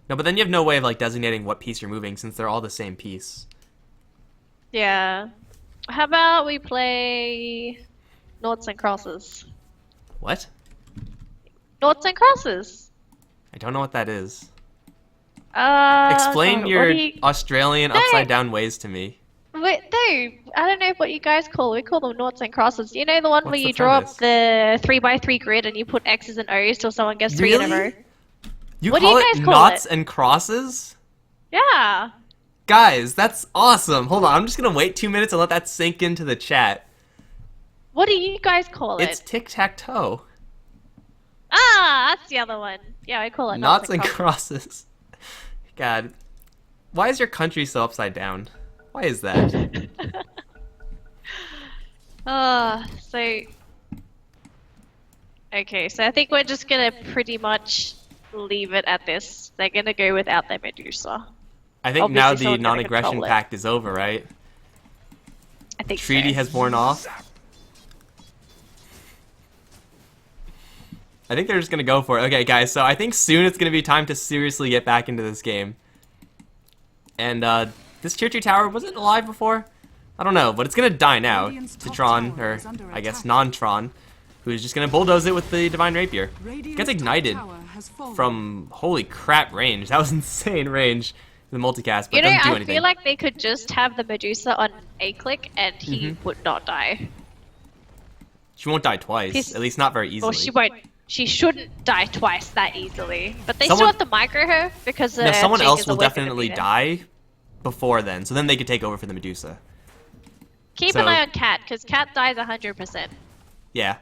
no, but then you have no way of like designating what piece you're moving since they're all the same piece. Yeah. How about we play Noughts and Crosses? What? Noughts and Crosses. I don't know what that is. so Explain your what do you- Australian No. upside down ways to me. Wait, no, I don't know what you guys call. We call them Noughts and Crosses. You know the one What's where the you draw premise? up the 3x3 grid and you put X's and O's till someone gets 3 in a Really? row. You What do call you it guys call knots it? and crosses? Yeah. Guys, that's awesome. Hold on, I'm just gonna wait 2 minutes and let that sink into the chat. What do you guys call It's it? tic-tac-toe. That's the other one. Yeah, I call it Knots and Crosses. crosses. God. Why is your country so upside down? Why is that? So... Okay, so I think we're just gonna pretty much leave it at this. They're gonna go without their Medusa. I think Obviously now the someone's gonna non-aggression control it. pact is over, right? I think Treaty so. has worn off. I think they're just gonna go for it. Okay, guys, so I think soon it's gonna be time to seriously get back into this game. And this tier 2 tower, was it alive before? I don't know, but it's gonna die now to Tron, or I guess non-Tron, who is just gonna bulldoze it with the Divine Rapier. It gets ignited from, holy crap, range. That was insane range, the multicast, but You know, doesn't do I anything. feel like they could just have the Medusa on a click and he would not die. She won't die twice, He's- at least not very easily. Well, she won't. She shouldn't die twice that easily. But they Someone- still have to micro her because No, someone Jake else is will always gonna definitely be there. die before then, so then they could take over for the Medusa. Keep So- an eye on Cat because Cat dies 100%. Yeah.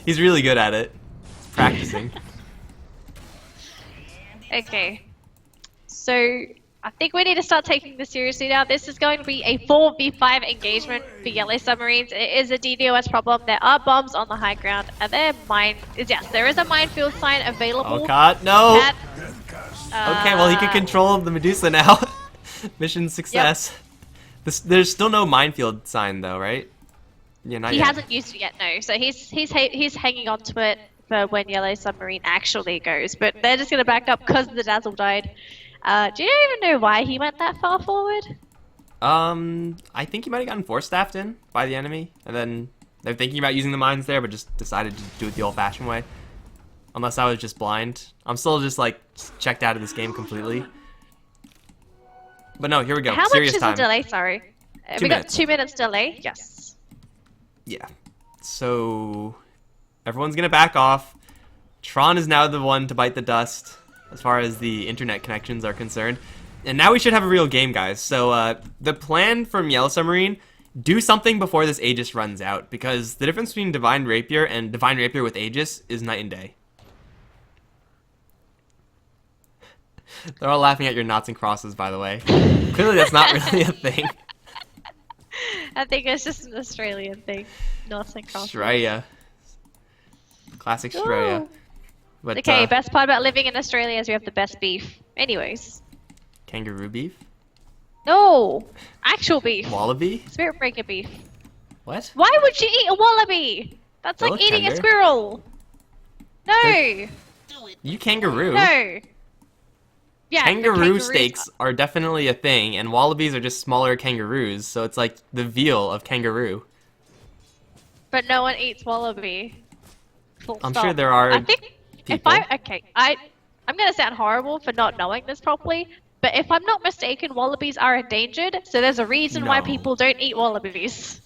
He's really good at it. He's practicing. Okay. So I think we need to start taking this seriously now. This is going to be a 4v5 engagement for Yellow Submarines. It is a DDoS problem. There are bombs on the high ground, and yes, there is a minefield sign available. Oh god, no! Cat, Okay, well he can control the Medusa now. Mission success. There's still no minefield sign though, right? Yeah, not He yet. hasn't used it yet, no. So he's hanging on to it for when Yellow Submarine actually goes. But they're just gonna back up because the Dazzle died. Do you even know why he went that far forward? I think he might have gotten force staffed in by the enemy, and then they're thinking about using the mines there, but just decided to do it the old-fashioned way. Unless I was just blind. I'm still just like checked out of this game completely. But no, here we go. How Serious much is time. the delay? Sorry, 2 we got minutes. 2 minutes delay. Yes. Yeah. So everyone's gonna back off. Tron is now the one to bite the dust as far as the internet connections are concerned. And now we should have a real game, guys. So the plan from Yellow Submarine, do something before this Aegis runs out, because the difference between Divine Rapier and Divine Rapier with Aegis is night and day. They're all laughing at your knots and crosses, by the way. Clearly that's not really a thing. I think it's just an Australian thing. North and Cross. Australia. Classic Australia. Ooh. But, Okay, best part about living in Australia is we have the best beef. Anyways. kangaroo beef? No! Actual beef. Wallaby? Spirit breaker beef. What? Why would you eat a wallaby? That's They like look eating a tender. squirrel. No! You kangaroo? No! Yeah, Kangaroo kangaroos steaks are definitely a thing, and wallabies are just smaller kangaroos, so it's like the veal of kangaroo. But no one eats wallaby. Full I'm stop. sure there are I think people. I'm gonna sound horrible for not knowing this properly, but if I'm not mistaken, wallabies are endangered, so there's a reason why No. people don't eat wallabies.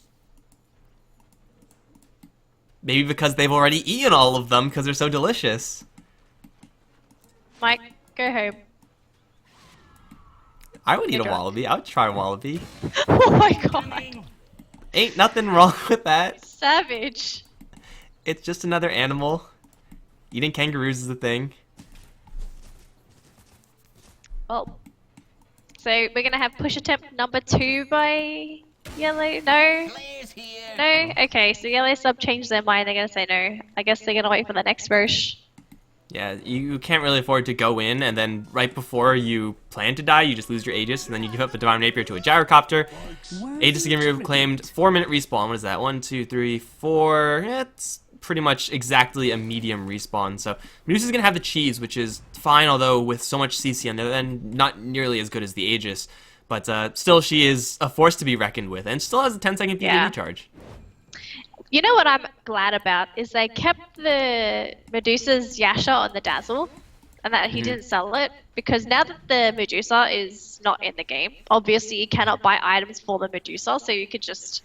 Maybe because they've already eaten all of them because they're so delicious. Mike, go home. I would eat a Okay. wallaby. I would try a wallaby. Oh my god. Ain't nothing wrong with that. Savage. It's just another animal. Eating kangaroos is a thing. Well, so we're gonna have push attempt number 2 by Yellow. No. No. Okay, so Yellow sub changed their mind. They're gonna say no. I guess they're gonna wait for the next verse. Yeah, you can't really afford to go in, and then right before you plan to die, you just lose your Aegis, and then you give up the Divine Rapier to a Gyrocopter. Aegis again reclaimed. 4-minute respawn. What is that? 1, 2, 3, 4. It's pretty much exactly a medium respawn. So Medusa's gonna have the cheese, which is fine, although with so much CC on there, then not nearly as good as the Aegis. But still, she is a force to be reckoned with, and still has a 10-second PV Yeah. recharge. You know what I'm glad about is they kept the Medusa's Yasha on the Dazzle, and that he didn't sell it, because now that the Medusa is not in the game, obviously you cannot buy items for the Medusa, so you could just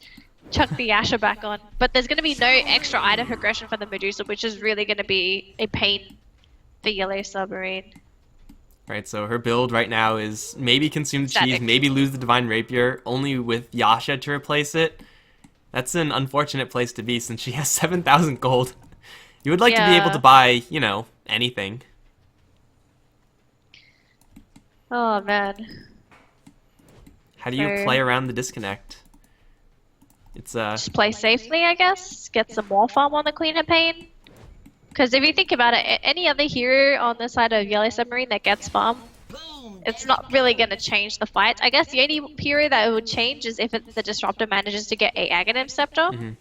chuck the Yasha back on. But there's going to be no extra item progression for the Medusa, which is really going to be a pain for Yellow Submarine. Right, so her build right now is maybe consume the cheese, Static. maybe lose the Divine Rapier, only with Yasha to replace it. That's an unfortunate place to be since she has 7,000 gold. You would like to be able Yeah. to buy, you know, anything. Oh man. How do you So- play around the disconnect? It's Just play safely, I guess. Get some more farm on the cleaner pane. Because if you think about it, any other hero on the side of Yellow Submarine that gets farm, it's not really going to change the fight. I guess the only hero that it would change is if the Disruptor manages to get a Aghanim Scepter. Mhm.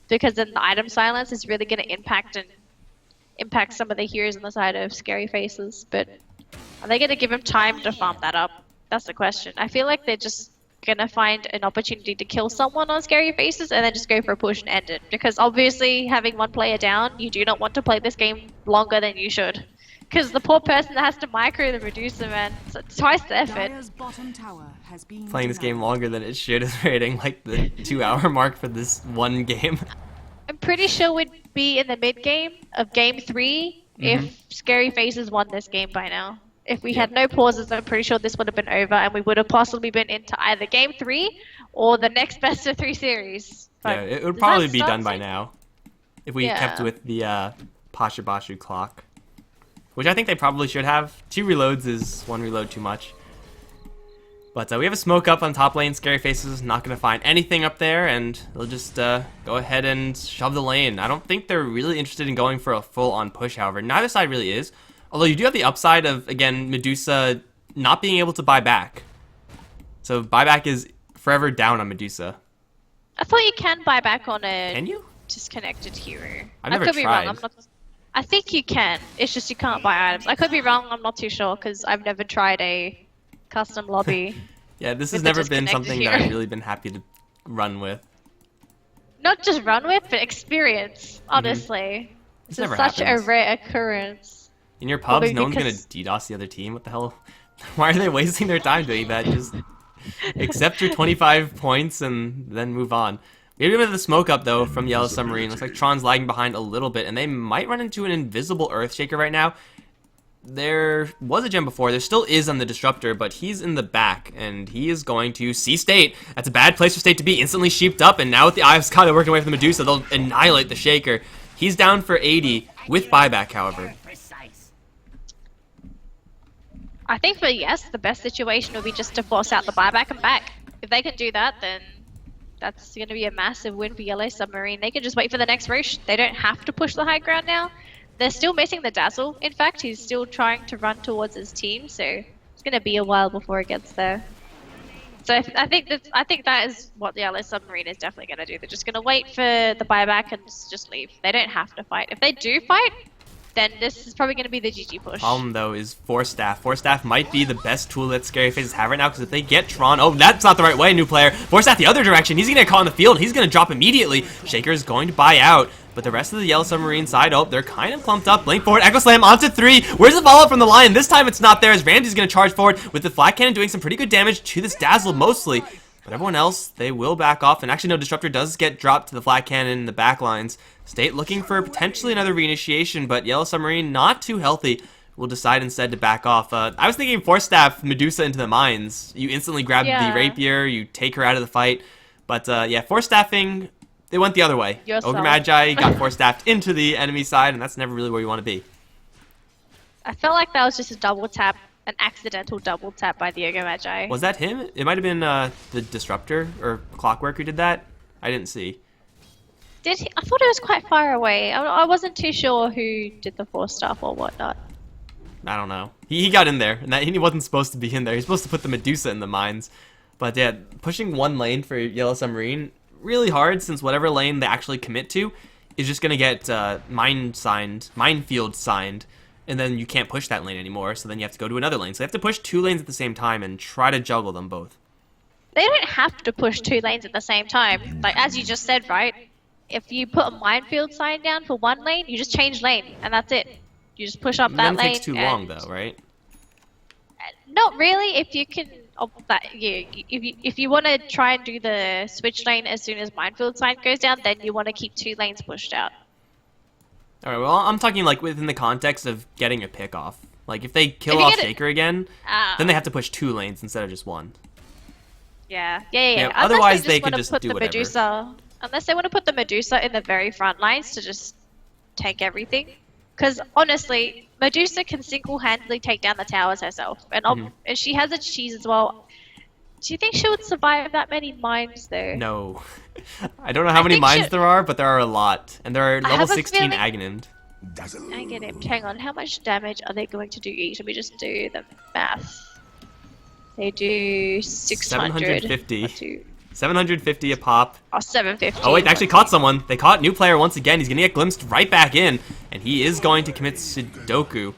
Because then the item silence is really going to impact and impact some of the heroes on the side of ScaryFaceZ, but are they going to give him time to farm that up? That's the question. I feel like they're just going to find an opportunity to kill someone on ScaryFaceZ and then just go for a push and end it. Because obviously, having one player down, you do not want to play this game longer than you should. Because the poor person that has to micro the Medusa, man, it's twice the effort. Dire's bottom tower has been Playing this game denied. longer than it should is rating like the 2-hour mark for this one game. I'm pretty sure we'd be in the mid game of game 3 if ScaryFaceZ won this game by now. If we had no pauses, I'm pretty sure this would have been over and we would have possibly been into either game 3 or the next best of 3 series. Yeah, But it would does probably that be start done by soon? now if we kept Yeah. with the Pasha Bashu clock, which I think they probably should have. 2 reloads is 1 reload too much. But we have a smoke up on top lane. ScaryFaceZ is not going to find anything up there, and they'll just go ahead and shove the lane. I don't think they're really interested in going for a full-on push, however. Neither side really is. Although you do have the upside of, again, Medusa not being able to buy back. So buyback is forever down on Medusa. I thought you can buy back on a Can you? disconnected hero. I've never I could be wrong. tried. I think you can. It's just you can't buy items. I could be wrong. I'm not too sure because I've never tried a custom lobby. Yeah, this has With the never been disconnected something that hero. I've really been happy to run with. Not just run with, but experience. Honestly, This this is never such happens. a rare occurrence. In your pubs, Probably no one's gonna because- DDoS the other team. What the hell? Why are they wasting their time doing that? Just accept your 25 points and then move on. We have a bit of the smoke up though from YellowSubarine. Looks like Tron's lagging behind a little bit, and they might run into an invisible Earthshaker right now. There was a gem before. There still is on the Disruptor, but he's in the back, and he is going to see State. That's a bad place for State to be. Instantly sheeped up, and now with the Eye of Sky, they're working away from the Medusa. They'll annihilate the Shaker. He's down for 80 with buyback, however. I think for yes, the best situation would be just to force out the buyback and back. If they can do that, then that's going to be a massive win for YellowSubarine. They can just wait for the next Roche. They don't have to push the high ground now. They're still missing the Dazzle. In fact, he's still trying to run towards his team, so it's going to be a while before it gets there. So I think that is what the YellowSubarine is definitely going to do. They're just going to wait for the buyback and just leave. They don't have to fight. If they do fight, then this is probably going to be the GG push. Problem though is Force Staff. Force Staff might be the best tool that ScaryFaceZ have right now, because if they get Tron, oh, that's not the right way, new player. Force Staff the other direction. He's gonna get caught in the field. He's gonna drop immediately. Shaker is going to buy out, but the rest of the YellowSubarine side, oh, they're kind of clumped up. Blink forward, Echo Slam onto 3. Where's the follow-up from the Lion? This time it's not there, as Ramsey's gonna charge forward with the Flat Cannon doing some pretty good damage to this Dazzle mostly. But everyone else, they will back off. And actually, no, Disruptor does get dropped to the Flat Cannon in the back lines. State looking for potentially another reinitiation, but YellowSubarine, not too healthy, will decide instead to back off. I was thinking Force Staff Medusa into the mines. You instantly grab Yeah. the Rapier, you take her out of the fight. But yeah, Force Staffing, they went the other way. Yourself. Ogre Magi got Force Staffed into the enemy side, and that's never really where you want to be. I felt like that was just a double tap, an accidental double tap by the Ogre Magi. Was that him? It might have been the Disruptor or Clockwork who did that. I didn't see. Did he? I thought it was quite far away. I wasn't too sure who did the force stuff or whatnot. I don't know. He got in there, and that he wasn't supposed to be in there. He's supposed to put the Medusa in the mines. But yeah, pushing one lane for YellowSubarine, really hard, since whatever lane they actually commit to is just going to get minefield signed, and then you can't push that lane anymore, so then you have to go to another lane. So they have to push 2 lanes at the same time and try to juggle them both. They don't have to push 2 lanes at the same time. Like, as you just said, right? If you put a minefield sign down for one lane, you just change lane, and that's it. You just push up And that then it lane. takes too long, though, right? Not really. If you can, if you want to try and do the switch lane as soon as minefield sign goes down, then you want to keep 2 lanes pushed out. All right, well, I'm talking like within the context of getting a pick off. Like if they kill If you off get it- Shaker again, Ah. then they have to push 2 lanes instead of just 1. Yeah. Yeah, Unless otherwise they they just could wanna just put do the whatever. Medusa. Unless they want to put the Medusa in the very front lines to just tank everything. Because honestly, Medusa can single-handedly take down the towers herself, and Mm-hmm. and she has a cheese as well. Do you think she would survive that many mines though? No. I don't know how many think mines she- there are, but there are a lot. And there are level have a 16 feeling- Aghanim. Dazzle. I get it. Hang on, how much damage are they going to do each? Let me just do the math. They do 600 750. to 750 a pop. Oh, 750. Oh wait, they actually caught someone. They caught new player once again. He's gonna get glimpsed right back in, and he is going to commit Sudoku.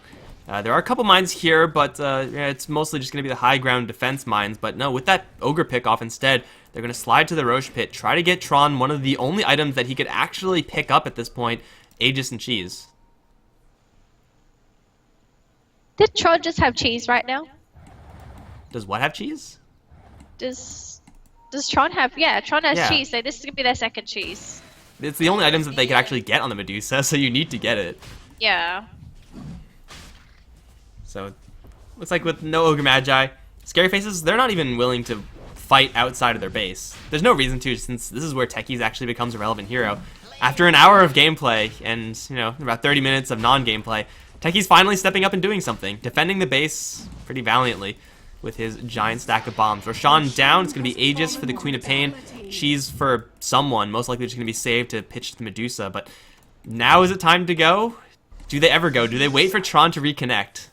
There are a couple mines here, but yeah, it's mostly just gonna be the high ground defense mines. But no, with that ogre pick off instead, they're gonna slide to the Roche pit, try to get Tron one of the only items that he could actually pick up at this point, Aegis and cheese. Did Tron just have cheese right now? Does what have cheese? Does Tron have? Yeah, Tron has Yeah. cheese, so this is gonna be their second cheese. It's the only items that they could actually get on the Medusa, so you need to get it. Yeah. So, looks like with no Ogre Magi, ScaryFaceZ, they're not even willing to fight outside of their base. There's no reason to, since this is where Techies actually becomes a relevant hero. After an hour of gameplay and, you know, about 30 minutes of non-gameplay, Techies finally stepping up and doing something, defending the base pretty valiantly with his giant stack of bombs. Roshan down, it's going to be Aegis for the Queen of Pain, Cheese for someone, most likely just going to be saved to pitch to the Medusa, but now is it time to go? Do they ever go? Do they wait for Tron to reconnect?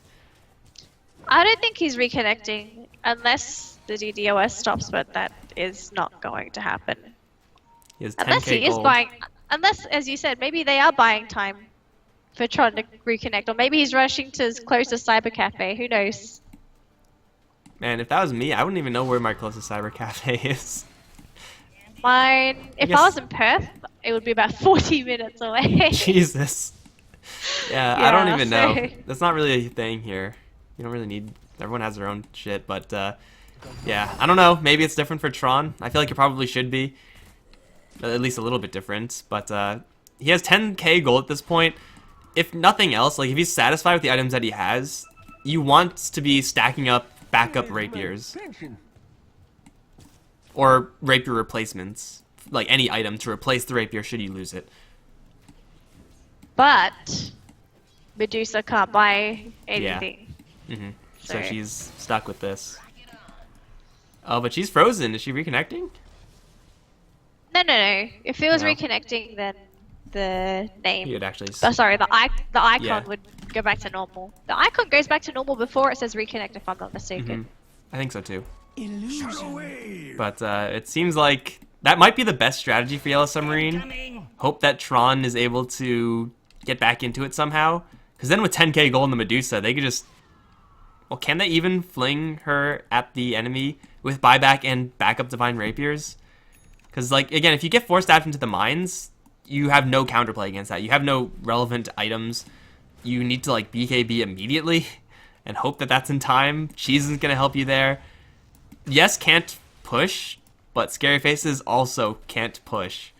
I don't think he's reconnecting unless the DDoS stops, but that is not going to happen. He has 10K Unless he is gold. buying, unless, as you said, maybe they are buying time for Tron to reconnect, or maybe he's rushing to close the cyber cafe. Who knows? Man, if that was me, I wouldn't even know where my closest cyber cafe is. Mine, if I guess- was in Perth, it would be about 40 minutes away. Jesus. Yeah, I don't Yeah, even know. so- That's not really a thing here. You don't really need... Everyone has their own shit, but yeah, I don't know. Maybe it's different for Tron. I feel like it probably should be. At least a little bit different. But he has 10k gold at this point. If nothing else, like if he's satisfied with the items that he has, you want to be stacking up backup rapiers. Or rapier replacements. Like any item to replace the rapier should you lose it. But Medusa can't buy anything. Mm-hmm. So Sorry. she's stuck with this. Oh, but she's frozen. Is she reconnecting? No. If it was No. reconnecting, then the name. You'd actually... Oh, sorry, the icon Yeah. would go back to normal. The icon goes back to normal before it says reconnect, if I'm not mistaken. I think so too. Illusion. Wave. But it seems like that might be the best strategy for YellowSubarine. Hope that Tron is able to get back into it somehow. Because then with 10k gold in the Medusa, they could just... Well, can they even fling her at the enemy with buyback and backup Divine Rapiers? Because, like, again, if you get forced out into the mines, you have no counterplay against that. You have no relevant items. You need to, like, BKB immediately and hope that that's in time. Cheese isn't going to help you there. Yes, can't push, but ScaryFaceZ also can't push.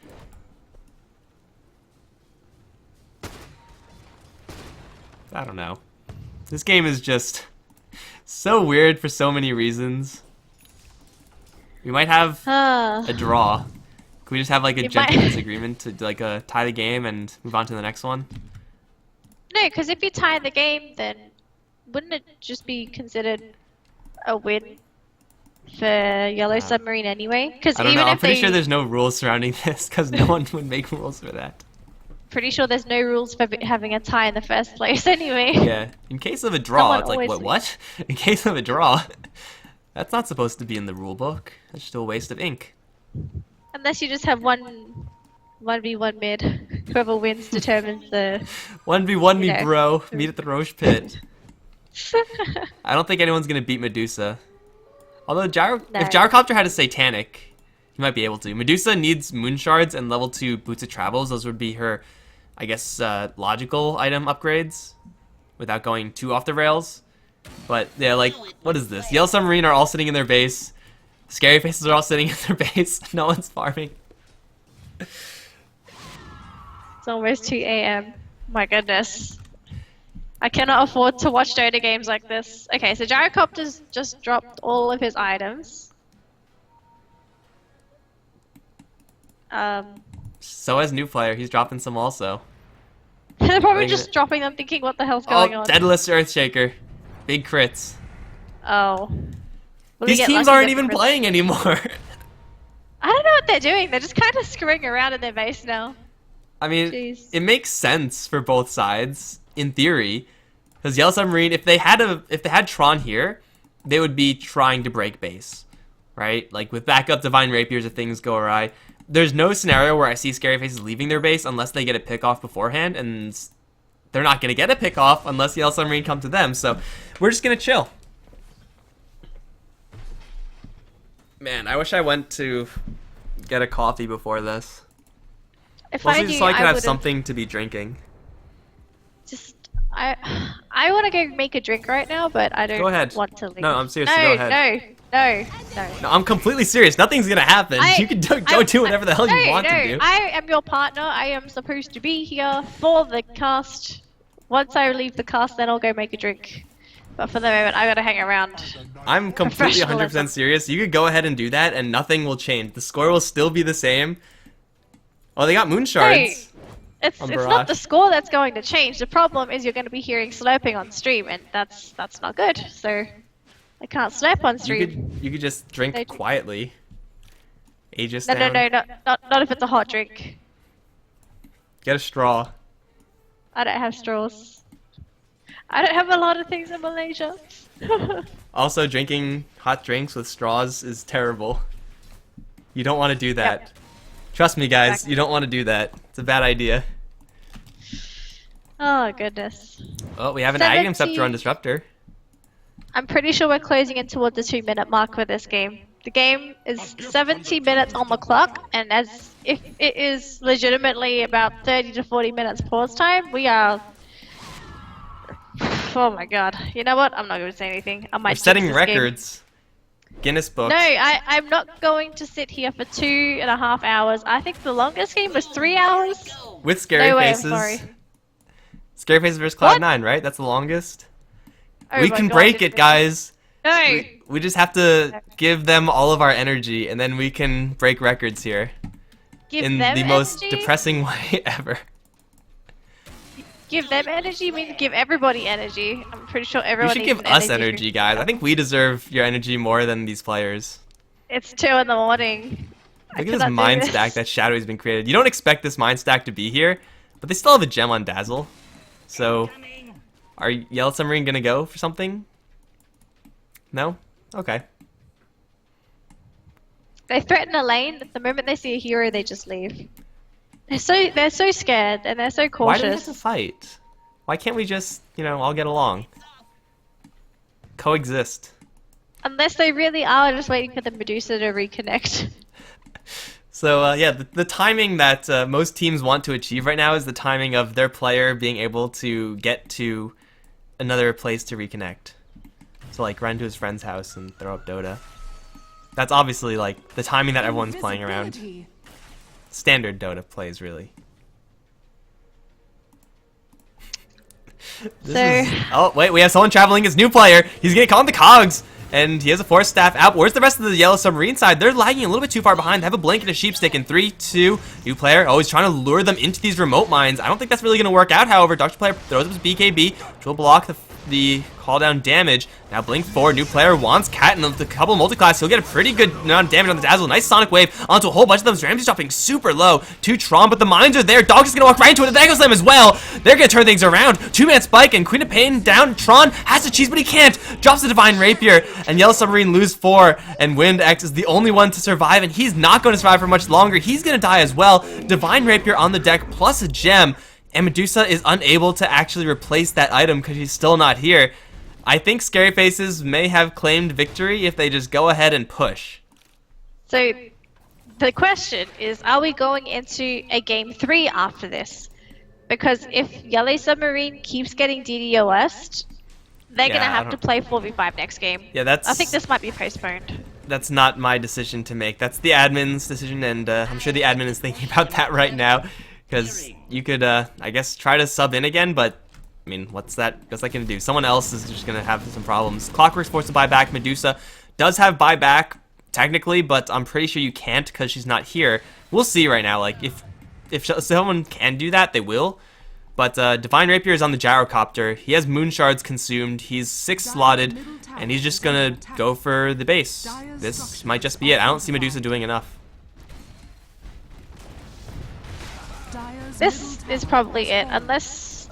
I don't know. This game is just so weird for so many reasons. We might have a draw. Can we just have like a You gentleman's might- agreement to like tie the game and move on to the next one? No, because if you tie the game, then wouldn't it just be considered a win for YellowSubarine anyway? Because I don't even know. I'm if pretty they, sure there's no rules surrounding this because no one would make rules for that. pretty sure there's no rules for having a tie in the first place anyway. Yeah. In case of a draw, Someone it's like always what? In case of a draw, that's not supposed to be in the rule book. That's just a waste of ink. Unless you just have 1v1 mid. Whoever wins determines the. 1v1 me, You know. bro. Meet at the Roche pit. I don't think anyone's gonna beat Medusa. Although if No. Gyrocopter had a Satanic, he might be able to. Medusa needs Moon Shards and level 2 Boots of Travels. Those would be her, I guess, logical item upgrades without going too off the rails. But yeah, like, what is this? YellowSubarine are all sitting in their base. ScaryFaceZ are all sitting in their base. No one's farming. It's almost 2 a.m. My goodness. I cannot afford to watch Dota games like this. Okay, so Gyrocopter's just dropped all of his items. So as new player, he's dropping some also. They're probably Bring just it. dropping them thinking what the hell's going Oh, on. Deadless Earthshaker. Big crits. Oh. Will we These get teams lucky aren't with even the crits? playing anymore. I don't know what they're doing. They're just kind of screwing around in their base now. I mean, Jeez. it makes sense for both sides in theory, because YellowSubarine, if they had Tron here, they would be trying to break base. right? Like with backup Divine Rapiers if things go awry. There's no scenario where I see ScaryFaceZ leaving their base unless they get a pick off beforehand, and they're not going to get a pick off unless YellowSubarine come to them, so we're just going to chill. Man, I wish I went to get a coffee before this. If Mostly I knew, just so I could have would've something to be drinking. I want to go make a drink right now, but I don't Go ahead. want to leave. No, I'm serious, No, go ahead. no. No, I'm completely serious. Nothing's going to happen. You can go do whatever the hell you want to do. I am your partner. I am supposed to be here for the cast. Once I leave the cast, then I'll go make a drink. But for the moment, I gotta hang around. I'm completely 100% Professionalism. serious. You could go ahead and do that, and nothing will change. The score will still be the same. Oh, they got moon shards. It's On not Barrage. the score that's going to change. The problem is you're going to be hearing slurping on stream, and that's not good. So I can't slurp on stream. You could just drink They- quietly. Aegis No, down. not if it's a hot drink. Get a straw. I don't have straws. I don't have a lot of things in Malaysia. Also, drinking hot drinks with straws is terrible. You don't want to do that. Yep. Trust me, guys. Exactly. You don't want to do that. It's a bad idea. Oh goodness. Oh, we have an 70. Aghanim Scepter on Disruptor. I'm pretty sure we're closing in toward the 2-minute mark for this game. The game is 70 minutes on the clock, and as if it is legitimately about 30 to 40 minutes pause time, we are. Oh my god. You know what? I'm not going to say anything. I might We're jinx setting this game. records. Guinness Book. No, I'm not going to sit here for 2.5 hours. I think the longest game was 3 hours. With Scary No way, I'm Faces. sorry. Scary Faces versus What? Cloud9, right? That's the longest. Oh We my can God, break it's- it, guys. No! We just have to give them all of our energy, and then we can break records here. Give In them the most energy? depressing way ever. Give them energy means give everybody energy. I'm pretty sure You everyone should needs give an us energy energy, drink. guys. I think we deserve your energy more than these players. It's 2 in the morning. I Look at this cannot do mind this. stack that Shadowy's been created. You don't expect this mind stack to be here, but they still have a gem on Dazzle. So, are YellowSubarine gonna go for something? No? Okay. They threaten a lane. The moment they see a hero, they just leave. They're so scared and they're so Why do we have cautious. to fight? Why can't we just, all get along? Coexist. Unless they really are just waiting for the Medusa to reconnect. So, yeah, the timing that most teams want to achieve right now is the timing of their player being able to get to another place to reconnect. So, like, run to his friend's house and throw up Dota. That's obviously, like, the timing that everyone's playing around. Invisibility. Standard Dota plays, really. Oh, wait, we have someone traveling his new player. He's getting caught in the cogs. And he has a Force Staff out. Where's the rest of the YellowSubarine side? They're lagging a little bit too far behind. They have a Blink and a Sheep Stick in 3, 2. New player. Oh, he's trying to lure them into these remote mines. I don't think that's really going to work out, however. Dr. Player throws up his BKB, which will block the call down damage. Now Blink 4. New player wants Cat and a couple multi-class. He'll get a pretty good amount of damage on the Dazzle. Nice Sonic Wave onto a whole bunch of them. Ramsey's dropping super low to Tron, but the mines are there. Dog's going to walk right into it. The Echo Slam as well. They're going to turn things around. 2-man Spike and Queen of Pain down. Tron has to cheese, but he can't. Drops the Divine Rapier, and YellowSubarine lose 4, and Wind X is the only one to survive, and he's not going to survive for much longer. He's going to die as well. Divine Rapier on the deck, plus a gem, and Medusa is unable to actually replace that item because she's still not here. I think ScaryFaceZ may have claimed victory if they just go ahead and push. So the question is, are we going into a game 3 after this? Because if YellowSubarine keeps getting DDoS'd, they're Yeah, gonna I have don't- to play 4v5 next game. Yeah, that's... I think this might be postponed. That's not my decision to make. That's the admin's decision, and I'm sure the admin is thinking about that right now. Because you could, I guess, try to sub in again, but, I mean, what's that gonna do? Someone else is just gonna have some problems. Clockwork's forced to buy back. Medusa does have buyback, technically, but I'm pretty sure you can't because she's not here. We'll see right now. Like, if someone can do that, they will. But Divine Rapier is on the Gyrocopter. He has Moon Shards consumed. He's 6 slotted, and he's just gonna go for the base. This might just be it. I don't see Medusa doing enough. Dire's This middle is tower probably has it, fallen. unless...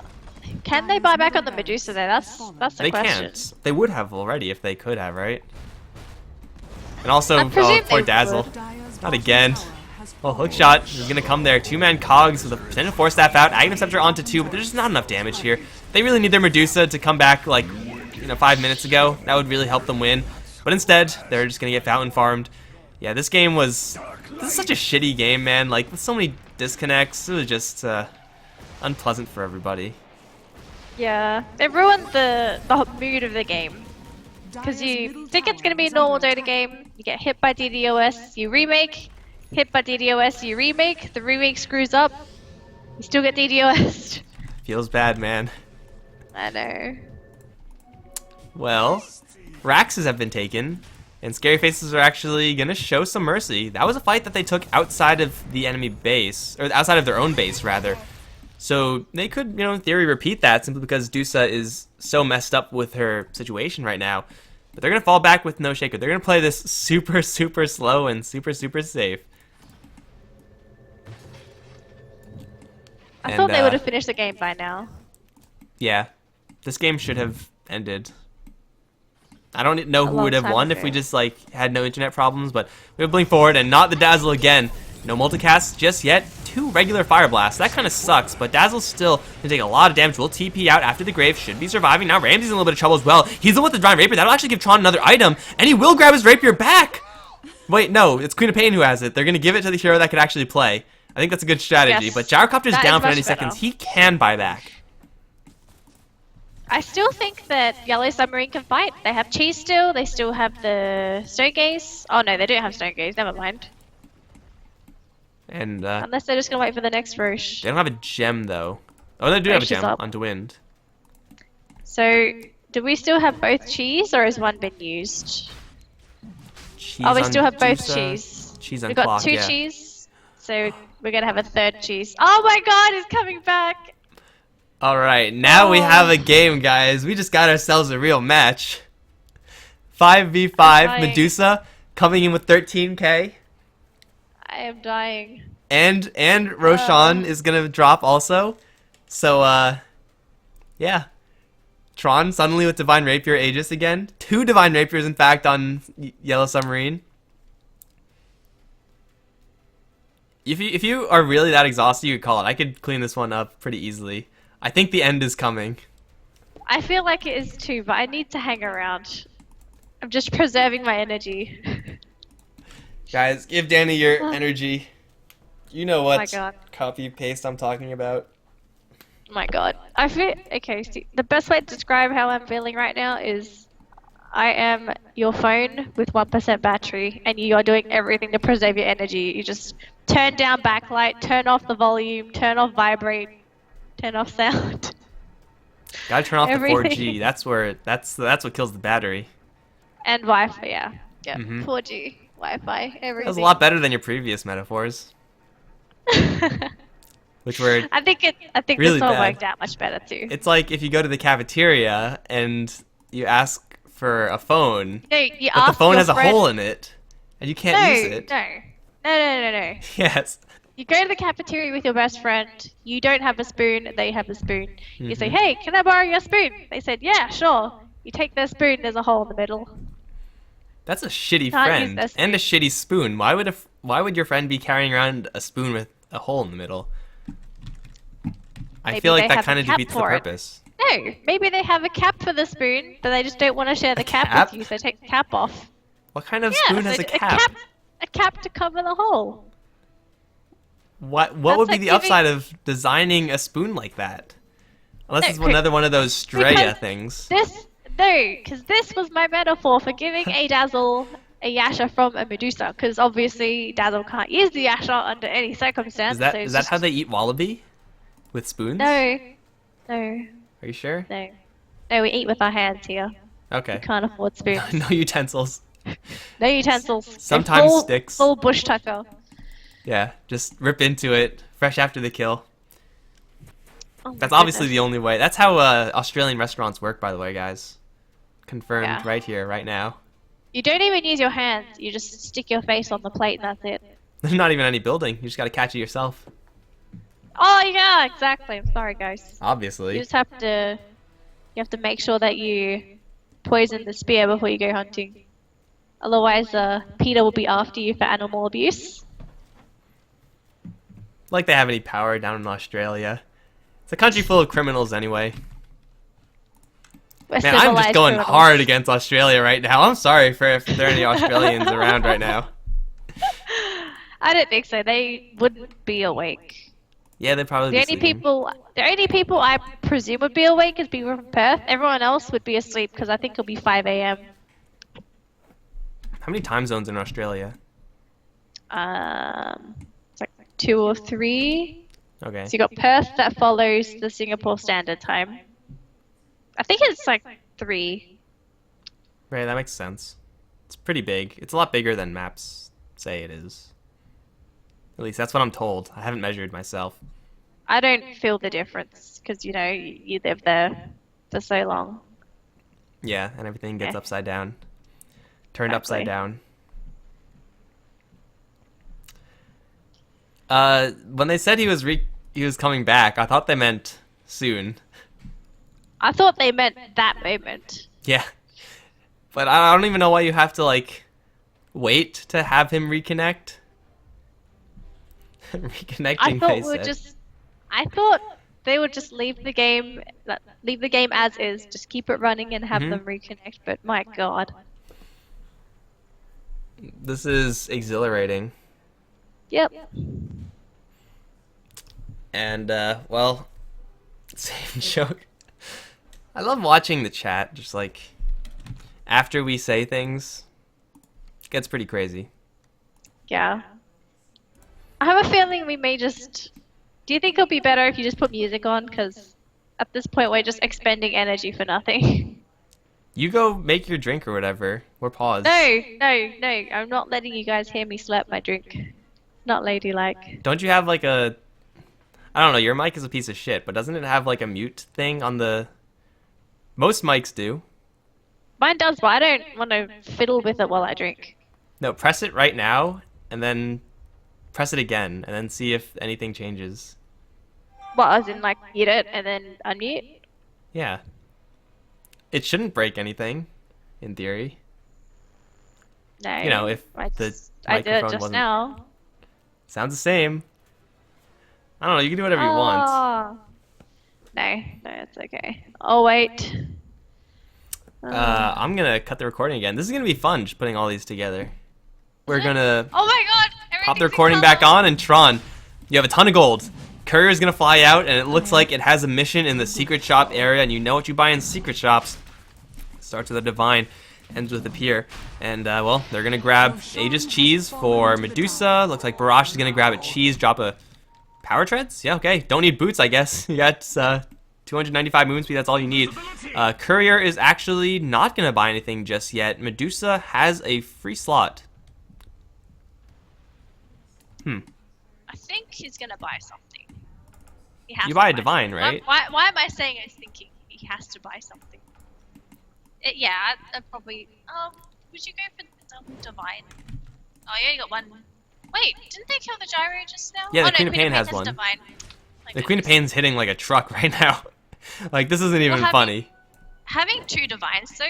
Can they buy back on the Medusa there? That's the They question. can't. They would have already if they could have, right? And also, I presume poor they Dazzle. would. Dire's Not bottom again. tower has Well, fallen. hook shot is going to come there. 2-man Cogs with a potential force staff out. Aghanim Scepter onto 2, but there's just not enough damage here. They really need their Medusa to come back like, 5 minutes ago. That would really help them win. But instead, they're just going to get fountain farmed. Yeah, this is such a shitty game, man. Like, with so many disconnects, it was just unpleasant for everybody. Yeah, they ruined the mood of the game. Because you think it's going to be a normal Dota game, you get hit by DDoS, you remake, hit by DDoS, you remake, the remake screws up, you still get DDoS. Feels bad, man. I know. Well, Raxes have been taken, and ScaryFaceZ are actually going to show some mercy. That was a fight that they took outside of the enemy base, or outside of their own base, rather. So they could, in theory, repeat that simply because Dusa is so messed up with her situation right now. But they're going to fall back with no shaker. They're going to play this super, super slow and super, super safe. I thought they would have finished the game by now. Yeah, this game should have ended. I don't know who long would have time won if ago. we just had no internet problems, but we're blink forward and not the Dazzle again. No multicast just yet. 2 regular fire blasts. That kind of sucks, but Dazzle's still gonna take a lot of damage. Will TP out after the grave. Should be surviving. Now Ramsey's in a little bit of trouble as well. He's the one with the Divine Rapier. That'll actually give Tron another item, and he will grab his rapier back. Wait, no, it's Queen of Pain who has it. They're gonna give it to the hero that could actually play. I think that's a good strategy. Yes, but Gyrocopter's that down is for much 90 better. seconds. He can buy back. I still think that YellowSubarine can fight. They have cheese still, they still have the Stone Gaze. Oh no, they don't have Stone Gaze, never mind. And Unless they're just gonna wait for the next Roche. they don't have a gem though. Oh, they do have a Roche is gem up. onto wind. So, do we still have both cheese, or has one been used? Cheese Oh, we on still have both Dusa. cheese. Cheese on We've got clock, 2 yeah. cheese, so we're gonna have a 3rd cheese. Oh my god, he's coming back! Alright, now we have Oh. a game, guys. We just got ourselves a real match. I'm 5v5, dying. Medusa coming in with 13k. I am dying. And Roshan is gonna drop also. So, yeah. Tron suddenly with Divine Rapier Aegis again. 2 Divine Rapiers, in fact, on YellowSubarine. If you are really that exhausted, you could call it. I could clean this one up pretty easily. I think the end is coming. I feel like it is too, but I need to hang around. I'm just preserving my energy. Guys, give Danny your energy. You know what my God. copy paste I'm talking about. Oh my god. I feel okay, see, the best way to describe how I'm feeling right now is I am your phone with 1% battery and you are doing everything to preserve your energy. You just turn down backlight, turn off the volume, turn off vibrate, turn off sound. Gotta turn off Everything. the 4G. That's what kills the battery. And Wi-Fi, yeah. Yeah. Mhm. 4G, Wi-Fi, everything. That was a lot better than your previous metaphors, which were. I think really this one bad. worked out much better too. It's like if you go to the cafeteria and you ask for a phone, No, you but the ask phone your has a friend- hole in it, and you can't use it. No. Yes. You go to the cafeteria with your best friend. You don't have a spoon. They have a spoon. You say, Mhm. "Hey, can I borrow your spoon?" They said, "Yeah, sure." You take their spoon. There's a hole in the middle. That's a shitty Can't use friend that and a shitty spoon. Why would your friend be carrying around a spoon with a hole in the middle? I Maybe feel like they that have a kind of cap defeats the for it. purpose. No, maybe they have a cap for the spoon, but they just don't want to share the cap, cap? with you. So take the cap off. What kind of Yeah, spoon has so a cap? A cap to cover the hole. What That's would be like the giving- upside of designing a spoon like that? Unless No, it's another one of those Straya because things. Because this was my metaphor for giving a Dazzle a Yasha from a Medusa. Because obviously Dazzle can't use the Yasha under any circumstance. Is that so is it's that just- how they eat wallaby? With spoons? No, Are you sure? no. No, we eat with our hands here. Okay. We can't afford spoons. No utensils. No utensils. They're Sometimes full, sticks. Full bush tucker. Yeah, just rip into it fresh after the kill. Oh my That's obviously the goodness. only way. That's how Australian restaurants work, by the way, guys. Confirmed Yeah. right here, right now. You don't even use your hands. You just stick your face on the plate and that's it. There's not even any building. You just gotta catch it yourself. Oh yeah, exactly. I'm sorry, guys. You Obviously. just have to. You have to make sure that you poison the spear before you go hunting. Otherwise, PETA will be after you for animal abuse. Like they have any power down in Australia. It's a country full of criminals anyway. We're Man, I'm just civilized going criminals. hard against Australia right now. I'm sorry for if there are any Australians around right now. I don't think so. They wouldn't be awake. Yeah, they'd probably The be only sleeping. people I presume would be awake is people from Perth. Everyone else would be asleep because I think it'll be 5 a.m. How many time zones in Australia? It's like 2 or 3. Okay. So you got Perth that follows the Singapore Standard Time. I think it's like 3. Right, that makes sense. It's pretty big. It's a lot bigger than maps say it is. At least that's what I'm told. I haven't measured myself. I don't feel the difference because you live there for so long. Yeah, and everything gets Yeah. upside down. Turned upside Exactly. down. When they said he was coming back, I thought they meant soon. I thought they meant that moment. Yeah. But I don't even know why you have to, like, wait to have him reconnect. Reconnecting, they said. I thought they would just leave the game as is, just keep it running and have them reconnect. But my God, This is exhilarating. yep. And, well, same joke. I love watching the chat, just like, after we say things, it gets pretty crazy. Yeah. I have a feeling we may just. Do you think it'll be better if you just put music on? Because at this point we're just expending energy for nothing. You go make your drink or whatever. We're paused. No. I'm not letting you guys hear me slurp my drink. Not ladylike. Don't you have, like, a... I don't know, your mic is a piece of shit, but doesn't it have, like, a mute thing on the... Most mics do. Mine does, but I don't want to fiddle with it while I drink. No, press it right now, and then press it again, and then see if anything changes. Well, as in, like, mute it and then unmute? Yeah. It shouldn't break anything, in theory. No. You know, if I the did it microphone just wasn't... now. Sounds the same. I don't know, you can do whatever you want. Ah. No, it's okay. Oh, wait. I'm gonna cut the recording again. This is gonna be fun, just putting all these together. We're gonna Oh my God! pop the recording back on, and Tron, you have a ton of gold. Courier is gonna fly out, and it looks like it has a mission in the secret shop area, and you know what you buy in secret shops. Starts with a divine, ends with a peer. And, well, they're gonna grab Aegis cheese for Medusa. Looks like Barash is gonna grab a cheese, drop a power treads? Yeah, okay. Don't need boots, I guess. You got 295 movement speed, that's all you need. Courier is actually not gonna buy anything just yet. Medusa has a free slot. I think he's gonna buy something. He has You to buy a divine, something. right? Why am I saying I was thinking he has to buy something? Yeah, I'd probably. Would you go for double divine? Oh, you only got one. Wait, didn't they kill the gyro just now? Yeah, the oh, no, Queen of Pain has has one. Divine. The Queen of Pain's hitting like a truck right now. Like, this isn't even Well, funny. Having 2 divines though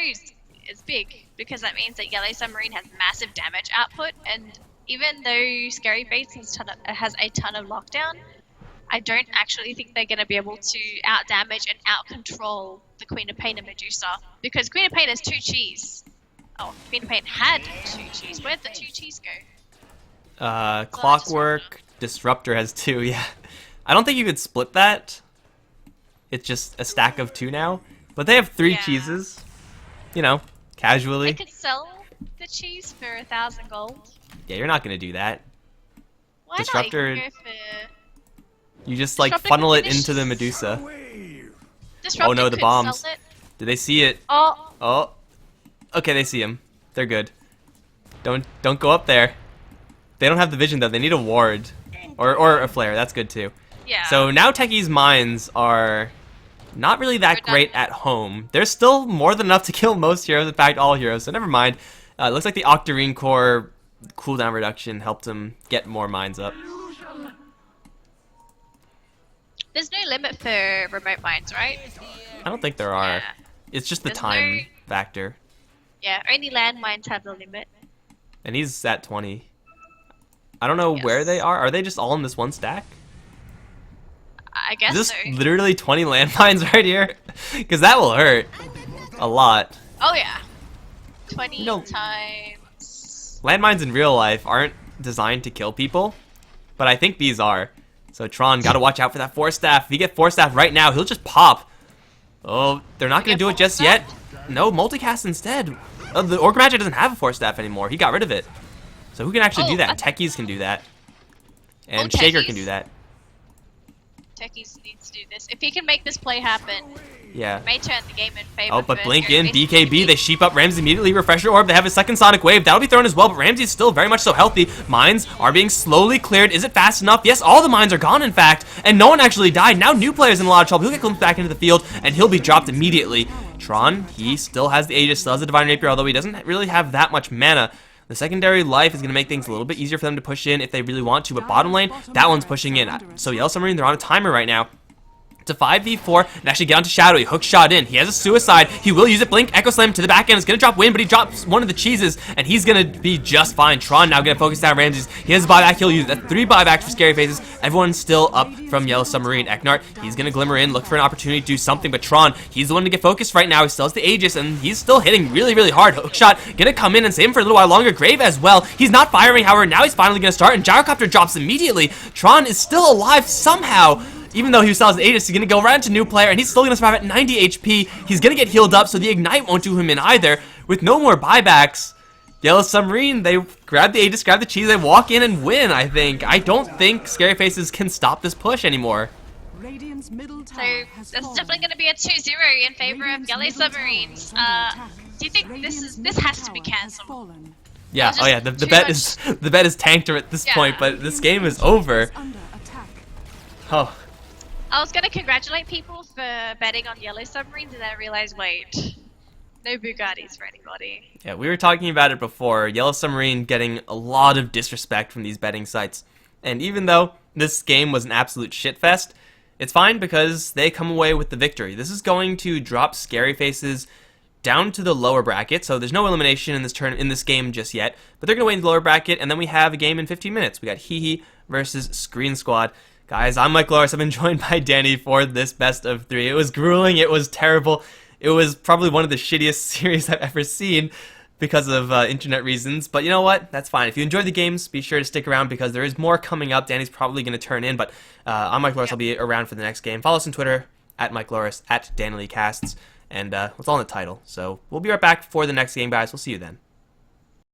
is big because that means that YellowSubarine has massive damage output, and even though ScaryFaceZ has a ton of lockdown, I don't actually think they're going to be able to out-damage and out-control the Queen of Pain and Medusa, because Queen of Pain has 2 cheese. Oh, Queen of Pain had 2 cheese. Where'd the 2 cheese go? Clockwork, Disruptor has 2, yeah. I don't think you could split that. It's just a stack of 2 now. But they have 3 Yeah. cheeses. You know, casually. They could sell the cheese for 1,000 gold. Yeah, you're not gonna do that. Why Disruptor- not? You can go for... You just, like, Disruptor funnel could it finish- into the Medusa. Wave. Disruptor Oh no, the could bombs. sell it. Did they see it? Oh, Oh. Okay, they see him. They're good. Don't go up there. They don't have the vision, though. They need a ward. Or a flare. That's good, too. yeah. So now Techie's mines are not really that great at home. There's still more than enough to kill most heroes, in fact all heroes, so never mind. It looks like the Octarine Core cooldown reduction helped him get more mines up. There's no limit for remote mines, right? I don't think there are. Yeah. It's just the There's time no- factor. Yeah, only landmines have the limit. And he's at 20. I don't know where they are. Are they just all in this one stack? I guess Is so. this literally 20 landmines right here? Because that will hurt a lot. Oh yeah. 20 You know- times. Landmines in real life aren't designed to kill people, but I think these are. So Tron, gotta watch out for that Force Staff. If you get Force Staff right now, he'll just pop. Oh, they're not gonna do it just yet. No, multicast instead. The Orc Magic doesn't have a Force Staff anymore. He got rid of it. So who can actually do that? Techies can do that. And Shaker can do that. Techies needs to do this. If he can make this play happen, Yeah. it may turn the game in favor. Oh, but for blink in, ScaryFaceZ. BKB, they sheep up Ramsey immediately, Refresher Orb, they have a second Sonic Wave, that'll be thrown as well, but Ramsey's still very much so healthy. Mines are being slowly cleared, is it fast enough? Yes, all the mines are gone in fact, and no one actually died. Now new players in a lot of trouble, he'll get glimpsed back into the field, and he'll be dropped immediately. Tron, he still has the Aegis, still has the Divine Rapier, although he doesn't really have that much mana. The secondary life is going to make things a little bit easier for them to push in if they really want to, but bottom lane, that one's pushing in. So YellowSubarine, they're on a timer right now. It's a 5v4, and actually get onto Shadowy, hook shot in. He has a suicide, he will use it, blink, Echo Slam to the back end, it's gonna drop Win, but he drops one of the cheeses, and he's gonna be just fine. Tron now gonna focus down Ramses, he has a buyback, he'll use that 3 buybacks for ScaryFaceZ. Everyone's still up from YellowSubarine. Eknart, he's gonna glimmer in, look for an opportunity to do something, but Tron, he's the one to get focused right now, he still has the Aegis, and he's still hitting really, really hard. Hook shot, gonna come in and save him for a little while longer. Grave as well, he's not firing, however, now he's finally gonna start, and Gyrocopter drops immediately. Tron is still alive somehow. Even though he still has Aegis, he's going to go right into new player, and he's still going to survive at 90 HP. He's going to get healed up, so the Ignite won't do him in either. With no more buybacks, YellowSubarine, they grab the Aegis, grab the cheese, they walk in and win, I think. I don't think ScaryFaceZ can stop this push anymore. Radiant's middle So tower has that's fallen. definitely going to be a 2-0 in favor of YellowSubarine. Do you think this has to be cancelled? Yeah, It's oh yeah, just the too bet much- is the bet is tanked at this Yeah. point, but this game is over. Oh. I was going to congratulate people for betting on YellowSubarine, and then I realized, wait, no Bugattis for anybody. Yeah, we were talking about it before. YellowSubarine getting a lot of disrespect from these betting sites. And even though this game was an absolute shitfest, it's fine because they come away with the victory. This is going to drop ScaryFaceZ down to the lower bracket, so there's no elimination in this game just yet. But they're going to wait in the lower bracket, and then we have a game in 15 minutes. We got Hehe versus Screen Squad. Guys, I'm Mikelorus. I've been joined by Danelie for this best of 3. It was grueling. It was terrible. It was probably one of the shittiest series I've ever seen because of internet reasons. But you know what? That's fine. If you enjoyed the games, be sure to stick around because there is more coming up. Danelie's probably going to turn in, but I'm Mikelorus. I'll be around for the next game. Follow us on Twitter, at Mikelorus, at DaneLeeCasts, and it's all in the title. So we'll be right back for the next game, guys. We'll see you then.